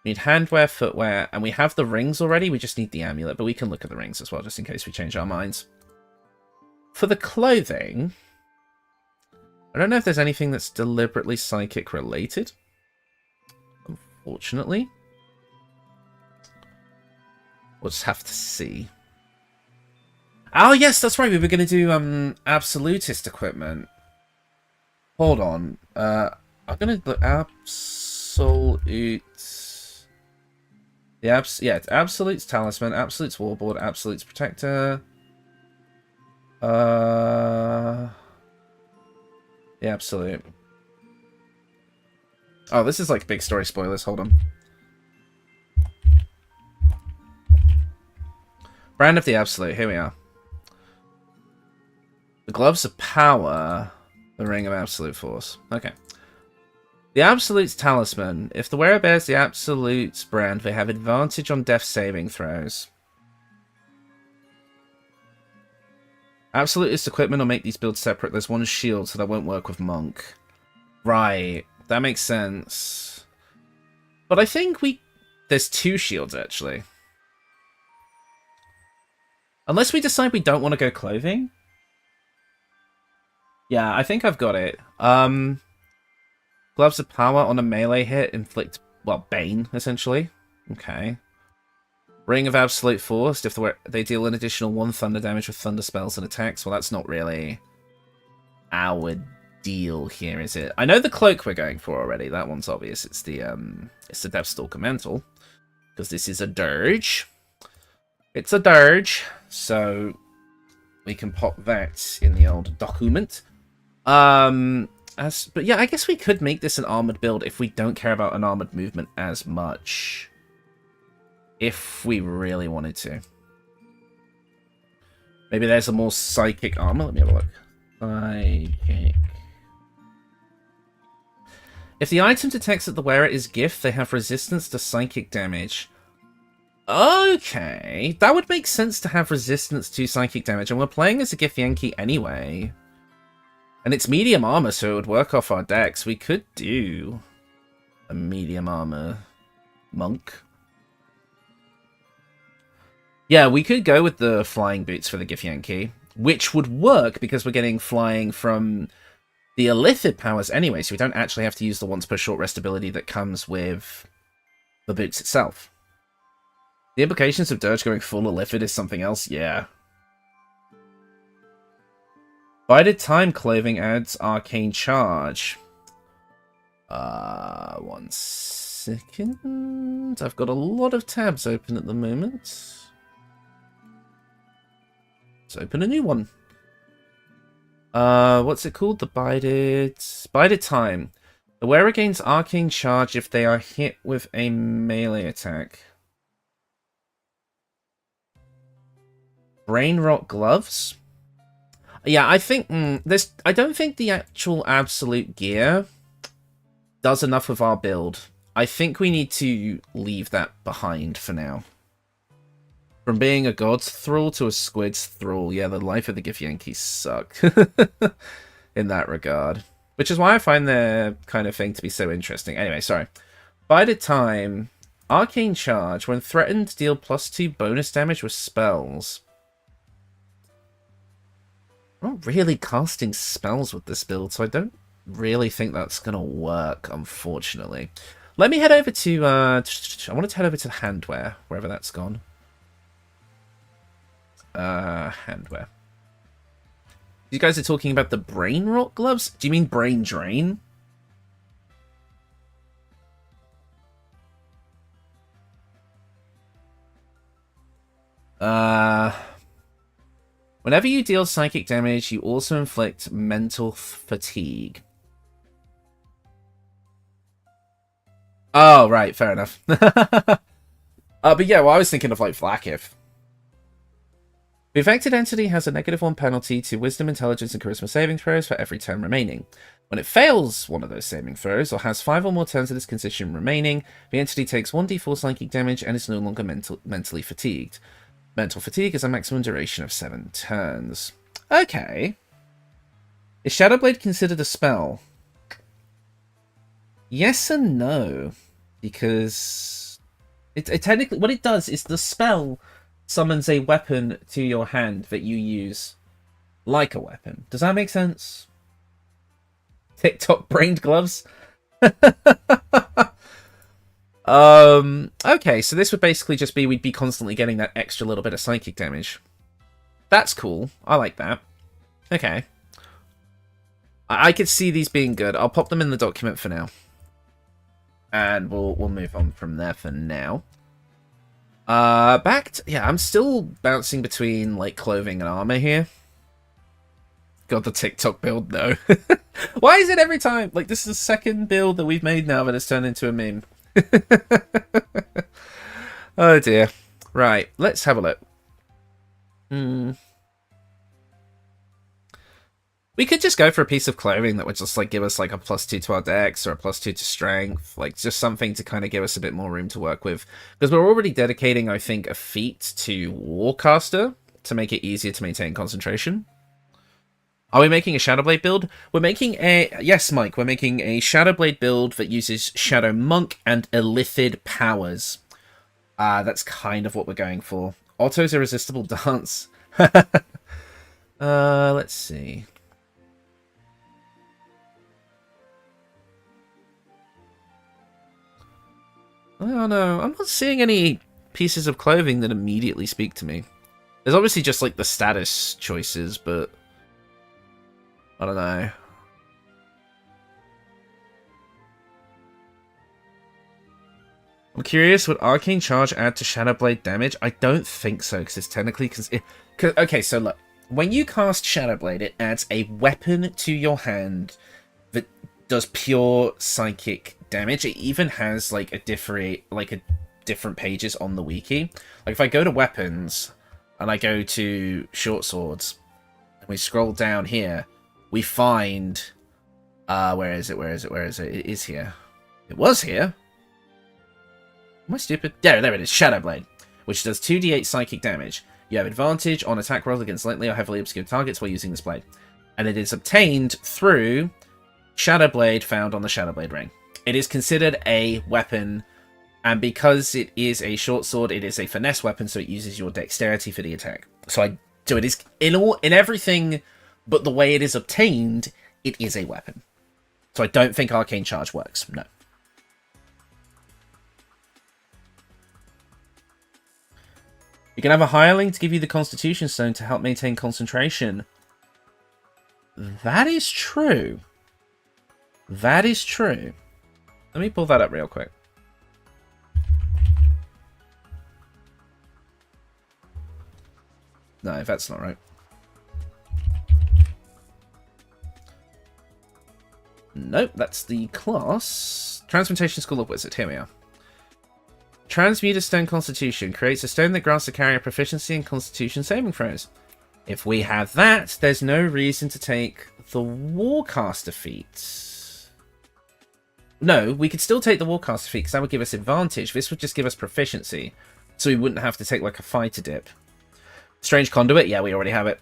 We need handwear, footwear, and we have the rings already. We just need the amulet, but we can look at the rings as well, just in case we change our minds. For the clothing, I don't know if there's anything that's deliberately psychic related, unfortunately. We'll just have to see. Oh yes, that's right, we were going to do absolutist equipment. Hold on. I'm going to look absolute... Yeah, it's Absolute's Talisman, Absolute's Warboard, Absolute's Protector. The Absolute. Oh, this is like big story spoilers, hold on. Brand of the Absolute, here we are. The Gloves of Power, the Ring of Absolute Force. Okay. The Absolute's Talisman. If the wearer bears the Absolute's brand, they have advantage on death saving throws. Absolutist equipment will make these builds separate. There's one shield, so that won't work with Monk. Right. That makes sense. But I think there's 2 shields, actually. Unless we decide we don't want to go clothing. Yeah, I think I've got it. Gloves of Power on a melee hit inflict, well, Bane, essentially. Okay. Ring of Absolute Force, if they deal an additional 1 thunder damage with thunder spells and attacks. Well, that's not really our deal here, is it? I know the cloak we're going for already. That one's obvious. It's the Deathstalker Mantle, because this is a dirge. It's a dirge, so we can pop that in the old document. But yeah, I guess we could make this an armored build if we don't care about an armored movement as much. If we really wanted to. Maybe there's a more psychic armor. Let me have a look. Psychic. If the item detects that the wearer is gift, they have resistance to psychic damage. Okay. That would make sense to have resistance to psychic damage. And we're playing as a Gift Yankee anyway. And it's medium armor, so it would work off our decks. We could do a medium armor monk. Yeah, we could go with the flying boots for the Githyanki, which would work because we're getting flying from the Illithid powers anyway, so we don't actually have to use the once per short rest ability that comes with the boots itself. The implications of Dirge going full Illithid is something else, yeah. Bided time clothing adds arcane charge. 1 second. I've got a lot of tabs open at the moment. Let's open a new one. What's it called? The Bided time. The wearer gains arcane charge if they are hit with a melee attack. Brain rot gloves? Yeah, I think I don't think the actual absolute gear does enough of our build. I think we need to leave that behind for now. From being a god's thrall to a squid's thrall, yeah, the life of the Githyanki suck in that regard. Which is why I find their kind of thing to be so interesting. Anyway, sorry. Bided time. Arcane charge. When threatened, deal +2 bonus damage with spells. I'm not really casting spells with this build, so I don't really think that's going to work, unfortunately. Let me head over to... I wanted to head over to handwear, wherever that's gone. Handwear. You guys are talking about the brain rot gloves? Do you mean brain drain? Whenever you deal psychic damage, you also inflict mental fatigue. Oh, right, fair enough. But yeah, well, I was thinking of, like, Flakith. The affected entity has a -1 penalty to Wisdom, Intelligence, and Charisma saving throws for every turn remaining. When it fails one of those saving throws, or has 5 or more turns of this condition remaining, the entity takes 1d4 psychic damage and is no longer mentally fatigued. Mental fatigue is a maximum duration of 7 turns. Okay. Is Shadowblade considered a spell? Yes and no. Because it technically, what it does is the spell summons a weapon to your hand that you use like a weapon. Does that make sense? TikTok brained gloves? Okay, so this would basically just be we'd be constantly getting that extra little bit of psychic damage. That's cool. I like that. Okay. I could see these being good. I'll pop them in the document for now. And we'll move on from there for now. Yeah, I'm still bouncing between, like, clothing and armor here. God, the TikTok build, though. Why is it every time? Like, this is the second build that we've made now that it's turned into a meme. Oh, dear. Right, let's have a look. We could just go for a piece of clothing that would just, like, give us, like, a +2 to our dex or a +2 to strength. Like, just something to kind of give us a bit more room to work with. Because we're already dedicating, I think, a feat to Warcaster to make it easier to maintain concentration. Are we making a Shadowblade build? We're making a... Yes, Mike, we're making a Shadowblade build that uses Shadow Monk and Illithid powers. That's kind of what we're going for. Otto's Irresistible Dance. Let's see. I don't know. I'm not seeing any pieces of clothing that immediately speak to me. There's obviously just, like, the status choices, but... I don't know. I'm curious, would Arcane Charge add to Shadowblade damage? I don't think so, because it's technically... Okay, so look. When you cast Shadowblade, it adds a weapon to your hand that does pure psychic damage. It even has, like, a different pages on the wiki. Like, if I go to weapons, and I go to short swords, and we scroll down here, we find... where is it? It is here. It was here. Am I stupid? Yeah, there it is. Shadowblade, which does 2d8 psychic damage. You have advantage on attack rolls against lightly or heavily obscured targets while using this blade. And it is obtained through Shadowblade found on the Shadowblade ring. It is considered a weapon And because it is a short sword, it is a finesse weapon, so it uses your dexterity for the attack. So it is in everything but the way it is obtained, it is a weapon. So I don't think Arcane Charge works, no. You can have a hireling to give you the Constitution Stone to help maintain concentration. That is true. That is true. Let me pull that up real quick. No, that's not right. Nope, that's the class. Transmutation School of Wizard. Here we are. Transmute a Stone Constitution. Creates a stone that grants the carrier proficiency in Constitution saving throws. If we have that, there's no reason to take the Warcaster feat. No, we could still take the Warcaster feat because that would give us advantage. This would just give us proficiency. So we wouldn't have to take like a fighter dip. Strange Conduit? Yeah, we already have it.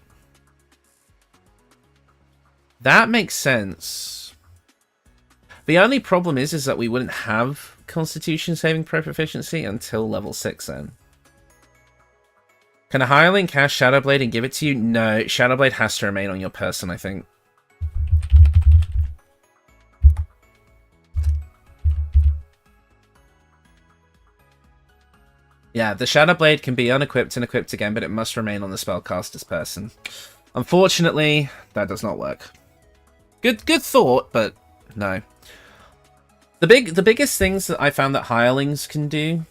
That makes sense. The only problem is that we wouldn't have Constitution saving pro proficiency until level 6 then. Can a hireling cast Shadowblade and give it to you? No, Shadowblade has to remain on your person, I think. Yeah, the Shadowblade can be unequipped and equipped again, but it must remain on the spellcaster's person. Unfortunately, that does not work. Good thought, but no. The biggest things that I found that hirelings can do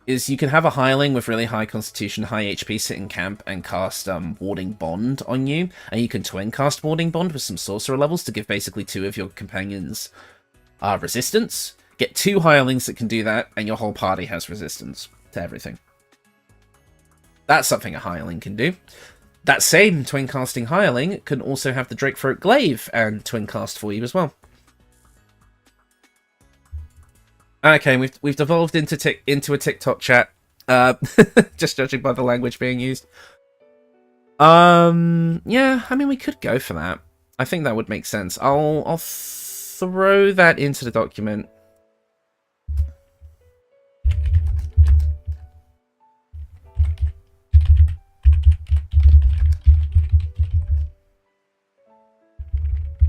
is you can have a hireling with really high constitution, high HP sit in camp and cast Warding Bond on you, and you can twin cast Warding Bond with some sorcerer levels to give basically 2 of your companions resistance. Get 2 hirelings that can do that, and your whole party has resistance to everything. That's something a hireling can do. That same twin casting hireling can also have the Drakethroat Glaive and twin cast for you as well. Okay, we've devolved into a TikTok chat. Just judging by the language being used. Yeah, I mean we could go for that. I think that would make sense. I'll throw that into the document.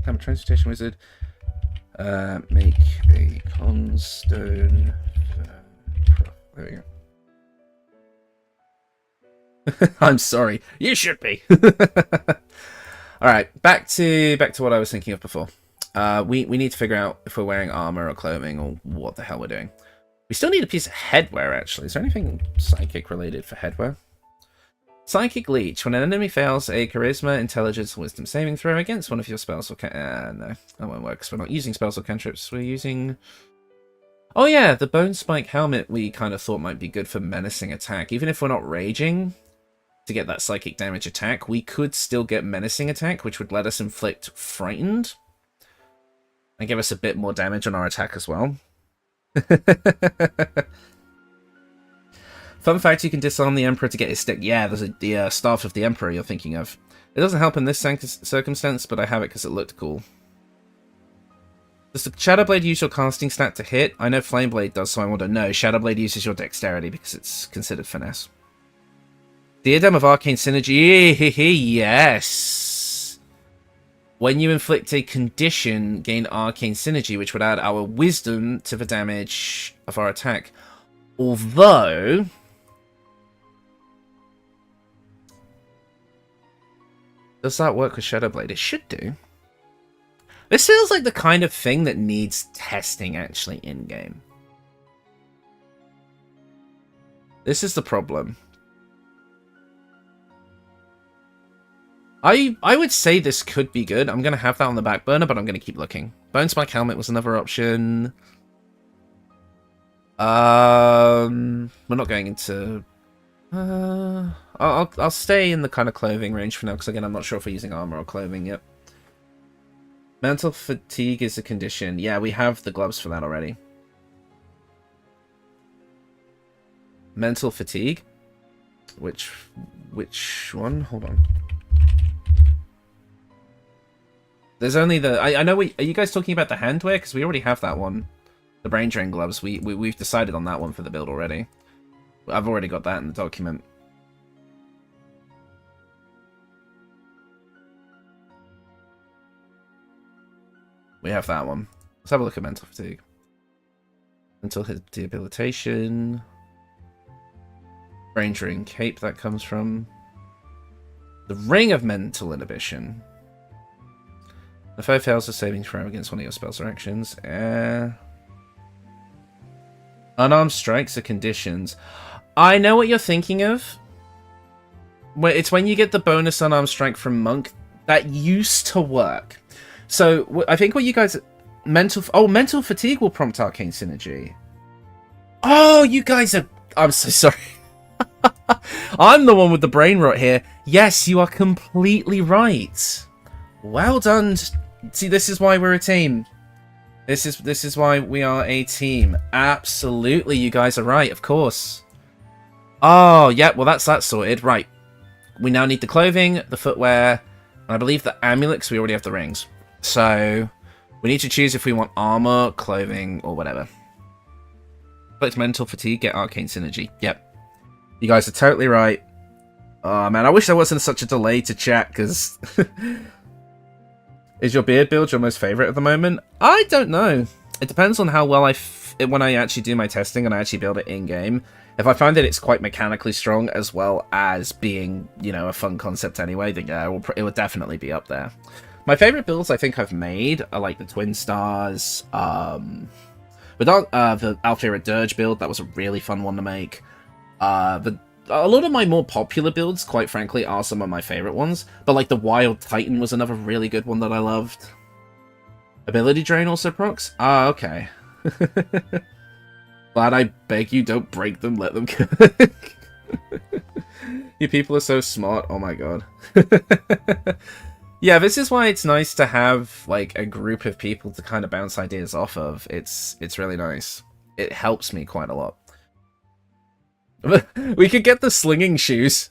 I'm a transportation wizard. Make a constone. There we go. I'm sorry. You should be. All right, back to what I was thinking of before. We need to figure out if we're wearing armor or clothing or what the hell we're doing. We still need a piece of headwear. Actually, is there anything psychic related for headwear? Psychic Leech. When an enemy fails a Charisma, Intelligence, or Wisdom saving throw against one of your spells or no, that won't work because we're not using spells or cantrips. We're using... Oh yeah, the Bone Spike Helmet we kind of thought might be good for menacing attack. Even if we're not raging to get that psychic damage attack, we could still get menacing attack, which would let us inflict frightened and give us a bit more damage on our attack as well. Fun fact, you can disarm the Emperor to get his stick. Yeah, there's the Staff of the Emperor you're thinking of. It doesn't help in this circumstance, but I have it because it looked cool. Does the Shadowblade use your casting stat to hit? I know Flameblade does, so I want to know. Shadowblade uses your dexterity because it's considered finesse. Diadem of Arcane Synergy. Yes! When you inflict a condition, gain Arcane Synergy, which would add our Wisdom to the damage of our attack. Although... does that work with Shadowblade? It should do. This feels like the kind of thing that needs testing actually in-game. This is the problem. I would say this could be good. I'm going to have that on the back burner, but I'm going to keep looking. Bone Spike Helmet was another option. We're not going into... I'll stay in the kind of clothing range for now, because again, I'm not sure if we're using armor or clothing yet. Mental fatigue is a condition. Yeah, we have the gloves for that already. Mental fatigue? Which one? Hold on. There's only the... I know we... Are you guys talking about the handwear? Because we already have that one. The brain drain gloves, we've decided on that one for the build already. I've already got that in the document. We have that one. Let's have a look at mental fatigue. Mental debilitation. Brain drain cape that comes from. The ring of mental inhibition. The foe fails a saving throw against one of your spells or actions. Unarmed strikes are conditions. I know what you're thinking of. It's when you get the bonus unarmed strike from Monk. That used to work. So, I think what you guys... mental fatigue will prompt Arcane Synergy. Oh, you guys are... I'm so sorry. I'm the one with the brain rot here. Yes, you are completely right. Well done. See, this is why we're a team. This is why we are a team. Absolutely, you guys are right, of course. Oh, yeah, well, that's that sorted. Right. We now need the clothing, the footwear, and I believe the amulet, because we already have the rings. So, we need to choose if we want armor, clothing, or whatever. Collect mental fatigue, get arcane synergy. Yep. You guys are totally right. Oh, man, I wish there wasn't such a delay to chat, because... Is your beard build your most favorite at the moment? I don't know. It depends on how well when I actually do my testing and I actually build it in-game. If I find that it's quite mechanically strong as well as being, you know, a fun concept anyway, then yeah, it will definitely be up there. My favorite builds I think I've made are like the Twin Stars, the Alfira Dirge build. That was a really fun one to make. A lot of my more popular builds, quite frankly, are some of my favorite ones. But like the Wild Titan was another really good one that I loved. Ability Drain also procs? Ah, okay. Glad I beg you, don't break them, let them cook. You people are so smart, oh my god. Yeah, this is why it's nice to have like a group of people to kind of bounce ideas off of. It's really nice. It helps me quite a lot. We could get the slinging shoes,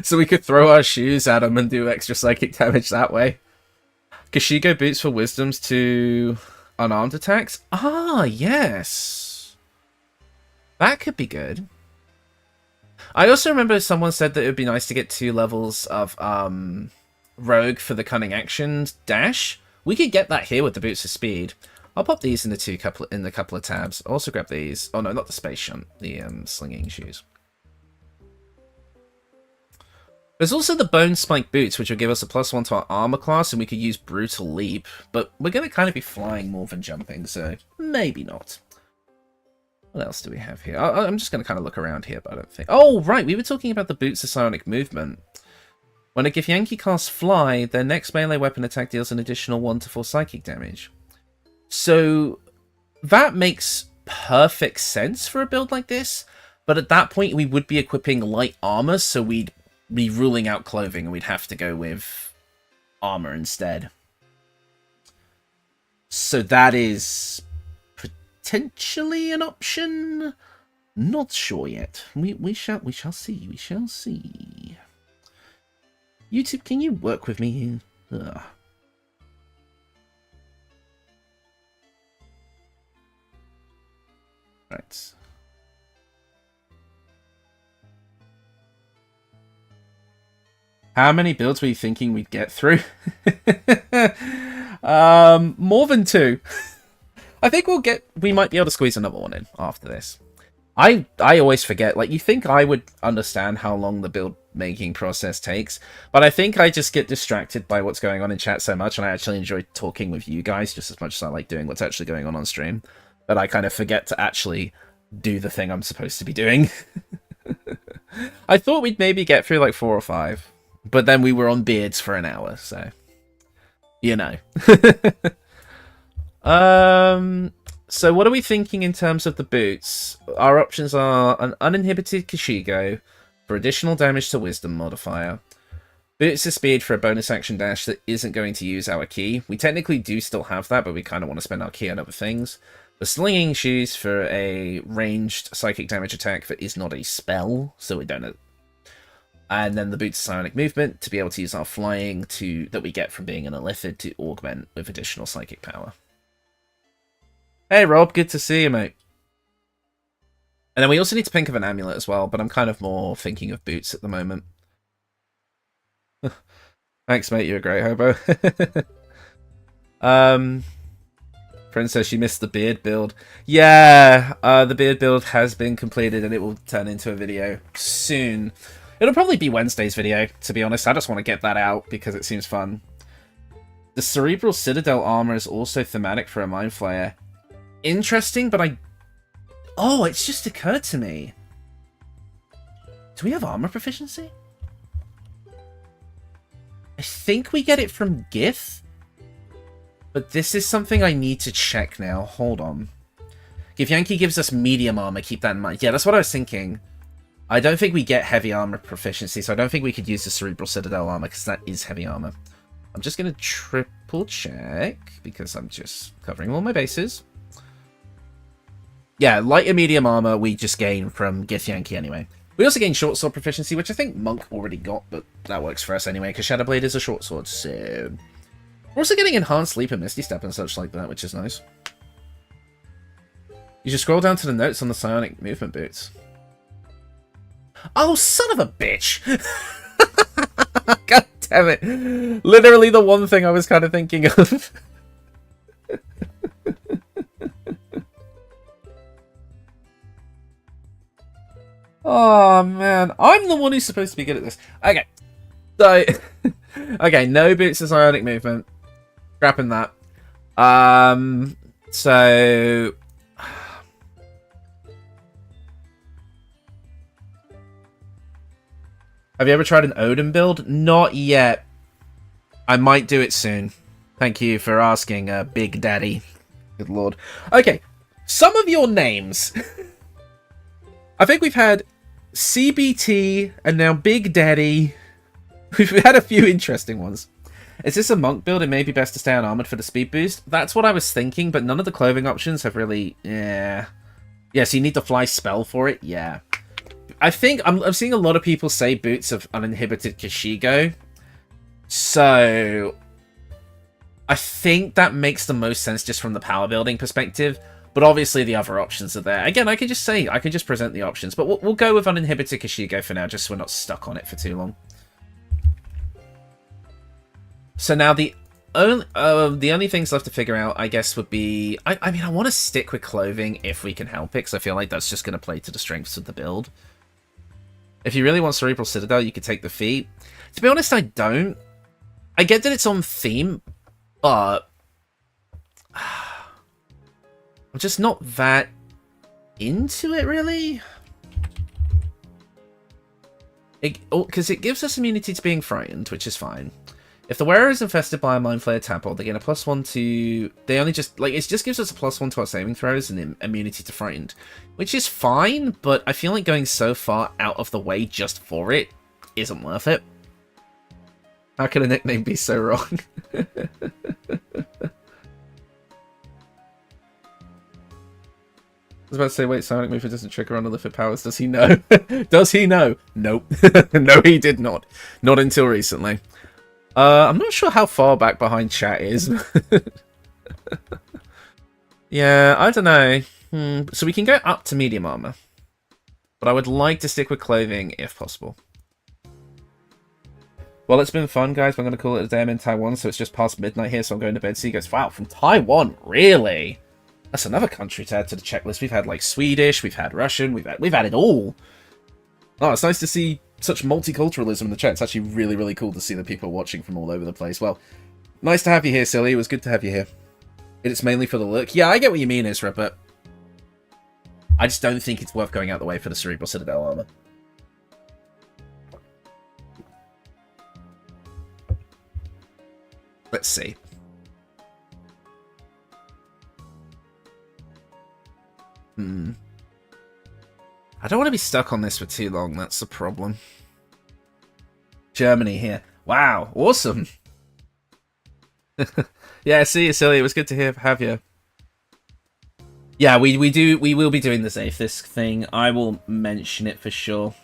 so we could throw our shoes at them and do extra psychic damage that way. Kashigo boots for wisdoms to unarmed attacks? Ah, yes. That could be good. I also remember someone said that it would be nice to get 2 levels of rogue for the cunning action dash. We could get that here with the boots of speed. I'll pop these in the couple of tabs. I'll also grab these. Oh no, not the space shunt. The slinging shoes. There's also the bone spike boots, which will give us a +1 to our armor class, and we could use brutal leap. But we're going to kind of be flying more than jumping, so maybe not. What else do we have here? I'm just going to kind of look around here, but I don't think... Oh, right, we were talking about the boots of psionic movement. When a Githyanki casts fly, their next melee weapon attack deals an additional 1 to 4 psychic damage. So that makes perfect sense for a build like this, but at that point we would be equipping light armor, so we'd be ruling out clothing and we'd have to go with armor instead. So that is potentially an option. Not sure yet. We shall see. We shall see. YouTube, can you work with me here? Ugh. Right. How many builds were you thinking we'd get through? More than 2. I think we might be able to squeeze another one in after this. I always forget, like, you think I would understand how long the build making process takes, but I think I just get distracted by what's going on in chat so much, and I actually enjoy talking with you guys just as much as I like doing what's actually going on stream. But I kind of forget to actually do the thing I'm supposed to be doing. I thought we'd maybe get through like 4 or 5, but then we were on beards for an hour, so you know. So what are we thinking in terms of the boots? Our options are an uninhibited Kashigo for additional damage to Wisdom modifier. Boots of speed for a bonus action dash that isn't going to use our key. We technically do still have that, but we kind of want to spend our key on other things. The slinging shoes for a ranged psychic damage attack that is not a spell, so we don't know. And then the boots of psionic movement to be able to use our flying that we get from being an illithid to augment with additional psychic power. Hey, Rob. Good to see you, mate. And then we also need to think of an amulet as well, but I'm kind of more thinking of boots at the moment. Thanks, mate. You're a great hobo. Friend says she missed the beard build. Yeah, the beard build has been completed and it will turn into a video soon. It'll probably be Wednesday's video, to be honest. I just want to get that out because it seems fun. The Cerebral Citadel armor is also thematic for a Mind Flayer. Interesting, but I... Oh, it's just occurred to me. Do we have armor proficiency? I think we get it from Gith. But this is something I need to check now. Hold on. If Yankee gives us medium armor, keep that in mind. Yeah, that's what I was thinking. I don't think we get heavy armor proficiency, so I don't think we could use the Cerebral Citadel armor, because that is heavy armor. I'm just going to triple check, because I'm just covering all my bases. Yeah, light and medium armor we just gain from Gith Yankee anyway. We also gain short sword proficiency, which I think Monk already got, but that works for us anyway, because Shadowblade is a short sword, so... We're also getting enhanced leap and misty step and such like that, which is nice. You should scroll down to the notes on the psionic movement boots. Oh, son of a bitch! God damn it. Literally the one thing I was kind of thinking of. Oh, man. I'm the one who's supposed to be good at this. Okay. So, okay, no boots of psionic movement. Scrapping that. So... Have you ever tried an Odin build? Not yet. I might do it soon. Thank you for asking, Big Daddy. Good lord. Okay, some of your names. I think we've had CBT and now Big Daddy. We've had a few interesting ones. Is this a monk build? It may be best to stay unarmored for the speed boost. That's what I was thinking, but none of the clothing options have really... Yeah. Yeah, so you need the fly spell for it? Yeah. I think I'm seeing a lot of people say boots of uninhibited Kashigo. So I think that makes the most sense just from the power building perspective. But obviously the other options are there. Again, I could just present the options. But we'll go with uninhibited Kashigo for now, just so we're not stuck on it for too long. So now the only things left to figure out, I guess, would be... I mean, I want to stick with clothing if we can help it, because I feel like that's just going to play to the strengths of the build. If you really want Cerebral Citadel, you could take the feet. To be honest, I don't. I get that it's on theme, but... I'm just not that into it, really. Because it gives us immunity to being frightened, which is fine. If the wearer is infested by a Mind Flayer tadpole, they gain a +1 to... They only just... Like, it just gives us a +1 to our saving throws and immunity to frightened. Which is fine, but I feel like going so far out of the way just for it isn't worth it. How can a nickname be so wrong? I was about to say, wait, Sonic Mover doesn't trigger on Olympic powers. Does he know? Does he know? Nope. No, he did not. Not until recently. I'm not sure how far back behind chat is. Yeah, I don't know. So we can go up to medium armor. But I would like to stick with clothing if possible. Well, it's been fun, guys. I'm going to call it a day. I'm in Taiwan, so it's just past midnight here, so I'm going to bed. So he goes, wow, from Taiwan? Really? That's another country to add to the checklist. We've had, like, Swedish, we've had Russian, we've had it all. Oh, it's nice to see such multiculturalism in the chat. It's actually really, really cool to see the people watching from all over the place. Well, nice to have you here, Silly. It was good to have you here. It's mainly for the look. Yeah, I get what you mean, Isra, but I just don't think it's worth going out the way for the Cerebral Citadel armor. Let's see. I don't want to be stuck on this for too long, that's the problem. Germany here. Wow, awesome. Yeah, see you, Silly. It was good to have you. Yeah, we will be doing the Zathis thing. I will mention it for sure.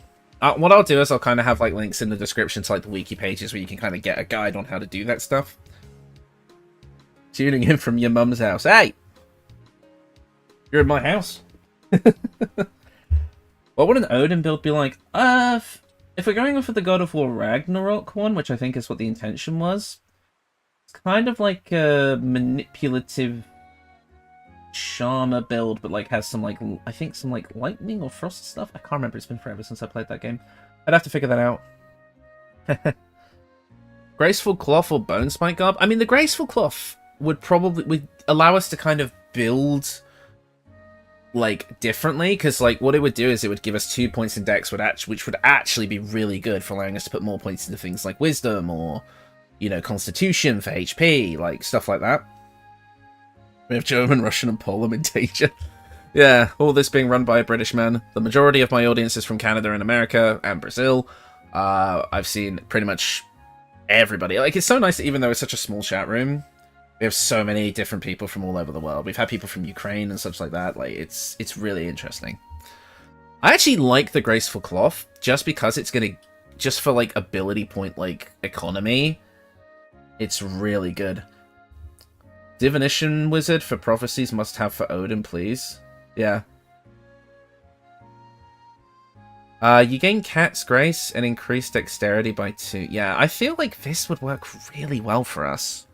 What I'll do is I'll kind of have like links in the description to like the wiki pages where you can kind of get a guide on how to do that stuff. Tuning in from your mum's house. Hey! You're in my house. What would an Odin build be like? If we're going for the God of War Ragnarok one, which I think is what the intention was, it's kind of like a manipulative Charmer build, but like has some like, I think some like lightning or frost stuff. I can't remember. It's been forever since I played that game. I'd have to figure that out. Graceful Cloth or Bone Spike Garb? I mean, the Graceful Cloth would allow us to kind of build like differently, because like what it would do is it would give us 2 points in Dex, which would actually be really good for allowing us to put more points into things like Wisdom or, you know, Constitution for HP, like stuff like that. We have German, Russian, and Parliamentation. Yeah, all this being run by a British man. The majority of my audience is from Canada and America and Brazil. I've seen pretty much everybody. Like, it's so nice that even though it's such a small chat room, we have so many different people from all over the world. We've had people from Ukraine and such like that. Like, it's really interesting. I actually like the Graceful Cloth just because it's gonna, just for like ability point like economy, it's really good. Divination Wizard for Prophecies must have for Odin, please. Yeah. You gain Cat's Grace and increase Dexterity by 2. Yeah, I feel like this would work really well for us.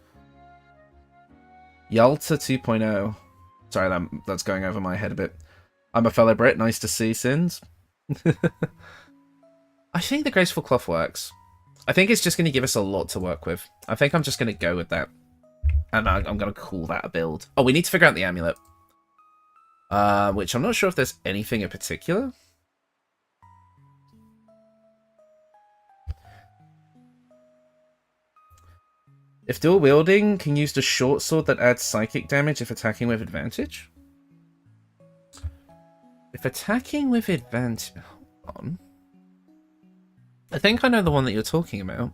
Yalta 2.0. Sorry, that's going over my head a bit. I'm a fellow Brit. Nice to see, Sins. I think the Graceful Cloth works. I think it's just going to give us a lot to work with. I think I'm just going to go with that. And I'm going to call that a build. Oh, we need to figure out the amulet. Which I'm not sure if there's anything in particular. If dual wielding, can use the short sword that adds psychic damage if attacking with advantage? If attacking with advantage... Hold on. I think I know the one that you're talking about.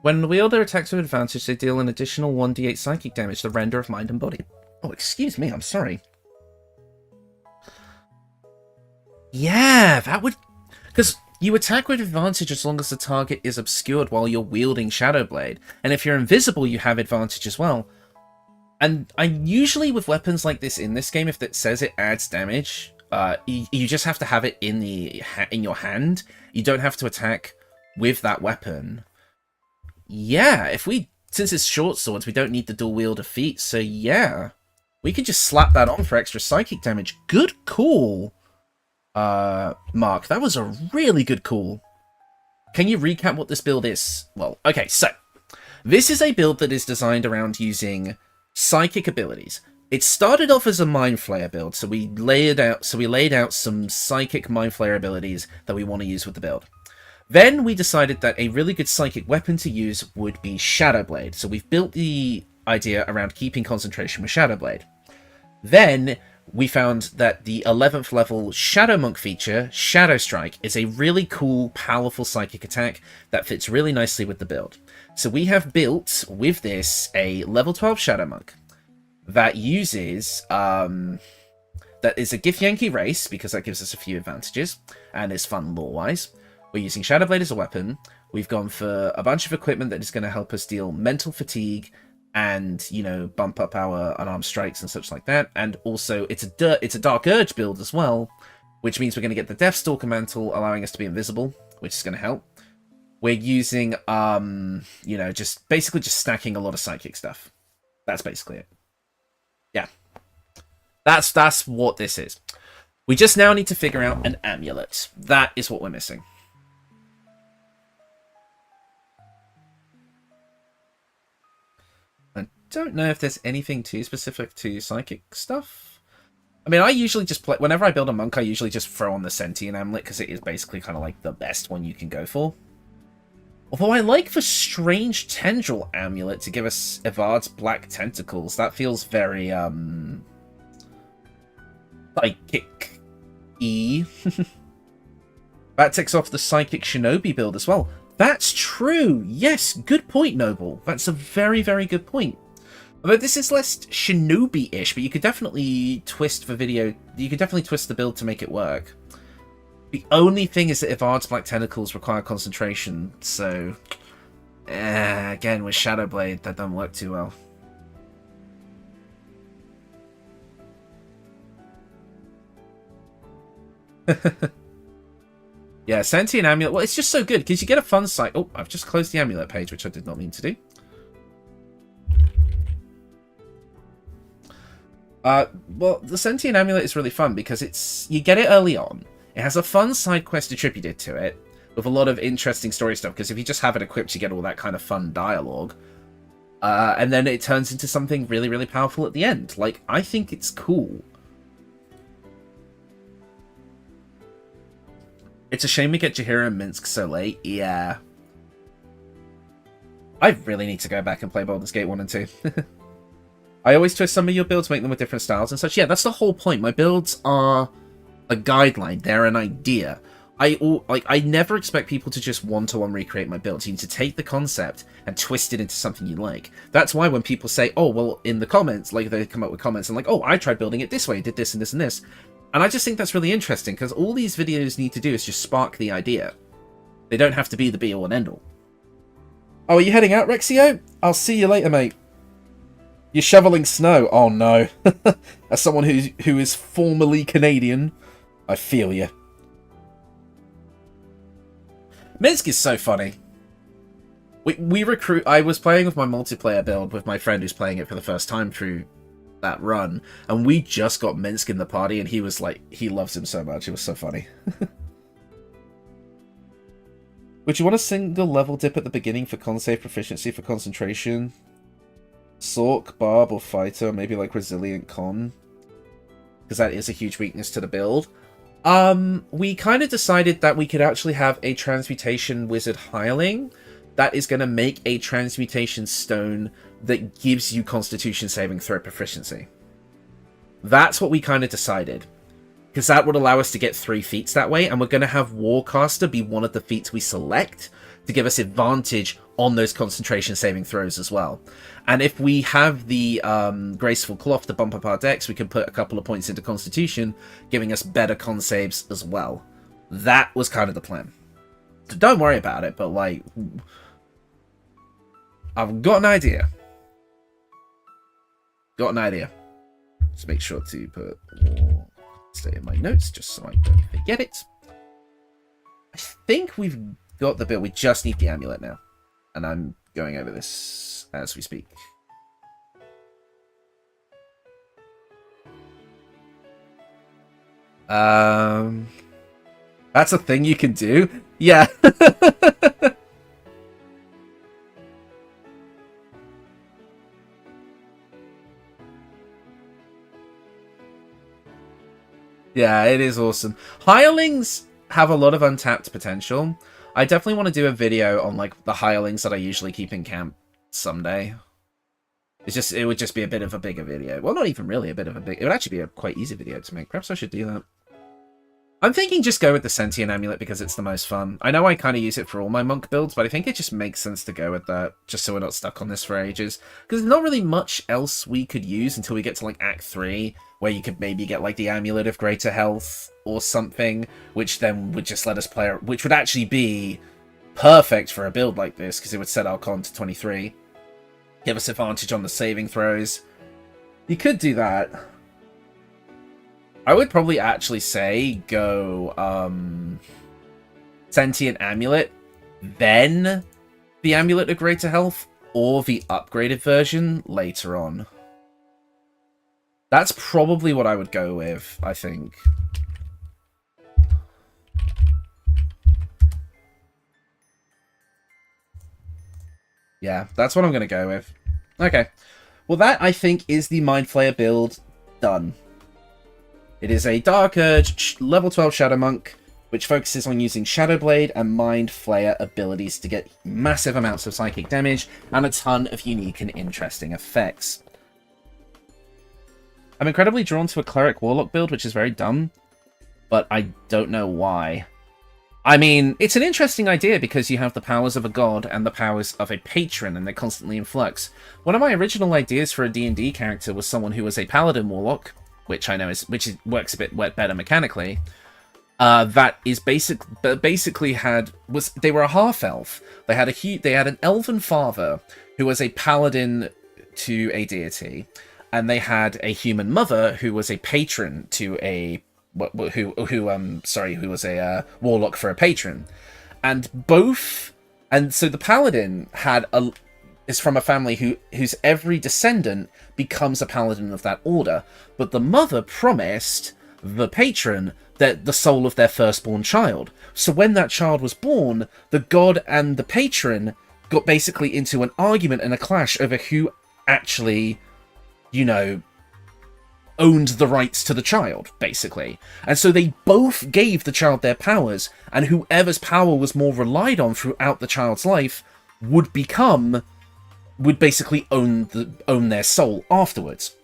When the wielder attacks with advantage, they deal an additional 1d8 psychic damage to the render of mind and body. Oh, excuse me, I'm sorry. Yeah, that would... Because you attack with advantage as long as the target is obscured while you're wielding Shadow Blade. And if you're invisible, you have advantage as well. And I usually, with weapons like this in this game, if it says it adds damage, you just have to have it in your hand. You don't have to attack with that weapon. Yeah, since it's short swords, we don't need the dual wielder feat, so yeah. We could just slap that on for extra psychic damage. Good call, Mark. That was a really good call. Can you recap what this build is? Well, okay, so this is a build that is designed around using psychic abilities. It started off as a Mind Flayer build, so we laid out some psychic Mind Flayer abilities that we want to use with the build. Then we decided that a really good psychic weapon to use would be Shadow Blade. So we've built the idea around keeping concentration with Shadow Blade. Then we found that the 11th level Shadow Monk feature, Shadow Strike, is a really cool, powerful psychic attack that fits really nicely with the build. So we have built, with this, a level 12 Shadow Monk that uses... that is a Githyanki race, because that gives us a few advantages, and is fun lore-wise. We're using Shadow Blade as a weapon. We've gone for a bunch of equipment that is going to help us deal mental fatigue and, you know, bump up our unarmed strikes and such like that. And also, it's a Dark Urge build as well, which means we're going to get the Deathstalker Mantle, allowing us to be invisible, which is going to help. We're using, you know, basically just stacking a lot of psychic stuff. That's basically it. Yeah. That's what this is. We just now need to figure out an amulet. That is what we're missing. Don't know if there's anything too specific to psychic stuff. I mean, I usually just play... Whenever I build a monk, I usually just throw on the Sentient Amulet, because it is basically kind of like the best one you can go for. Although I like the Strange Tendril Amulet to give us Evard's Black Tentacles. That feels very, psychic-y. That takes off the Psychic Shinobi build as well. That's true! Yes, good point, Noble. That's a very, very good point. Although this is less shinobi-ish, but you could definitely twist the build to make it work. The only thing is that Evard's Black Tentacles require concentration, so... Again, with Shadowblade, that doesn't work too well. Yeah, Sentient Amulet. Well, it's just so good because you get a fun site. Oh, I've just closed the Amulet page, which I did not mean to do. Well, the Sentient Amulet is really fun because you get it early on. It has a fun side quest attributed to it with a lot of interesting story stuff. Because if you just have it equipped, you get all that kind of fun dialogue. And then it turns into something really, really powerful at the end. Like, I think it's cool. It's a shame we get Jaheira and Minsk so late. Yeah. I really need to go back and play Baldur's Gate 1 and 2. I always twist some of your builds, make them with different styles and such. Yeah, that's the whole point. My builds are a guideline. They're an idea. I never expect people to just one-to-one recreate my builds. You need to take the concept and twist it into something you like. That's why when people say, oh, well, in the comments, like they come up with comments and like, oh, I tried building it this way, did this and this and this. And I just think that's really interesting because all these videos need to do is just spark the idea. They don't have to be the be-all and end-all. Oh, are you heading out, Rexio? I'll see you later, mate. You're shoveling snow. Oh, no. As someone who is formerly Canadian, I feel you. Minsk is so funny. We recruit... I was playing with my multiplayer build with my friend who's playing it for the first time through that run, and we just got Minsk in the party, and he was like... He loves him so much. It was so funny. Would you want a single level dip at the beginning for con save proficiency for concentration? Sork, Barb, or Fighter, or maybe like Resilient Con? Because that is a huge weakness to the build. We kind of decided that we could actually have a Transmutation Wizard Hireling that is going to make a Transmutation Stone that gives you Constitution saving throw proficiency. That's what we kind of decided. Because that would allow us to get 3 feats that way, and we're going to have Warcaster be one of the feats we select to give us advantage on those concentration saving throws as well. And if we have the Graceful Cloth to bump up our decks, we can put a couple of points into Constitution, giving us better con saves as well. That was kind of the plan. So don't worry about it, but like... I've got an idea. Got an idea. Just make sure to put... stay in my notes, just so I don't forget it. I think we've got the build. We just need the amulet now. And I'm going over this as we speak. That's a thing you can do? Yeah. Yeah, it is awesome. Hirelings have a lot of untapped potential. I definitely want to do a video on like the hirelings that I usually keep in camp someday. It would just be a bit of a bigger video. Well, not even really a bit of a big... It would actually be a quite easy video to make. Perhaps I should do that. I'm thinking just go with the Sentient Amulet because it's the most fun. I know I kind of use it for all my monk builds, but I think it just makes sense to go with that, just so we're not stuck on this for ages. Because there's not really much else we could use until we get to like Act 3, where you could maybe get like the Amulet of Greater Health or something, which then would just let us play, which would actually be perfect for a build like this, because it would set our con to 23. Give us advantage on the saving throws. You could do that. I would probably actually say go Sentient Amulet, then the Amulet of Greater Health, or the upgraded version later on. That's probably what I would go with, I think. Yeah, that's what I'm going to go with. Okay. Well, that, I think, is the Mind Flayer build done. It is a Dark Urge, level 12 Shadow Monk, which focuses on using Shadowblade and Mind Flayer abilities to get massive amounts of psychic damage and a ton of unique and interesting effects. I'm incredibly drawn to a Cleric Warlock build, which is very dumb, but I don't know why. I mean, it's an interesting idea because you have the powers of a god and the powers of a patron, and they're constantly in flux. One of my original ideas for a D&D character was someone who was a Paladin Warlock, which I know works a bit better mechanically, that is basically they were a half elf. They had an elven father who was a paladin to a deity, and they had a human mother who was a patron to who was a warlock for a patron, and so the paladin is from a family whose every descendant becomes a paladin of that order, but the mother promised the patron the soul of their firstborn child. So when that child was born, the god and the patron got basically into an argument and a clash over who actually, owned the rights to the child, basically. And so they both gave the child their powers, and whoever's power was more relied on throughout the child's life would basically own their soul afterwards.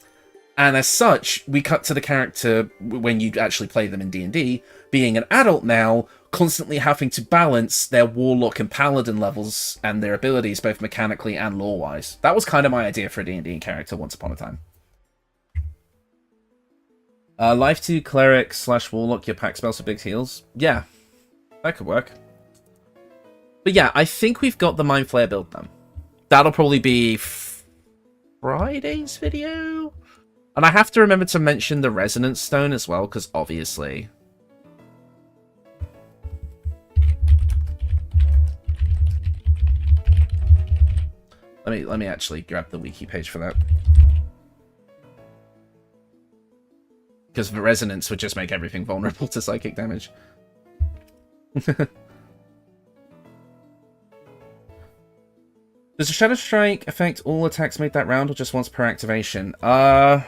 And as such, we cut to the character, when you actually play them in D&D, being an adult now, constantly having to balance their warlock and paladin levels and their abilities, both mechanically and lore-wise. That was kind of my idea for a D&D character once upon a time. Life 2 cleric / warlock, your pack spells for big heals. Yeah, that could work. But yeah, I think we've got the Mind Flayer build done. That'll probably be Friday's video. And I have to remember to mention the Resonance Stone as well, because obviously... Let me actually grab the wiki page for that. Because the Resonance would just make everything vulnerable to psychic damage. Does a Shadow Strike affect all attacks made that round, or just once per activation? Let's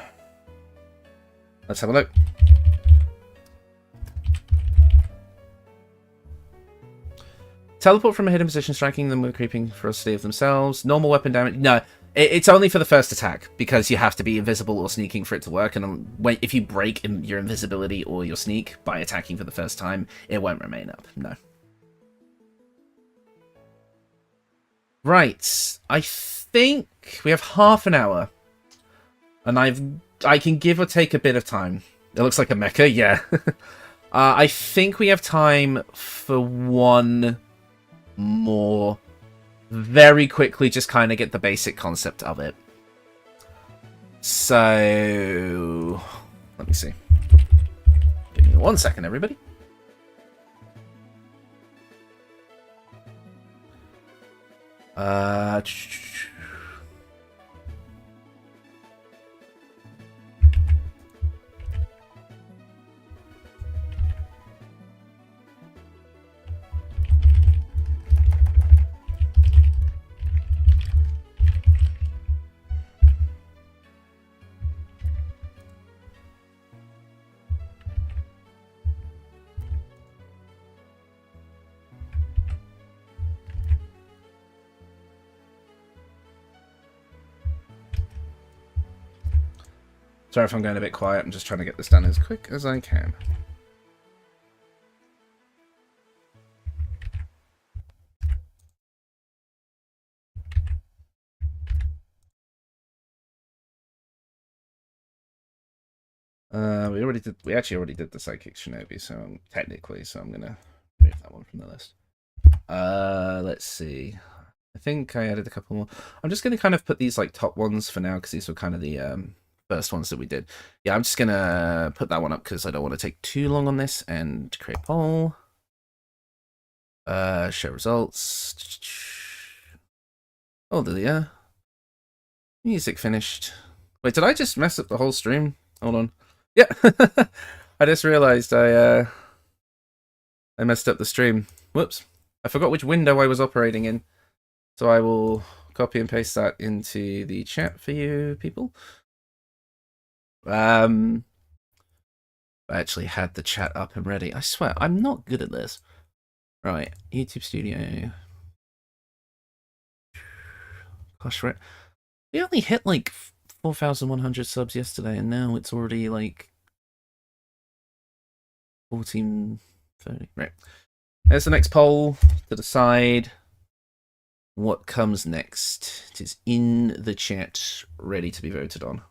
have a look. Teleport from a hidden position, striking them with creeping ferocity of themselves. Normal weapon damage. No, it's only for the first attack, because you have to be invisible or sneaking for it to work, and if you break your invisibility or your sneak by attacking for the first time, it won't remain up. No. Right, I think we have half an hour, and I can give or take a bit of time. It looks like a mecha, yeah. I think we have time for one more. Very quickly, just kind of get the basic concept of it. So, let me see. Give me 1 second, everybody. Sorry if I'm going a bit quiet, I'm just trying to get this done as quick as I can. We actually already did the Psychic Shinobi, so technically, so I'm gonna move that one from the list. Let's see. I think I added a couple more. I'm just gonna kind of put these like top ones for now, because these were kind of the first ones that we did. Yeah, I'm just gonna put that one up because I don't want to take too long on this, and create poll. Show results. Oh, yeah. Music finished. Wait, did I just mess up the whole stream? Hold on. Yeah, I just realized I messed up the stream. Whoops. I forgot which window I was operating in. So I will copy and paste that into the chat for you people. I actually had the chat up and ready. I swear, I'm not good at this. Right, YouTube Studio. Gosh, we only hit like 4,100 subs yesterday, and now it's already like 14:30. Right. There's the next poll to decide what comes next. It is in the chat, ready to be voted on.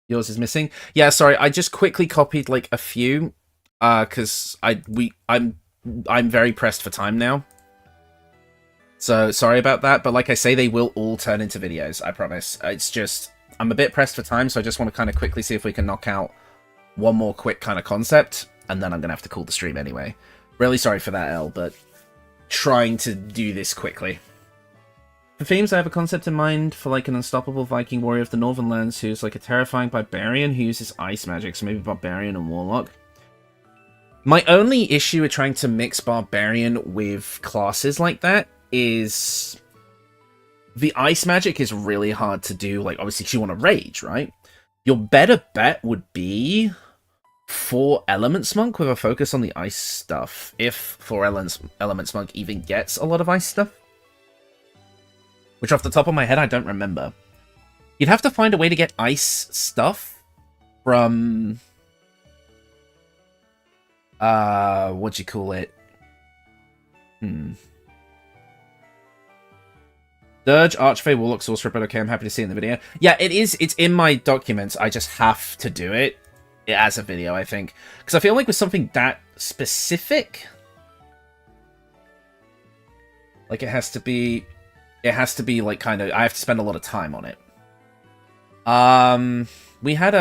Yours is missing. Yeah, sorry, I just quickly copied like a few. Because I'm very pressed for time now. So sorry about that, but like I say, they will all turn into videos, I promise. It's just, I'm a bit pressed for time, so I just want to kind of quickly see if we can knock out one more quick kind of concept, and then I'm going to have to call the stream anyway. Really sorry for that, El, but trying to do this quickly. For themes, I have a concept in mind for like an unstoppable Viking warrior of the Northern Lands who's like a terrifying barbarian who uses ice magic, so maybe barbarian and warlock. My only issue with trying to mix barbarian with classes like that is the ice magic is really hard to do, like, obviously, because you want to rage, right? Your better bet would be 4 Elements Monk with a focus on the ice stuff, if 4 Elements Monk even gets a lot of ice stuff. Which, off the top of my head, I don't remember. You'd have to find a way to get ice stuff from... what'd you call it? Dirge, Archfey, Warlock, Sorcerer, but okay, I'm happy to see it in the video. Yeah, it's in my documents, I just have to do it as a video, I think. Because I feel like with something that specific, like it has to be like kind of, I have to spend a lot of time on it. We had,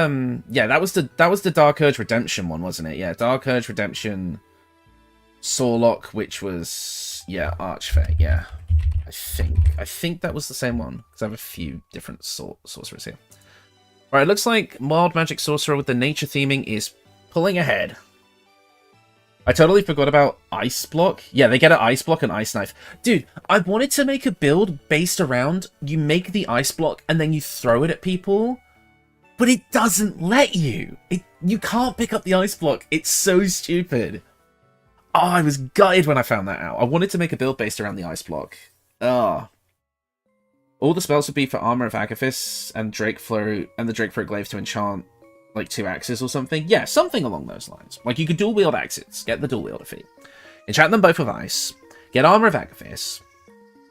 yeah, that was the Dark Urge Redemption one, wasn't it? Yeah, Dark Urge Redemption, Sorlock, which was, yeah, Archfey, yeah. I think that was the same one, because I have a few different sorcerers here. Alright, it looks like Wild Magic Sorcerer with the nature theming is pulling ahead. I totally forgot about Ice Block. Yeah, they get an Ice Block and Ice Knife. Dude, I wanted to make a build based around, you make the Ice Block and then you throw it at people, but it doesn't let you. You can't pick up the Ice Block. It's so stupid. Oh, I was gutted when I found that out. I wanted to make a build based around the Ice Block. Ah. All the spells would be for Armor of Agathis and the Drakeflow Glaive to enchant like 2 axes or something. Yeah, something along those lines. Like you could dual wield axes, get the dual wielder feat, enchant them both with ice, get Armor of Agathis,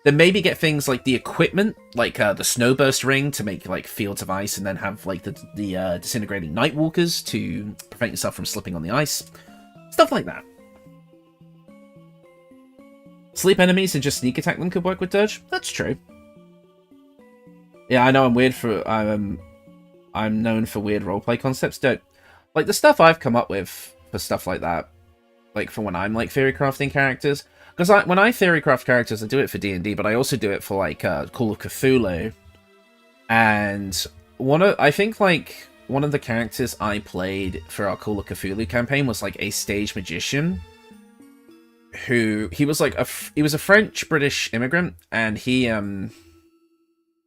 then maybe get things like the equipment, like the Snowburst Ring to make like fields of ice, and then have like the disintegrating Nightwalkers to prevent yourself from slipping on the ice. Stuff like that. Sleep enemies and just sneak attack them could work with Dirge. That's true. Yeah, I know I'm weird for I'm known for weird roleplay concepts. Don't like the stuff I've come up with for stuff like that. Like for when I'm like theory crafting characters, because when I theory craft characters, I do it for D&D, but I also do it for like Call of Cthulhu. And I think like one of the characters I played for our Call of Cthulhu campaign was like a stage magician. He was a French-British immigrant, and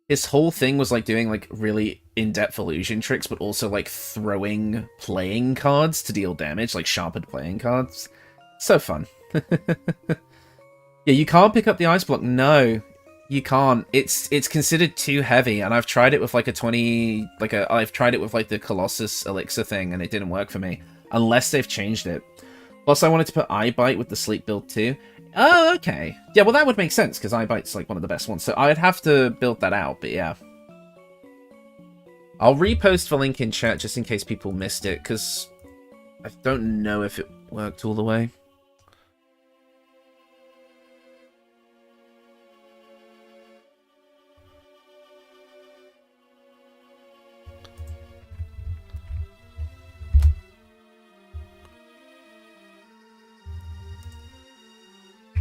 his whole thing was like doing like really in-depth illusion tricks, but also like throwing playing cards to deal damage, like sharpened playing cards. So fun. Yeah, you can't pick up the ice block. No, you can't. It's considered too heavy, and I've tried it with like I've tried it with like the Colossus elixir thing, and it didn't work for me unless they've changed it. Plus, I wanted to put Eye Bite with the sleep build too. Oh, okay. Yeah, well, that would make sense, because Eye Bite's like one of the best ones. So I'd have to build that out, but yeah. I'll repost the link in chat just in case people missed it, because I don't know if it worked all the way.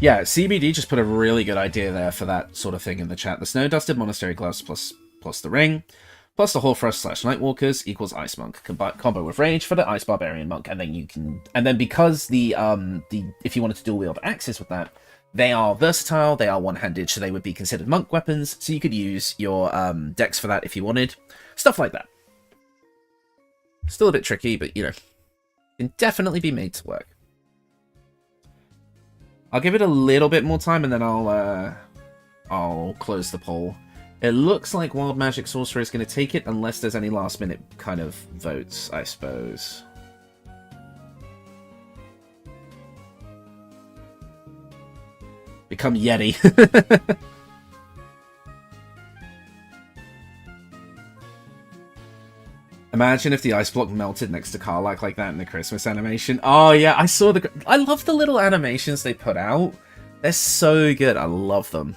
Yeah, CBD just put a really good idea there for that sort of thing in the chat. The Snow-Dusted Monastery Gloves plus the Ring, plus the Hoarfrost/Nightwalkers equals Ice Monk. Combo with Rage for the Ice Barbarian Monk, and then you can... And then because if you wanted to dual wield axes with that, they are versatile, they are one-handed, so they would be considered monk weapons, so you could use your dex for that if you wanted. Stuff like that. Still a bit tricky, but, you know, can definitely be made to work. I'll give it a little bit more time, and then I'll close the poll. It looks like Wild Magic Sorcerer is going to take it, unless there's any last-minute kind of votes, I suppose. Become Yeti. Imagine if the ice block melted next to Karlach like that in the Christmas animation. Oh yeah, I saw the... I love the little animations they put out. They're so good. I love them.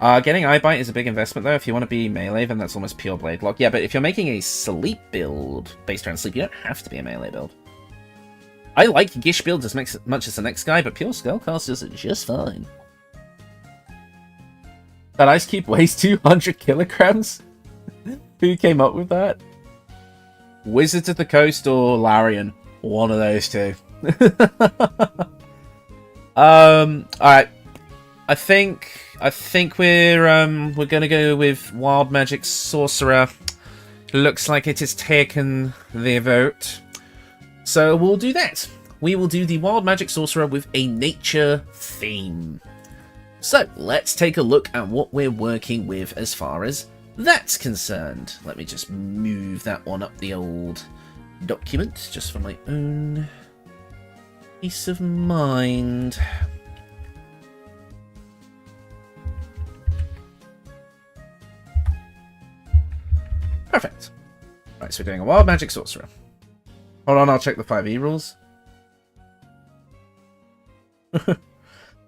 Getting Eye Bite is a big investment though. If you want to be melee, then that's almost pure blade block. Yeah, but if you're making a sleep build based around sleep, you don't have to be a melee build. I like Gish builds as much as the next guy, but pure Spellcasters are just fine. That ice cube weighs 200 kilograms? Who came up with that? Wizards of the Coast or Larian? One of those two. Alright. I think we're gonna go with Wild Magic Sorcerer. Looks like it has taken the vote. So we'll do that. We will do the Wild Magic Sorcerer with a nature theme. So let's take a look at what we're working with as far as that's concerned. Let me just move that one up the old document just for my own peace of mind. Perfect. Right, so we're doing a Wild Magic Sorcerer. Hold on, I'll check the 5e rules.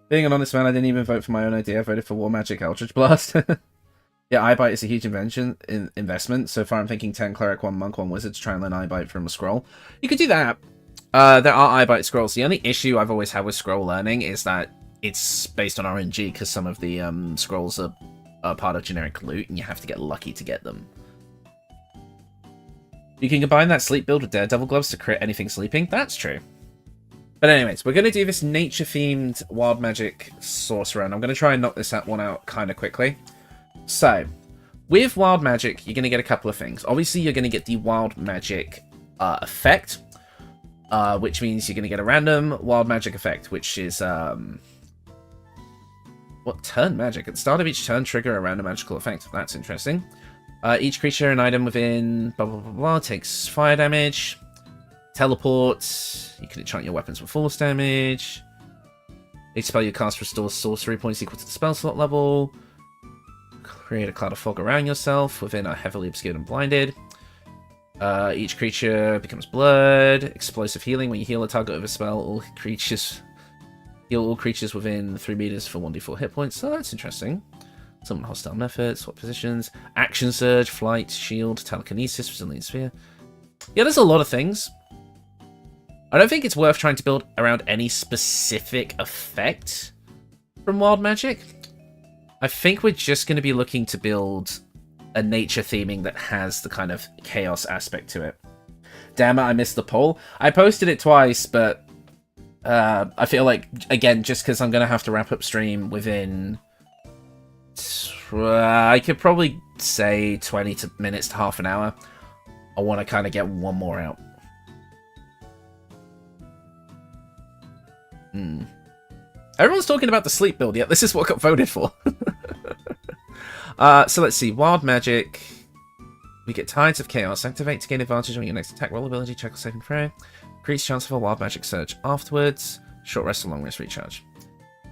Being an honest man, I didn't even vote for my own idea. I voted for War Magic Eldritch Blast. Yeah, Eye Bite is a huge investment. So far I'm thinking 10 Cleric, 1 Monk, 1 Wizard to try and learn Eye Bite from a scroll. You could do that. There are Eye Bite scrolls. The only issue I've always had with scroll learning is that it's based on RNG, because some of the scrolls are part of generic loot, and you have to get lucky to get them. You can combine that sleep build with Daredevil Gloves to crit anything sleeping. That's true. But anyways, we're going to do this nature-themed Wild Magic Sorcerer, and I'm going to try and knock this one out kind of quickly. So, with Wild Magic, you're going to get a couple of things. Obviously, you're going to get the Wild Magic effect, which means you're going to get a random Wild Magic effect, which is... what? Turn magic. At the start of each turn, trigger a random magical effect. That's interesting. Each creature and item within blah blah blah blah takes fire damage. Teleport. You can enchant your weapons with force damage. Each spell you cast restores sorcery points equal to the spell slot level. Create a cloud of fog around yourself within a heavily obscured and blinded. Each creature becomes blurred. Explosive healing. When you heal a target with a spell, heal all creatures within 3 meters for 1d4 hit points. So that's interesting. Summon hostile methods, swap positions, action surge, flight, shield, telekinesis, resilient sphere. Yeah, there's a lot of things. I don't think it's worth trying to build around any specific effect from Wild Magic. I think we're just going to be looking to build a nature theming that has the kind of chaos aspect to it. Damn it, I missed the poll. I posted it twice, but I feel like, again, just because I'm going to have to wrap up stream within... I could probably say 20 minutes to half an hour. I want to kind of get one more out. Everyone's talking about the sleep build. Yeah, this is what got voted for. So let's see. Wild Magic. We get Tides of Chaos. Activate to gain advantage on your next attack roll ability, check or saving throw. Increase chance for a Wild Magic Surge afterwards. Short rest or long rest recharge.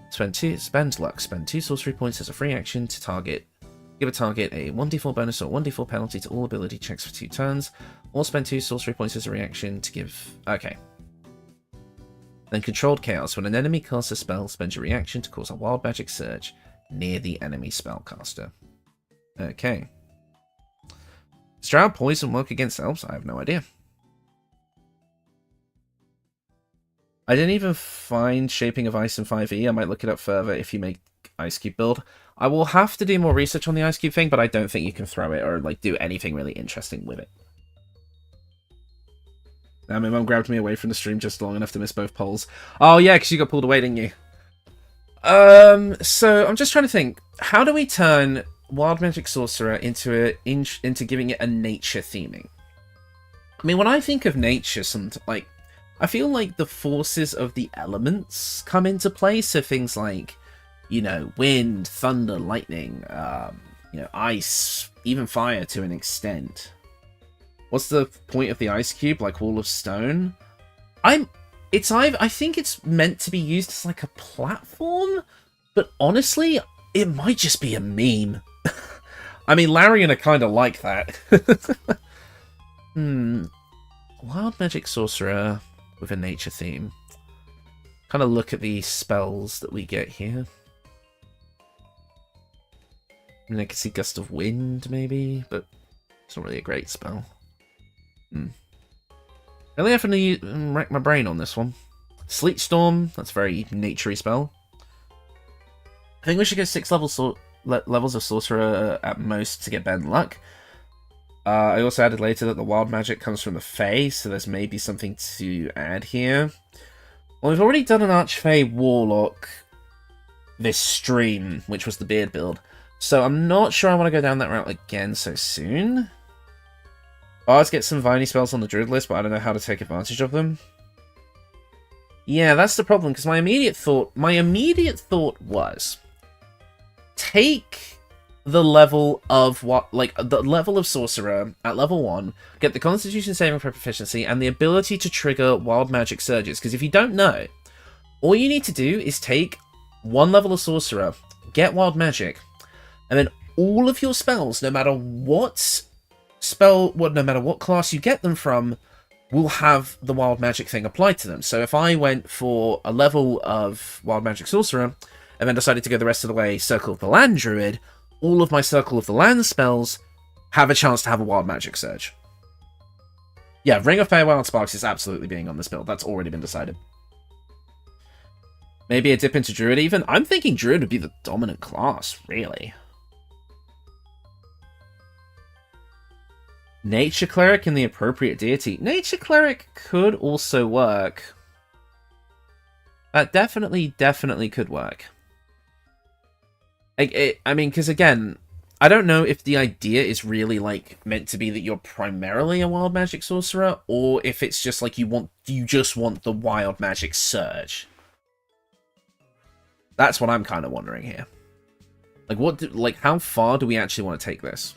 Spend luck. Spend 2 sorcery points as a free action to target. Give a target a 1d4 bonus or 1d4 penalty to all ability checks for 2 turns. Or spend 2 sorcery points as a reaction to give... Okay. Then Controlled Chaos. When an enemy casts a spell, spend your reaction to cause a Wild Magic Surge near the enemy spellcaster. Okay. Does Drow Poison work against elves? I have no idea. I didn't even find Shaping of Ice in 5e. I might look it up further if you make Ice Cube build. I will have to do more research on the Ice Cube thing, but I don't think you can throw it or like do anything really interesting with it. Now my mum grabbed me away from the stream just long enough to miss both polls. Oh yeah, because you got pulled away, didn't you? So I'm just trying to think. How do we turn Wild Magic Sorcerer into giving it a nature theming? I mean, when I think of nature, I feel like the forces of the elements come into play. So things like, you know, wind, thunder, lightning, you know, ice, even fire to an extent. What's the point of the ice cube? Like Wall of Stone? I think it's meant to be used as like a platform, but honestly, it might just be a meme. I mean, Larian are kind of like that. Wild magic sorcerer with a nature theme. Kind of look at the spells that we get here. I mean, I can see Gust of Wind, maybe, but it's not really a great spell. Really having to rack my brain on this one. Sleet Storm, that's a very naturey spell. I think we should go 6 levels of Sorcerer at most to get better luck. I also added later that the wild magic comes from the Fae, so there's maybe something to add here. Well, we've already done an Archfey Warlock this stream, which was the Beard build. So I'm not sure I want to go down that route again so soon. Bards get some Viney spells on the Druid list, but I don't know how to take advantage of them. Yeah, that's the problem, because my immediate thought was take the level of the level of Sorcerer at level 1, get the Constitution saving for proficiency, and the ability to trigger Wild Magic Surges. Because if you don't know, all you need to do is take 1 level of Sorcerer, get Wild Magic, and then all of your spells, no matter what class you get them from, will have the Wild Magic thing applied to them. So if I went for a level of Wild Magic Sorcerer, and then decided to go the rest of the way Circle of the Land Druid, all of my Circle of the Land spells have a chance to have a Wild Magic Surge. Yeah, Ring of Feywild Sparks is absolutely being on this build. That's already been decided. Maybe a dip into Druid even? I'm thinking Druid would be the dominant class, really. Nature Cleric and the appropriate deity. Nature Cleric could also work. That definitely could work. I mean, because again, I don't know if the idea is really, like, meant to be that you're primarily a wild magic sorcerer, or if it's just like you just want the wild magic surge. That's what I'm kind of wondering here. Like, how far do we actually want to take this?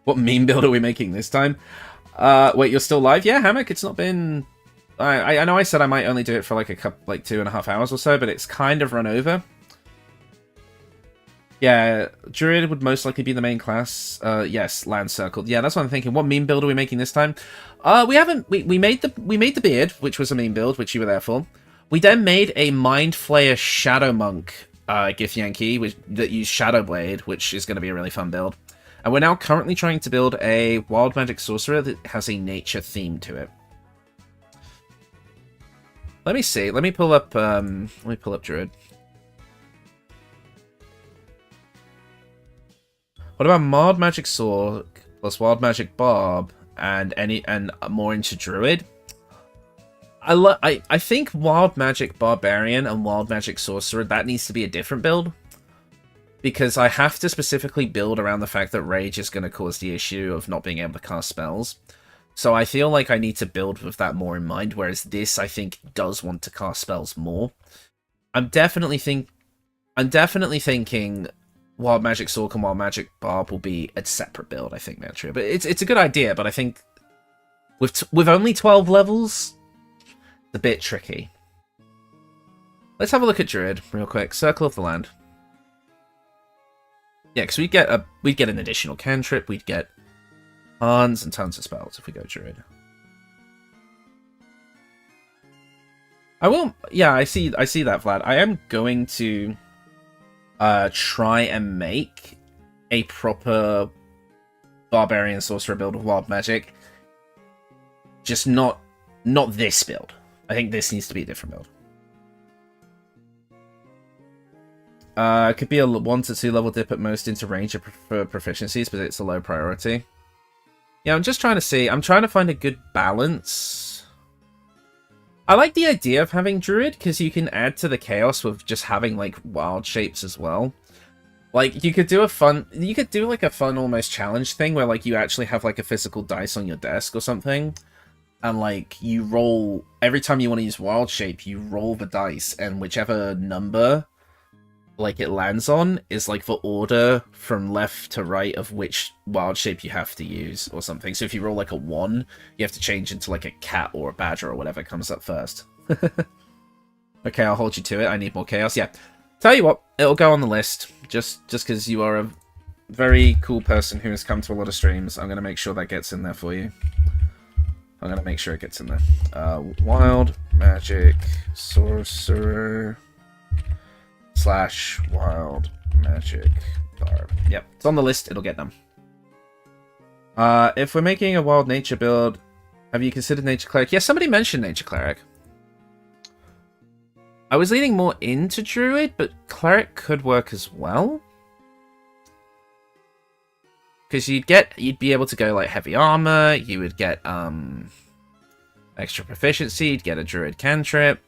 What meme build are we making this time? Wait, you're still live? Yeah, Hammock, it's not been... I know I said I might only do it for like 2.5 hours or so, but it's kind of run over. Yeah, Druid would most likely be the main class. Yes, Land Circle. Yeah, that's what I'm thinking. What meme build are we making this time? We made the Beard, which was a meme build, which you were there for. We then made a Mind Flayer Shadow Monk Githyanki that used Shadow Blade, which is going to be a really fun build. And we're now currently trying to build a Wild Magic Sorcerer that has a nature theme to it. Let me see. Let me pull up Druid. What about Mild Magic Sword plus Wild Magic Barb and more into Druid? I think Wild Magic Barbarian and Wild Magic Sorcerer, that needs to be a different build. Because I have to specifically build around the fact that Rage is going to cause the issue of not being able to cast spells. So I feel like I need to build with that more in mind, whereas this, I think, does want to cast spells more. I'm definitely thinking Wild Magic Sword and Wild Magic Barb will be a separate build, I think, naturally. But it's a good idea, but I think with only 12 levels, it's a bit tricky. Let's have a look at Druid real quick. Circle of the Land. Yeah, because we'd get an additional cantrip, we'd get tons and tons of spells if we go Druid. I see that, Vlad. I am going to try and make a proper Barbarian Sorcerer build of Wild Magic. Just not this build. I think this needs to be a different build. It could be a 1 to 2 level dip at most into range for proficiencies, but it's a low priority. Yeah, I'm just trying to see. I'm trying to find a good balance. I like the idea of having Druid, because you can add to the chaos with just having, like, wild shapes as well. Like, you could do like a fun almost challenge thing where, like, you actually have, like, a physical dice on your desk or something. And, like, you roll, every time you want to use wild shape, you roll the dice, and whichever number like it lands on is like the order from left to right of which wild shape you have to use or something. So if you roll like a 1, you have to change into like a cat or a badger or whatever comes up first. Okay, I'll hold you to it. I need more chaos. Yeah. Tell you what, it'll go on the list. Just because you are a very cool person who has come to a lot of streams, I'm going to make sure that gets in there for you. I'm going to make sure it gets in there. Wild Magic Sorcerer / Wild Magic Barb. Yep, it's on the list. It'll get done. If we're making a Wild Nature build, have you considered Nature Cleric? Yeah, somebody mentioned Nature Cleric. I was leaning more into Druid, but Cleric could work as well. Because you'd be able to go like heavy armor, you would get extra proficiency, you'd get a Druid cantrip.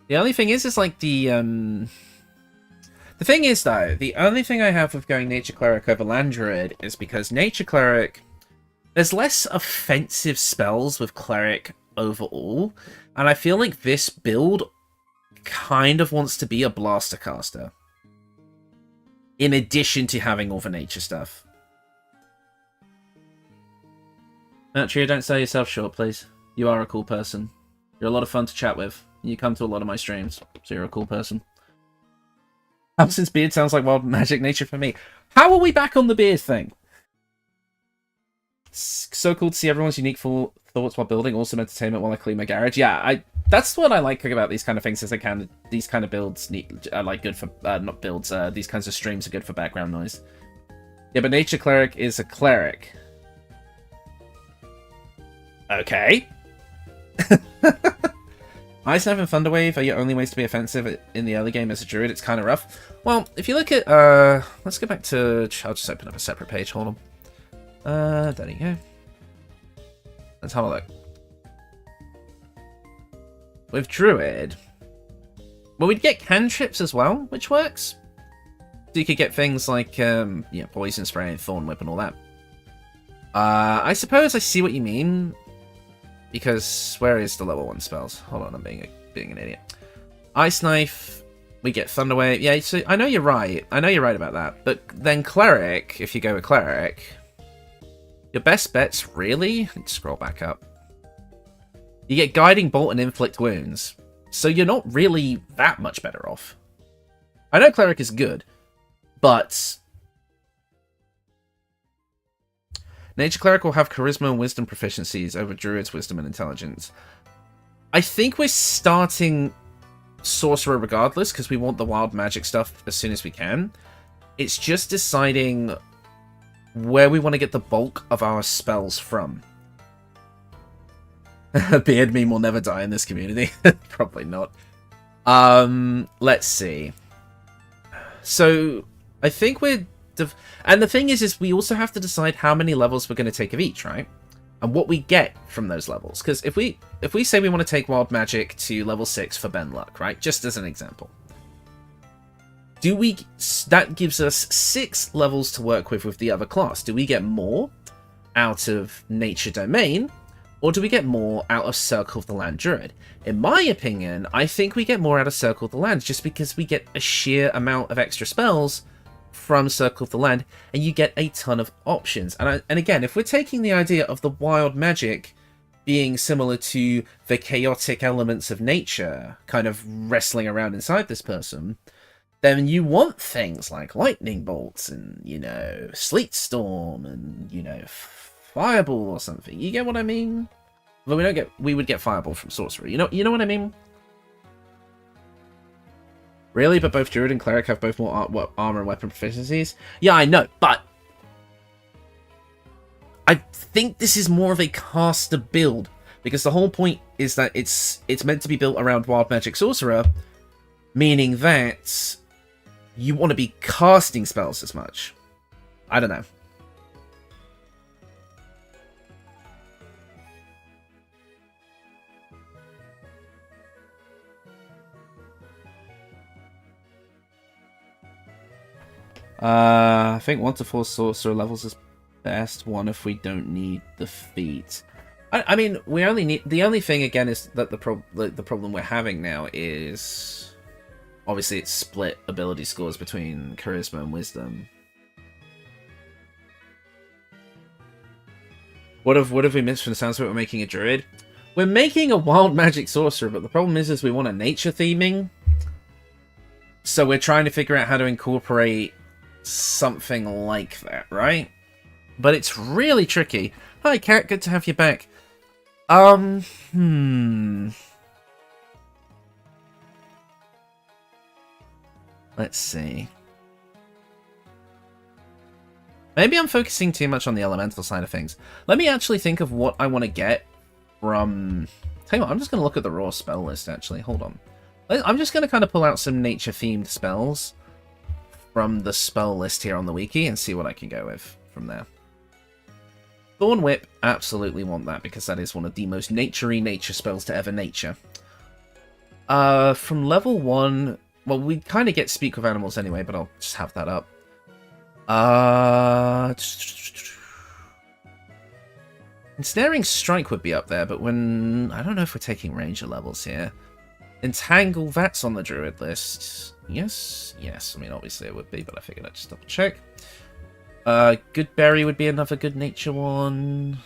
The only thing is like the thing is though, the only thing I have with going Nature Cleric over Land Druid is because Nature Cleric, there's less offensive spells with Cleric overall, and I feel like this build kind of wants to be a Blaster caster. In addition to having all the nature stuff. Trio, don't sell yourself short, please. You are a cool person. You're a lot of fun to chat with. You come to a lot of my streams, so you're a cool person. Since beard sounds like Wild Magic Nature for me. How are we back on the beard thing? So cool to see everyone's unique thoughts while building. Awesome entertainment while I clean my garage. Yeah, that's what I like about these kind of things. Is these kind of builds are like good for not builds. These kinds of streams are good for background noise. Yeah, but Nature Cleric is a cleric. Okay. Ice Knife and Thunderwave are your only ways to be offensive in the early game as a druid. It's kind of rough. Well, if you look at let's go back to. I'll just open up a separate page. Hold on. There you go. Let's have a look. With Druid, well, we'd get cantrips as well, which works. So you could get things like, yeah, Poison Spray and Thorn Whip and all that. I suppose I see what you mean. Because, where is the level 1 spells? Hold on, I'm being an idiot. Ice Knife, we get Thunderwave. Yeah, so I know you're right. I know you're right about that. But then Cleric, if you go with Cleric, your best bet's really... Let's scroll back up. You get Guiding Bolt and Inflict Wounds. So you're not really that much better off. I know Cleric is good, but... Nature Cleric will have Charisma and Wisdom proficiencies over Druid's Wisdom and Intelligence. I think we're starting Sorcerer regardless, because we want the wild magic stuff as soon as we can. It's just deciding where we want to get the bulk of our spells from. Beard meme will never die in this community. Probably not. Let's see. So, I think we're... And the thing is we also have to decide how many levels we're going to take of each, right? And what we get from those levels. Because if we say we want to take Wild Magic to level 6 for Ben Luck, right? Just as an example. That gives us 6 levels to work with the other class. Do we get more out of Nature Domain? Or do we get more out of Circle of the Land Druid? In my opinion, I think we get more out of Circle of the Land just because we get a sheer amount of extra spells from Circle of the Land, and you get a ton of options. And again, if we're taking the idea of the wild magic being similar to the chaotic elements of nature, kind of wrestling around inside this person, then you want things like lightning bolts and, you know, sleet storm and, you know, fireball or something. You get what I mean? Well, we would get fireball from sorcery. You know what I mean? Really? But both Druid and Cleric have both more armor and weapon proficiencies? Yeah, I know, but... I think this is more of a caster build, because the whole point is that it's meant to be built around Wild Magic Sorcerer, meaning that you want to be casting spells as much. I don't know. I think 1 to 4 sorcerer levels is best. 1 if we don't need the feat. I mean, we only need... The only thing, again, is that the problem we're having now is... Obviously, it's split ability scores between Charisma and Wisdom. What have we missed from the sounds of it? We're making a Druid? We're making a Wild Magic Sorcerer, but the problem is we want a Nature theming. So we're trying to figure out how to incorporate something like that, right? But it's really tricky. Hi, Cat. Good to have you back. Let's see. Maybe I'm focusing too much on the elemental side of things. Let me actually think of what I want to get from... Tell you what, I'm just going to look at the raw spell list, actually. Hold on. I'm just going to kind of pull out some nature-themed spells from the spell list here on the wiki and see what I can go with from there. Thorn Whip, absolutely want that, because that is one of the most nature-y nature spells to ever nature. From level 1... Well, we kind of get Speak with Animals anyway, but I'll just have that up. Ensnaring Strike would be up there, but when... I don't know if we're taking ranger levels here. Entangle, that's on the druid list. Yes? Yes, I mean, obviously it would be, but I figured I'd just double check. Good Berry would be another good nature one.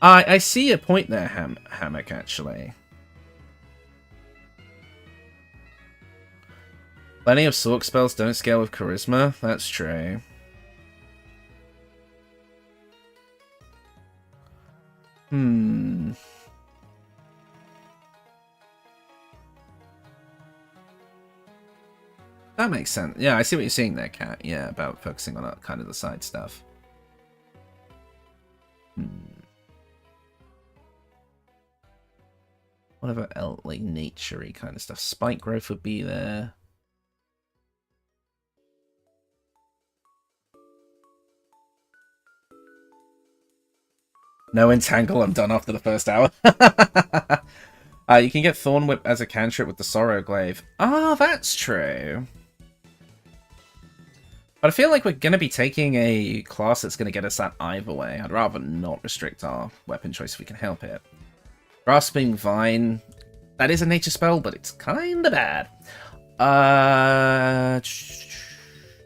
I see a point there, Hammock, actually. Plenty of Sork spells don't scale with Charisma. That's true. That makes sense. Yeah, I see what you're saying there, Kat. Yeah, about focusing on kind of the side stuff. What about like nature-y kind of stuff? Spike growth would be there. No Entangle, I'm done after the first hour. You can get Thorn Whip as a cantrip with the Sorrow Glaive. Ah, that's true. But I feel like we're going to be taking a class that's going to get us that either way. I'd rather not restrict our weapon choice if we can help it. Grasping Vine. That is a nature spell, but it's kind of bad. And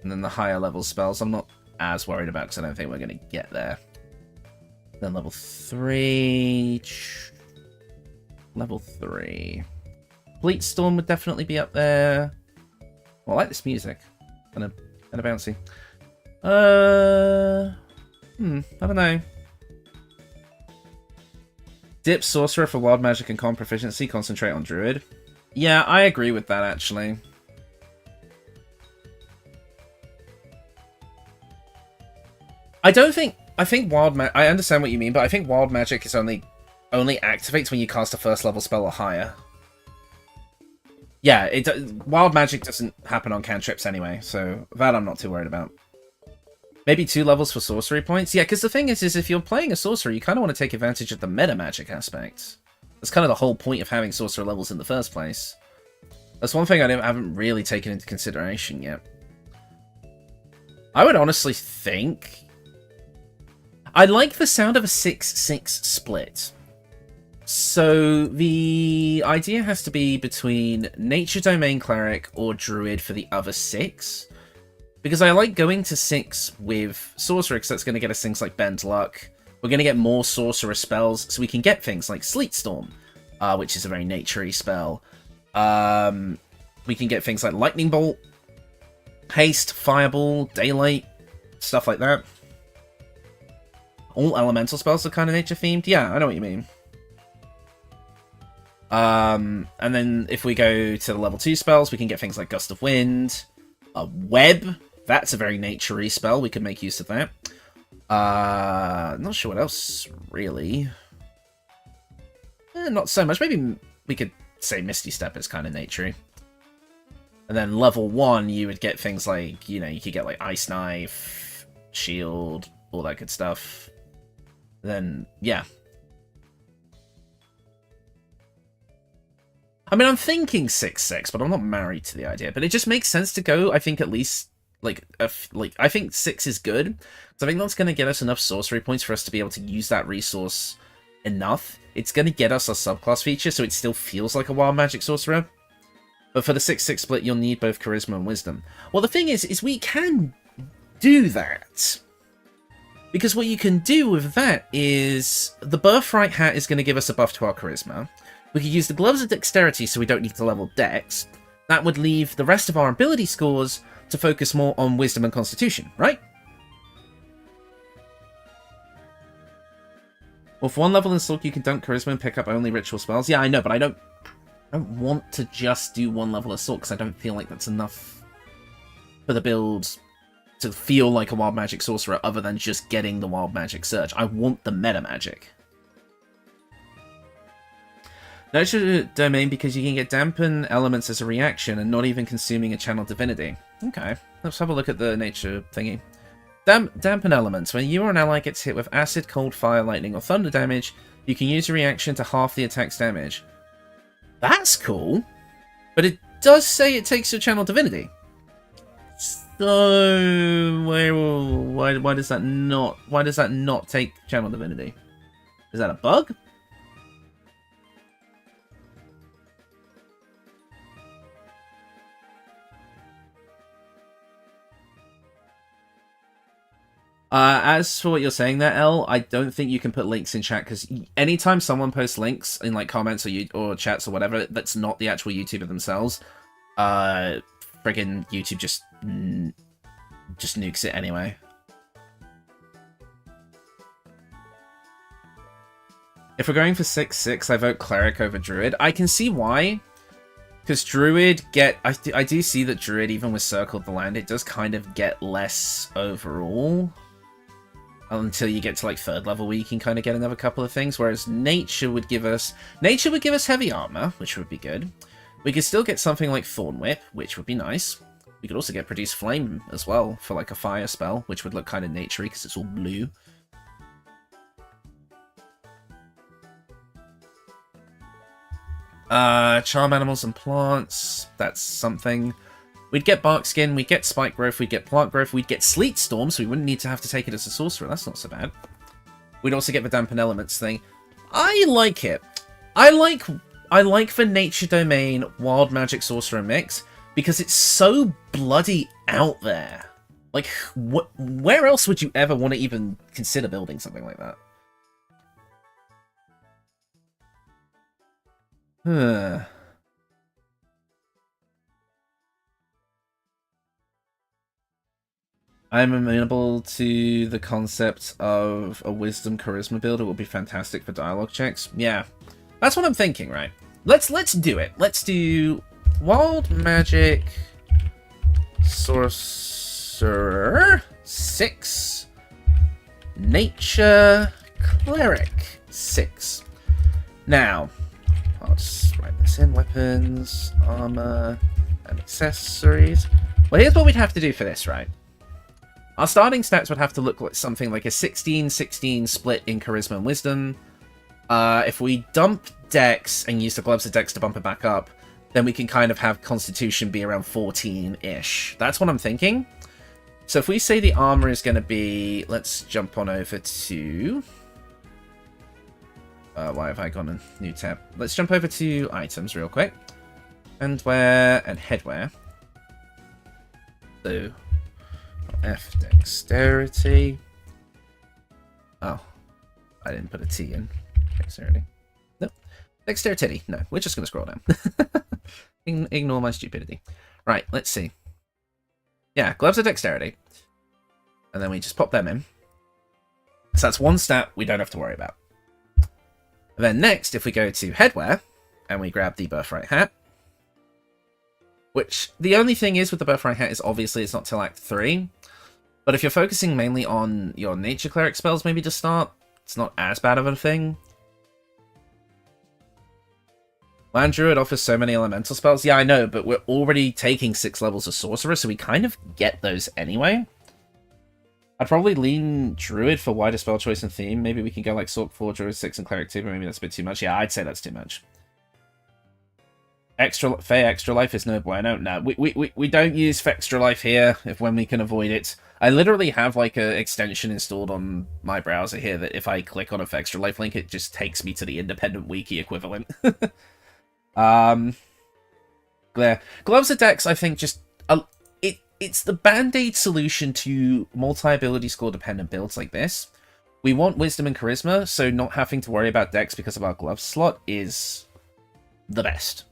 then the higher level spells I'm not as worried about because I don't think we're going to get there. Then level 3. Level 3. Bleat Storm would definitely be up there. Well, I like this music. Kind of bouncy. I don't know. Dip Sorcerer for Wild Magic and Con Proficiency. Concentrate on Druid. Yeah, I agree with that, actually. I think Wild Magic... I understand what you mean, but I think Wild Magic is only activates when you cast a first level spell or higher. Yeah, Wild Magic doesn't happen on cantrips anyway, so that I'm not too worried about. Maybe 2 levels for sorcery points? Yeah, because the thing is if you're playing a sorcerer, you kind of want to take advantage of the meta magic aspect. That's kind of the whole point of having sorcerer levels in the first place. That's one thing I haven't really taken into consideration yet. I would honestly think... I like the sound of a 6-6 split. So the idea has to be between Nature Domain Cleric or Druid for the other 6. Because I like going to 6 with Sorcerer, because that's going to get us things like Bend Luck. We're going to get more Sorcerer spells, so we can get things like Sleet Storm, which is a very nature-y spell. We can get things like Lightning Bolt, Haste, Fireball, Daylight, stuff like that. All elemental spells are kind of nature-themed. Yeah, I know what you mean. And then if we go to the level 2 spells, we can get things like Gust of Wind, Web. That's a very nature-y spell. We could make use of that. Not sure what else, really. Not so much. Maybe we could say Misty Step is kind of nature-y. And then level 1, you would get things like, you know, you could get like Ice Knife, Shield, all that good stuff. Then, yeah. I mean, I'm thinking 6-6, but I'm not married to the idea. But it just makes sense to go, I think, at least, I think 6 is good. So I think that's going to get us enough sorcery points for us to be able to use that resource enough. It's going to get us a subclass feature, so it still feels like a wild magic sorcerer. But for the 6-6 split, you'll need both charisma and wisdom. Well, the thing is we can do that. Because what you can do with that is the Birthright Hat is going to give us a buff to our Charisma. We could use the Gloves of Dexterity so we don't need to level Dex. That would leave the rest of our ability scores to focus more on Wisdom and Constitution, right? Well, for one level in Stalk, you can dunk Charisma and pick up only ritual spells. Yeah, I know, but I don't want to just do one level Assault because I don't feel like that's enough for the build to feel like a Wild Magic Sorcerer other than just getting the Wild Magic Surge. I want the meta magic. Nurture Domain because you can get Dampen elements as a reaction and not even consuming a Channel Divinity. Okay, let's have a look at the nature thingy. Dampen elements. When you or an ally gets hit with acid, cold, fire, lightning, or thunder damage, you can use a reaction to half the attack's damage. That's cool, but it does say it takes your Channel Divinity. So why does that not take Channel Divinity? Is that a bug? As for what you're saying there, Elle, I don't think you can put links in chat, because anytime someone posts links in like comments or chats or whatever, that's not the actual YouTuber themselves, friggin' YouTube just nukes it anyway. If we're going for 6/6, I vote Cleric over Druid. I can see why. Because Druid I do see that Druid, even with Circle of the Land, it does kind of get less overall. Until you get to like 3rd level where you can kind of get another couple of things. Whereas Nature would give us heavy armor, which would be good. We could still get something like Thorn Whip, which would be nice. We could also get Produce Flame as well for like a fire spell, which would look kind of naturey because it's all blue. Charm Animals and Plants, that's something. We'd get Bark Skin, we'd get Spike Growth, we'd get Plant Growth, we'd get Sleet Storm, so we wouldn't need to have to take it as a sorcerer. That's not so bad. We'd also get the Dampen Elements thing. I like it. I like the Nature Domain Wild Magic Sorcerer mix because it's so bloody out there. Like, where else would you ever want to even consider building something like that? Huh. I'm amenable to the concept of a Wisdom Charisma build. It would be fantastic for dialogue checks. Yeah, that's what I'm thinking, right? Let's do it. Let's do Wild Magic Sorcerer 6, Nature Cleric 6. Now, I'll just write this in. Weapons, armor, and accessories. Well, here's what we'd have to do for this, right? Our starting stats would have to look like something like a 16-16 split in Charisma and Wisdom. If we dump Dex and use the Gloves of Dex to bump it back up, then we can kind of have Constitution be around 14-ish. That's what I'm thinking. So if we say the armor is going to be... Let's jump on over to... why have I gone a new tab? Let's jump over to items real quick. Handwear and headwear. So... F Dexterity. Oh, I didn't put a T in. Dexterity. No. Dexterity. No, we're just going to scroll down. Ignore my stupidity. Right, let's see. Yeah, Gloves of Dexterity. And then we just pop them in. So that's one stat we don't have to worry about. And then next, if we go to Headwear, and we grab the Birthright Hat, which the only thing is with the Birthright Hat is obviously it's not till Act 3. But if you're focusing mainly on your Nature Cleric spells maybe to start, it's not as bad of a thing. Land Druid offers so many elemental spells. Yeah, I know, but we're already taking 6 levels of Sorcerer, so we kind of get those anyway. I'd probably lean Druid for wider spell choice and theme. Maybe we can go like Sorc 4, Druid 6, and Cleric 2, but maybe that's a bit too much. Yeah, I'd say that's too much. Fey Extra Life is no bueno. No, we don't use Extra Life here when we can avoid it. I literally have like an extension installed on my browser here that if I click on a Extra Life link, it just takes me to the independent wiki equivalent. Glare. Gloves of Dex, I think just it's the band-aid solution to multi-ability score dependent builds like this. We want wisdom and charisma, so not having to worry about dex because of our glove slot is the best.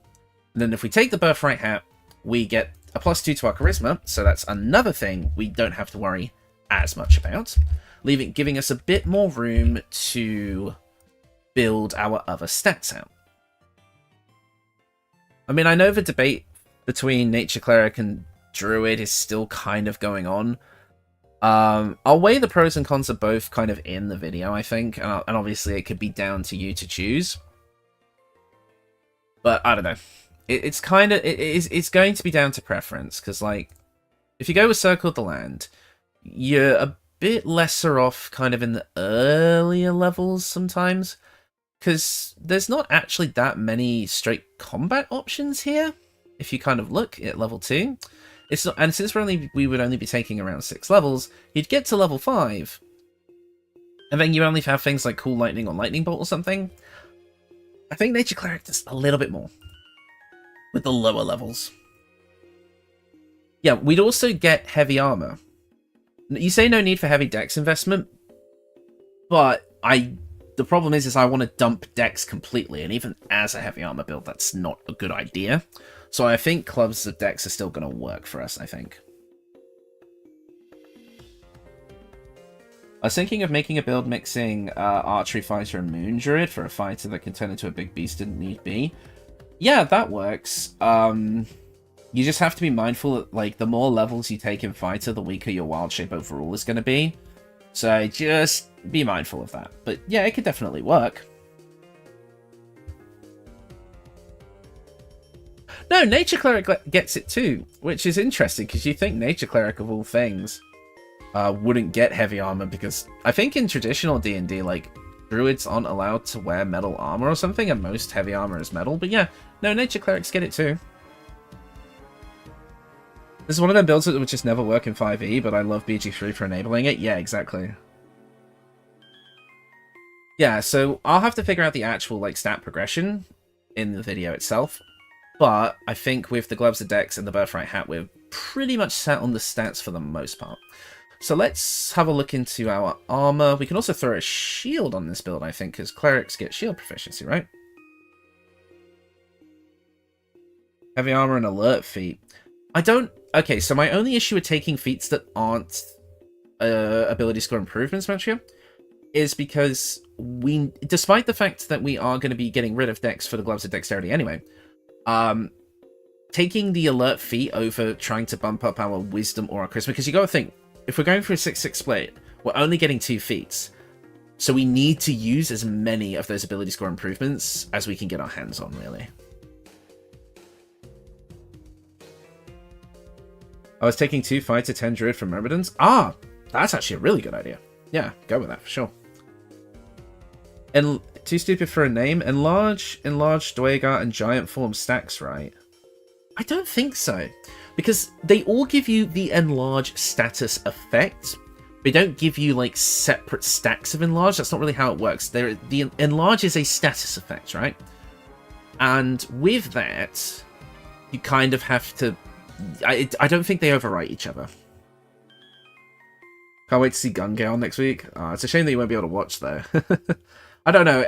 And then if we take the birthright hat, we get a +2 to our charisma, so that's another thing we don't have to worry as much about, giving us a bit more room to build our other stats out. I mean, I know the debate between Nature Cleric and Druid is still kind of going on. I'll weigh the pros and cons of both kind of in the video, I think, and obviously it could be down to you to choose. But I don't know. It's going to be down to preference, because like, if you go with Circle of the Land, you're a bit lesser off kind of in the earlier levels sometimes, because there's not actually that many straight combat options here. If you kind of look at level 2, it's not, and since we would only be taking around 6 levels, you'd get to level 5, and then you only have things like Cool Lightning or Lightning Bolt or something. I think Nature Cleric does a little bit more with the lower levels. Yeah, we'd also get heavy armor. You say no need for heavy dex investment, but the problem is I want to dump dex completely, and even as a heavy armor build, that's not a good idea. So I think clubs of dex are still going to work for us, I think. I was thinking of making a build mixing Archery Fighter and Moon Druid for a fighter that can turn into a big beast didn't need be. Yeah, that works. You just have to be mindful that, like, the more levels you take in Fighter, the weaker your wild shape overall is going to be. So just be mindful of that. But yeah, it could definitely work. No, Nature Cleric gets it too, which is interesting, because you think Nature Cleric, of all things, wouldn't get heavy armor, because I think in traditional D&D, like, druids aren't allowed to wear metal armor or something, and most heavy armor is metal. But yeah, no, Nature Clerics get it too. This is one of them builds that would just never work in 5e, but I love BG3 for enabling it. Yeah, exactly. Yeah, so I'll have to figure out the actual, like, stat progression in the video itself. But I think with the Gloves of Dex and the Birthright Hat, we're pretty much set on the stats for the most part. So let's have a look into our armor. We can also throw a shield on this build, I think, because clerics get shield proficiency, right? Heavy armor and alert feat. I don't... Okay, so my only issue with taking feats that aren't ability score improvements, Matria, is because we, despite the fact that we are going to be getting rid of Dex for the Gloves of Dexterity anyway, taking the alert feat over trying to bump up our wisdom or our charisma, because you got to think, if we're going for a 6-6 split, we're only getting 2 feats, so we need to use as many of those ability score improvements as we can get our hands on, really. I was taking 2 Fighter, 10 Druid from Myrmidons. Ah, that's actually a really good idea. Yeah, go with that for sure. And too stupid for a name. Enlarge, Dwaygar, and Giant Form stacks, right? I don't think so, because they all give you the enlarge status effect. They don't give you like separate stacks of enlarge. That's not really how it works. The enlarge is a status effect, right? And with that, you kind of have to. I don't think they overwrite each other. Can't wait to see Gungale next week. It's a shame that you won't be able to watch though. I don't know.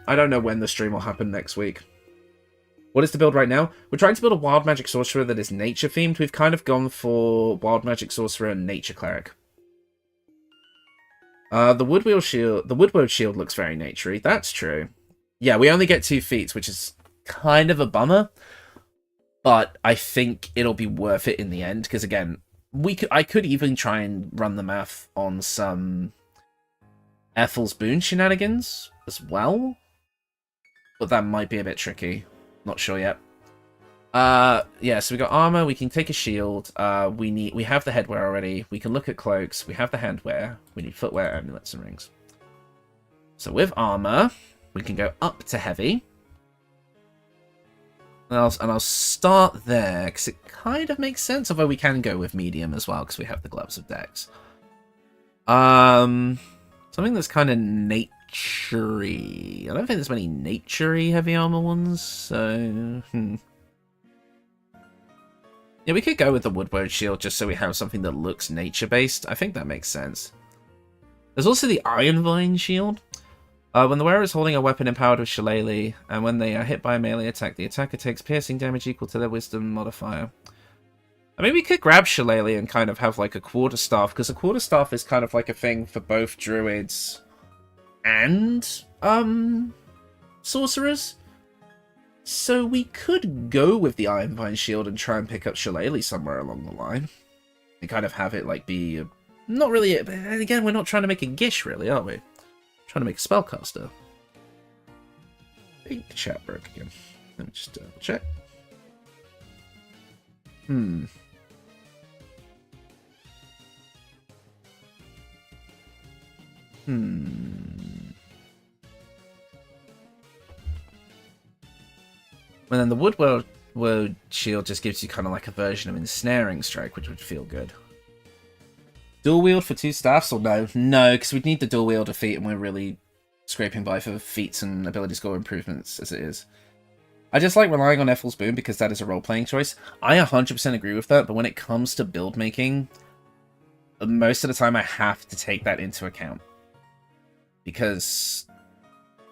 I don't know when the stream will happen next week. What is the build right now? We're trying to build a Wild Magic Sorcerer that is nature themed. We've kind of gone for Wild Magic Sorcerer and Nature Cleric. The Woodwode Shield looks very naturey. That's true. Yeah, we only get 2 feats, which is kind of a bummer. But I think it'll be worth it in the end, because again, I could even try and run the math on some Ethel's Boon shenanigans as well, but that might be a bit tricky. Not sure yet. Yeah, so we got armor, we can take a shield, we have the headwear already, we can look at cloaks, we have the handwear, we need footwear, amulets, and rings. So with armor, we can go up to heavy. And I'll start there, because it kind of makes sense, although we can go with medium as well, because we have the Gloves of Dex. Something that's kind of nature-y. I don't think there's many nature-y heavy armor ones, so... Yeah, we could go with the woodward shield just so we have something that looks nature-based. I think that makes sense. There's also the Iron Vine shield. When the wearer is holding a weapon empowered with Shillelagh, and when they are hit by a melee attack, the attacker takes piercing damage equal to their wisdom modifier. I mean, we could grab Shillelagh and kind of have like a quarterstaff, because a quarterstaff is kind of like a thing for both druids and sorcerers. So we could go with the Iron Vine shield and try and pick up Shillelagh somewhere along the line. And kind of have it like be not really again, we're not trying to make a Gish really, are we? Trying to make a spellcaster. I think the chat broke again. Let me just double check. When then the woodward shield just gives you kind of like a version of ensnaring strike, which would feel good. Dual wield for 2 staffs or no? No, because we'd need the dual wield of feat, and we're really scraping by for feats and ability score improvements as it is. I just like relying on Ethel's Boon because that is a role-playing choice. I 100% agree with that, but when it comes to build making, most of the time I have to take that into account. Because,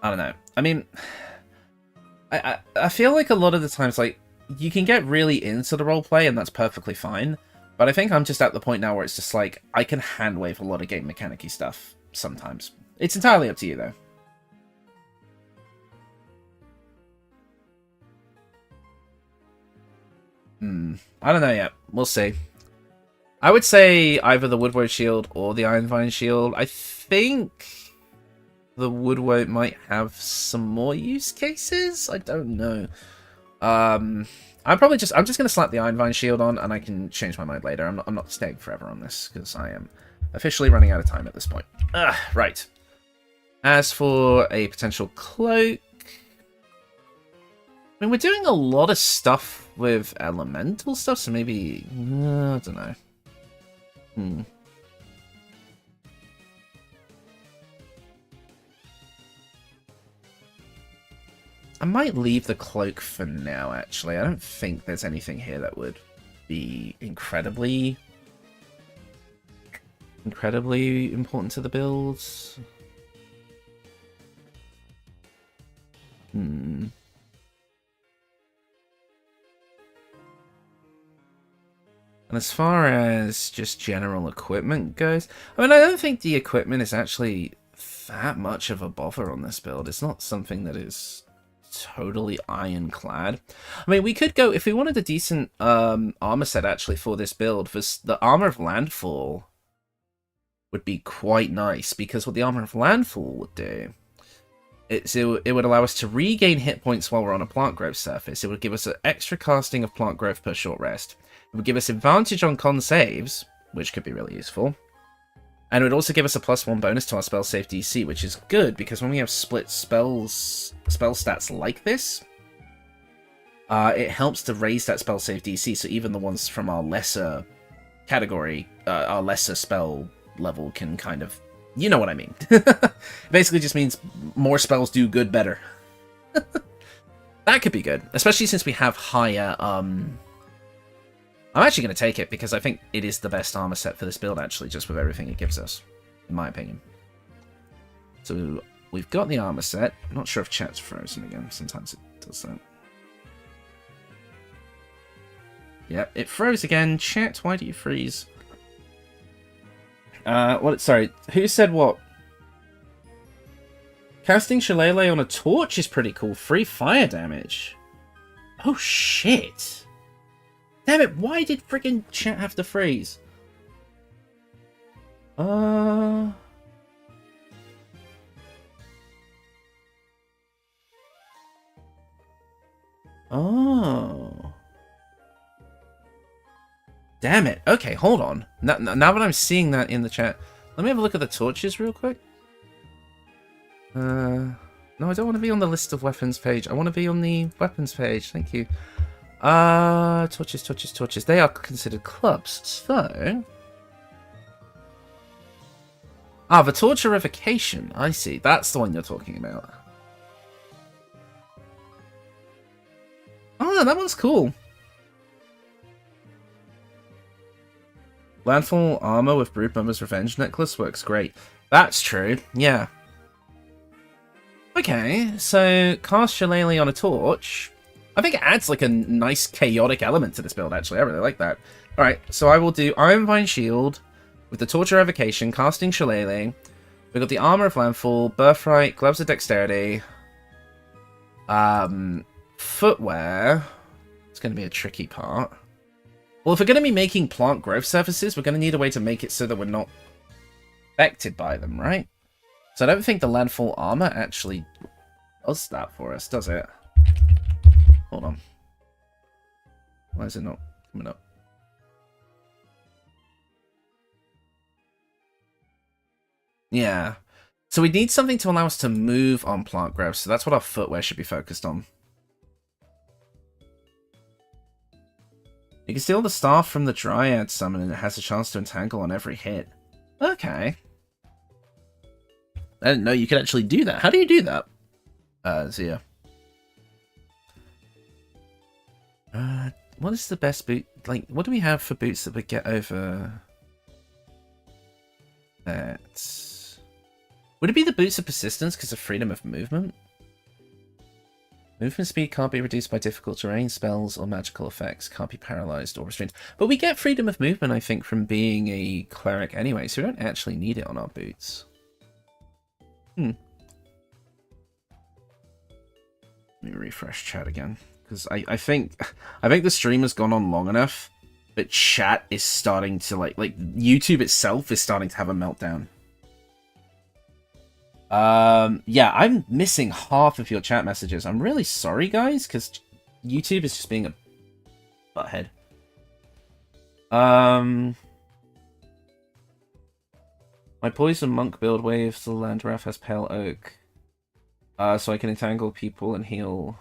I don't know. I mean, I feel like a lot of the times, like, you can get really into the roleplay and that's perfectly fine. But I think I'm just at the point now where it's just like, I can hand-wave a lot of game mechanic-y stuff sometimes. It's entirely up to you, though. I don't know yet. We'll see. I would say either the woodward shield or the Iron Vine shield. I think the woodward might have some more use cases. I don't know. I'm just gonna slap the Iron Vine shield on, and I can change my mind later. I'm not staying forever on this because I am officially running out of time at this point. Right. As for a potential cloak, I mean, we're doing a lot of stuff with elemental stuff, so maybe I don't know. I might leave the cloak for now, actually. I don't think there's anything here that would be incredibly important to the builds. And as far as just general equipment goes, I mean, I don't think the equipment is actually that much of a bother on this build. It's not something that is totally ironclad. I mean, we could go, if we wanted a decent armor set actually for this build, the Armor of Landfall would be quite nice, because what the Armor of Landfall would do is it would allow us to regain hit points while we're on a plant growth surface. It would give us an extra casting of plant growth per short rest. It would give us advantage on con saves, which could be really useful. And it would also give us a +1 bonus to our spell save DC, which is good, because when we have split spell stats like this, it helps to raise that spell save DC, so even the ones from our lesser category, our lesser spell level can kind of... You know what I mean. Basically just means more spells do good better. That could be good, especially since we have higher... I'm actually going to take it, because I think it is the best armor set for this build, actually, just with everything it gives us, in my opinion. So, we've got the armor set. I'm not sure if chat's frozen again. Sometimes it does that. Yep, it froze again. Chat, why do you freeze? Sorry, who said what? Casting Shillelagh on a torch is pretty cool. Free fire damage. Oh, shit. Damn it, why did friggin' chat have to freeze? Oh. Damn it. Okay, hold on. Now that I'm seeing that in the chat, let me have a look at the torches real quick. No, I don't want to be on the list of weapons page. I want to be on the weapons page. Thank you. Torches. They are considered clubs, so... the torturification. I see. That's the one you're talking about. Oh, that one's cool. Landfall armor with Broodmother's Revenge necklace works great. That's true, yeah. Okay, so cast Shillelagh on a torch. I think it adds like a nice chaotic element to this build, actually. I really like that. Alright, so I will do Iron Vine Shield with the Torch of Revocation, casting Shillelagh. We've got the Armor of Landfall, Birthright, Gloves of Dexterity, Footwear. It's going to be a tricky part. Well, if we're going to be making plant growth surfaces, we're going to need a way to make it so that we're not affected by them, right? So I don't think the Landfall Armor actually does that for us, does it? Hold on. Why is it not coming up? Yeah. So we need something to allow us to move on plant growth, so that's what our footwear should be focused on. You can steal the staff from the Dryad summon and it has a chance to entangle on every hit. Okay. I didn't know you could actually do that. How do you do that? Zia. What is the best boot? Like, what do we have for boots that would get over that? Would it be the boots of persistence because of freedom of movement? Movement speed can't be reduced by difficult terrain, spells, or magical effects. Can't be paralyzed or restrained. But we get freedom of movement, I think, from being a cleric anyway, so we don't actually need it on our boots. Let me refresh chat again. Because I think the stream has gone on long enough, but chat is starting to, like YouTube itself is starting to have a meltdown. Yeah, I'm missing half of your chat messages. I'm really sorry, guys, because YouTube is just being a butthead. My Poison Monk build waves the Landwrath has Pale Oak. So I can entangle people and heal.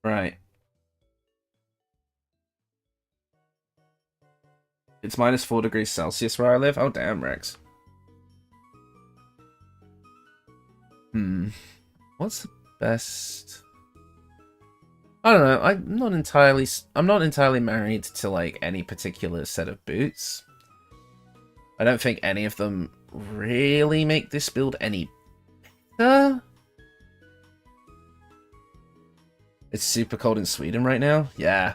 Right. It's minus 4 degrees Celsius where I live? Oh, damn, Rex. What's the best? I don't know. I'm not entirely married to like any particular set of boots. I don't think any of them really make this build any better. It's super cold in Sweden right now. Yeah.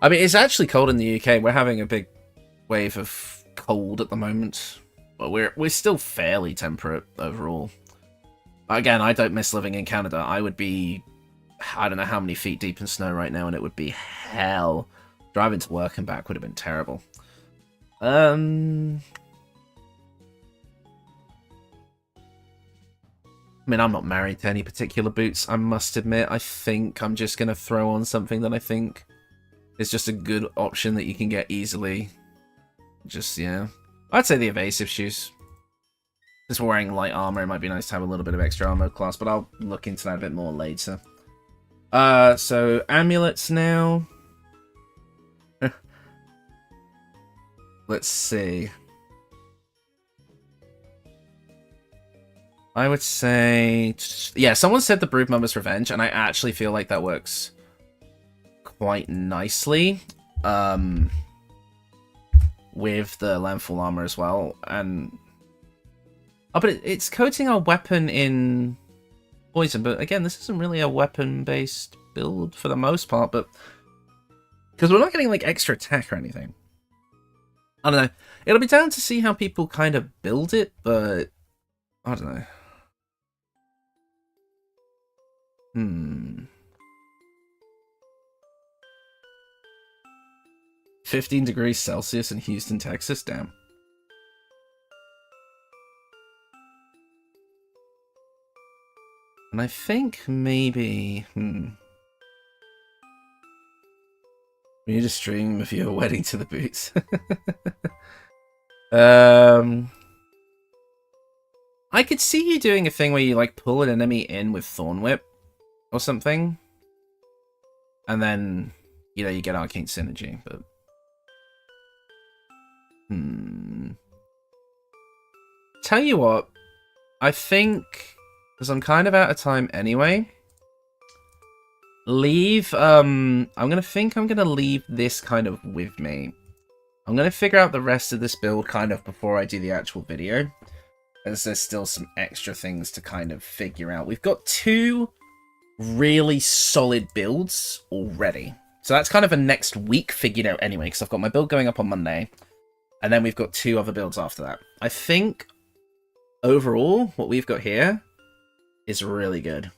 I mean, it's actually cold in the UK. We're having a big wave of cold at the moment. But we're still fairly temperate overall. Again, I don't miss living in Canada. I would be, I don't know how many feet deep in snow right now, and it would be hell. Driving to work and back would have been terrible. I mean, I'm not married to any particular boots, I must admit. I think I'm just going to throw on something that I think is just a good option that you can get easily. Just, yeah. I'd say the evasive shoes. Since we're wearing light armor, it might be nice to have a little bit of extra armor class, but I'll look into that a bit more later. So amulets now. Let's see. I would say, yeah, someone said the Broodmother's Revenge, and I actually feel like that works quite nicely with the Landfall armor as well. And oh, but it's coating our weapon in poison. But again, this isn't really a weapon-based build for the most part, but because we're not getting like extra attack or anything. I don't know. It'll be down to see how people kind of build it, but I don't know. 15 degrees Celsius in Houston, Texas? Damn. And I think maybe... We need a stream of your wedding to the boots. I could see you doing a thing where you like pull an enemy in with Thorn Whip or something. And then, you know, you get Arcane Synergy, but... Tell you what, I think, because I'm kind of out of time anyway, leave, I'm gonna leave this kind of with me. I'm going to figure out the rest of this build kind of before I do the actual video, as there's still some extra things to kind of figure out. We've got 2 really solid builds already. So that's kind of a next week figured out anyway, because I've got my build going up on Monday, and then we've got 2 other builds after that. I think, overall, what we've got here is really good.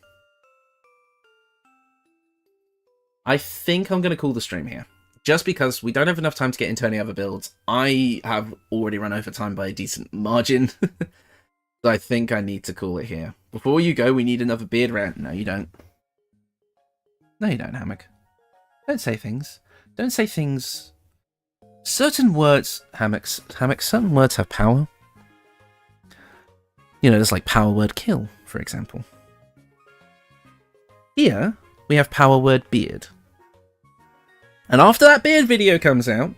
I think I'm going to call the stream here. Just because we don't have enough time to get into any other builds. I have already run over time by a decent margin. So I think I need to call it here. Before you go, we need another beard rant. No, you don't. No, you don't, Hammock. Don't say things. Don't say things. Certain words, Hammock, certain words have power. You know, there's like power word kill, for example. Here, we have power word beard. And after that beard video comes out,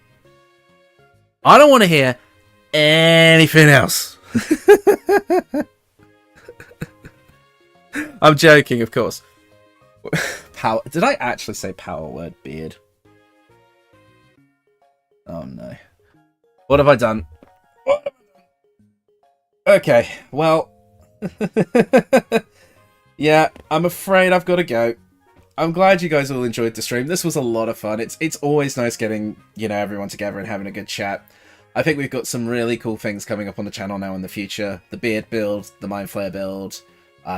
I don't want to hear anything else. I'm joking, of course. Power. Did I actually say power word beard? Oh no. What have I done? Okay, well. Yeah, I'm afraid I've got to go. I'm glad you guys all enjoyed the stream. This was a lot of fun. It's always nice getting, you know, everyone together and having a good chat. I think we've got some really cool things coming up on the channel now in the future. The beard build, the mind flare build,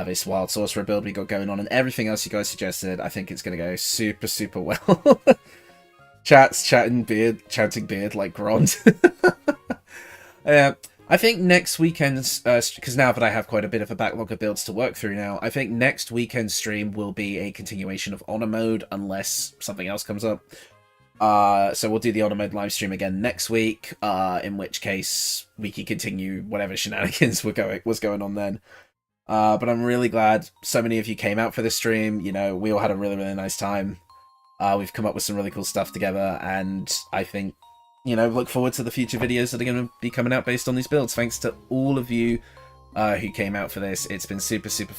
this wild sorcerer build we got going on, and everything else you guys suggested. I think it's going to go super, super well. Chanting beard like Grond. I think next weekend's, because now that I have quite a bit of a backlog of builds to work through now, I think next weekend's stream will be a continuation of Honor Mode, unless something else comes up. So we'll do the Honor Mode live stream again next week, in which case we can continue whatever shenanigans was going on then. But I'm really glad so many of you came out for this stream. You know, we all had a really, really nice time. We've come up with some really cool stuff together, and I think, you know, look forward to the future videos that are going to be coming out based on these builds. Thanks to all of you who came out for this. It's been super, super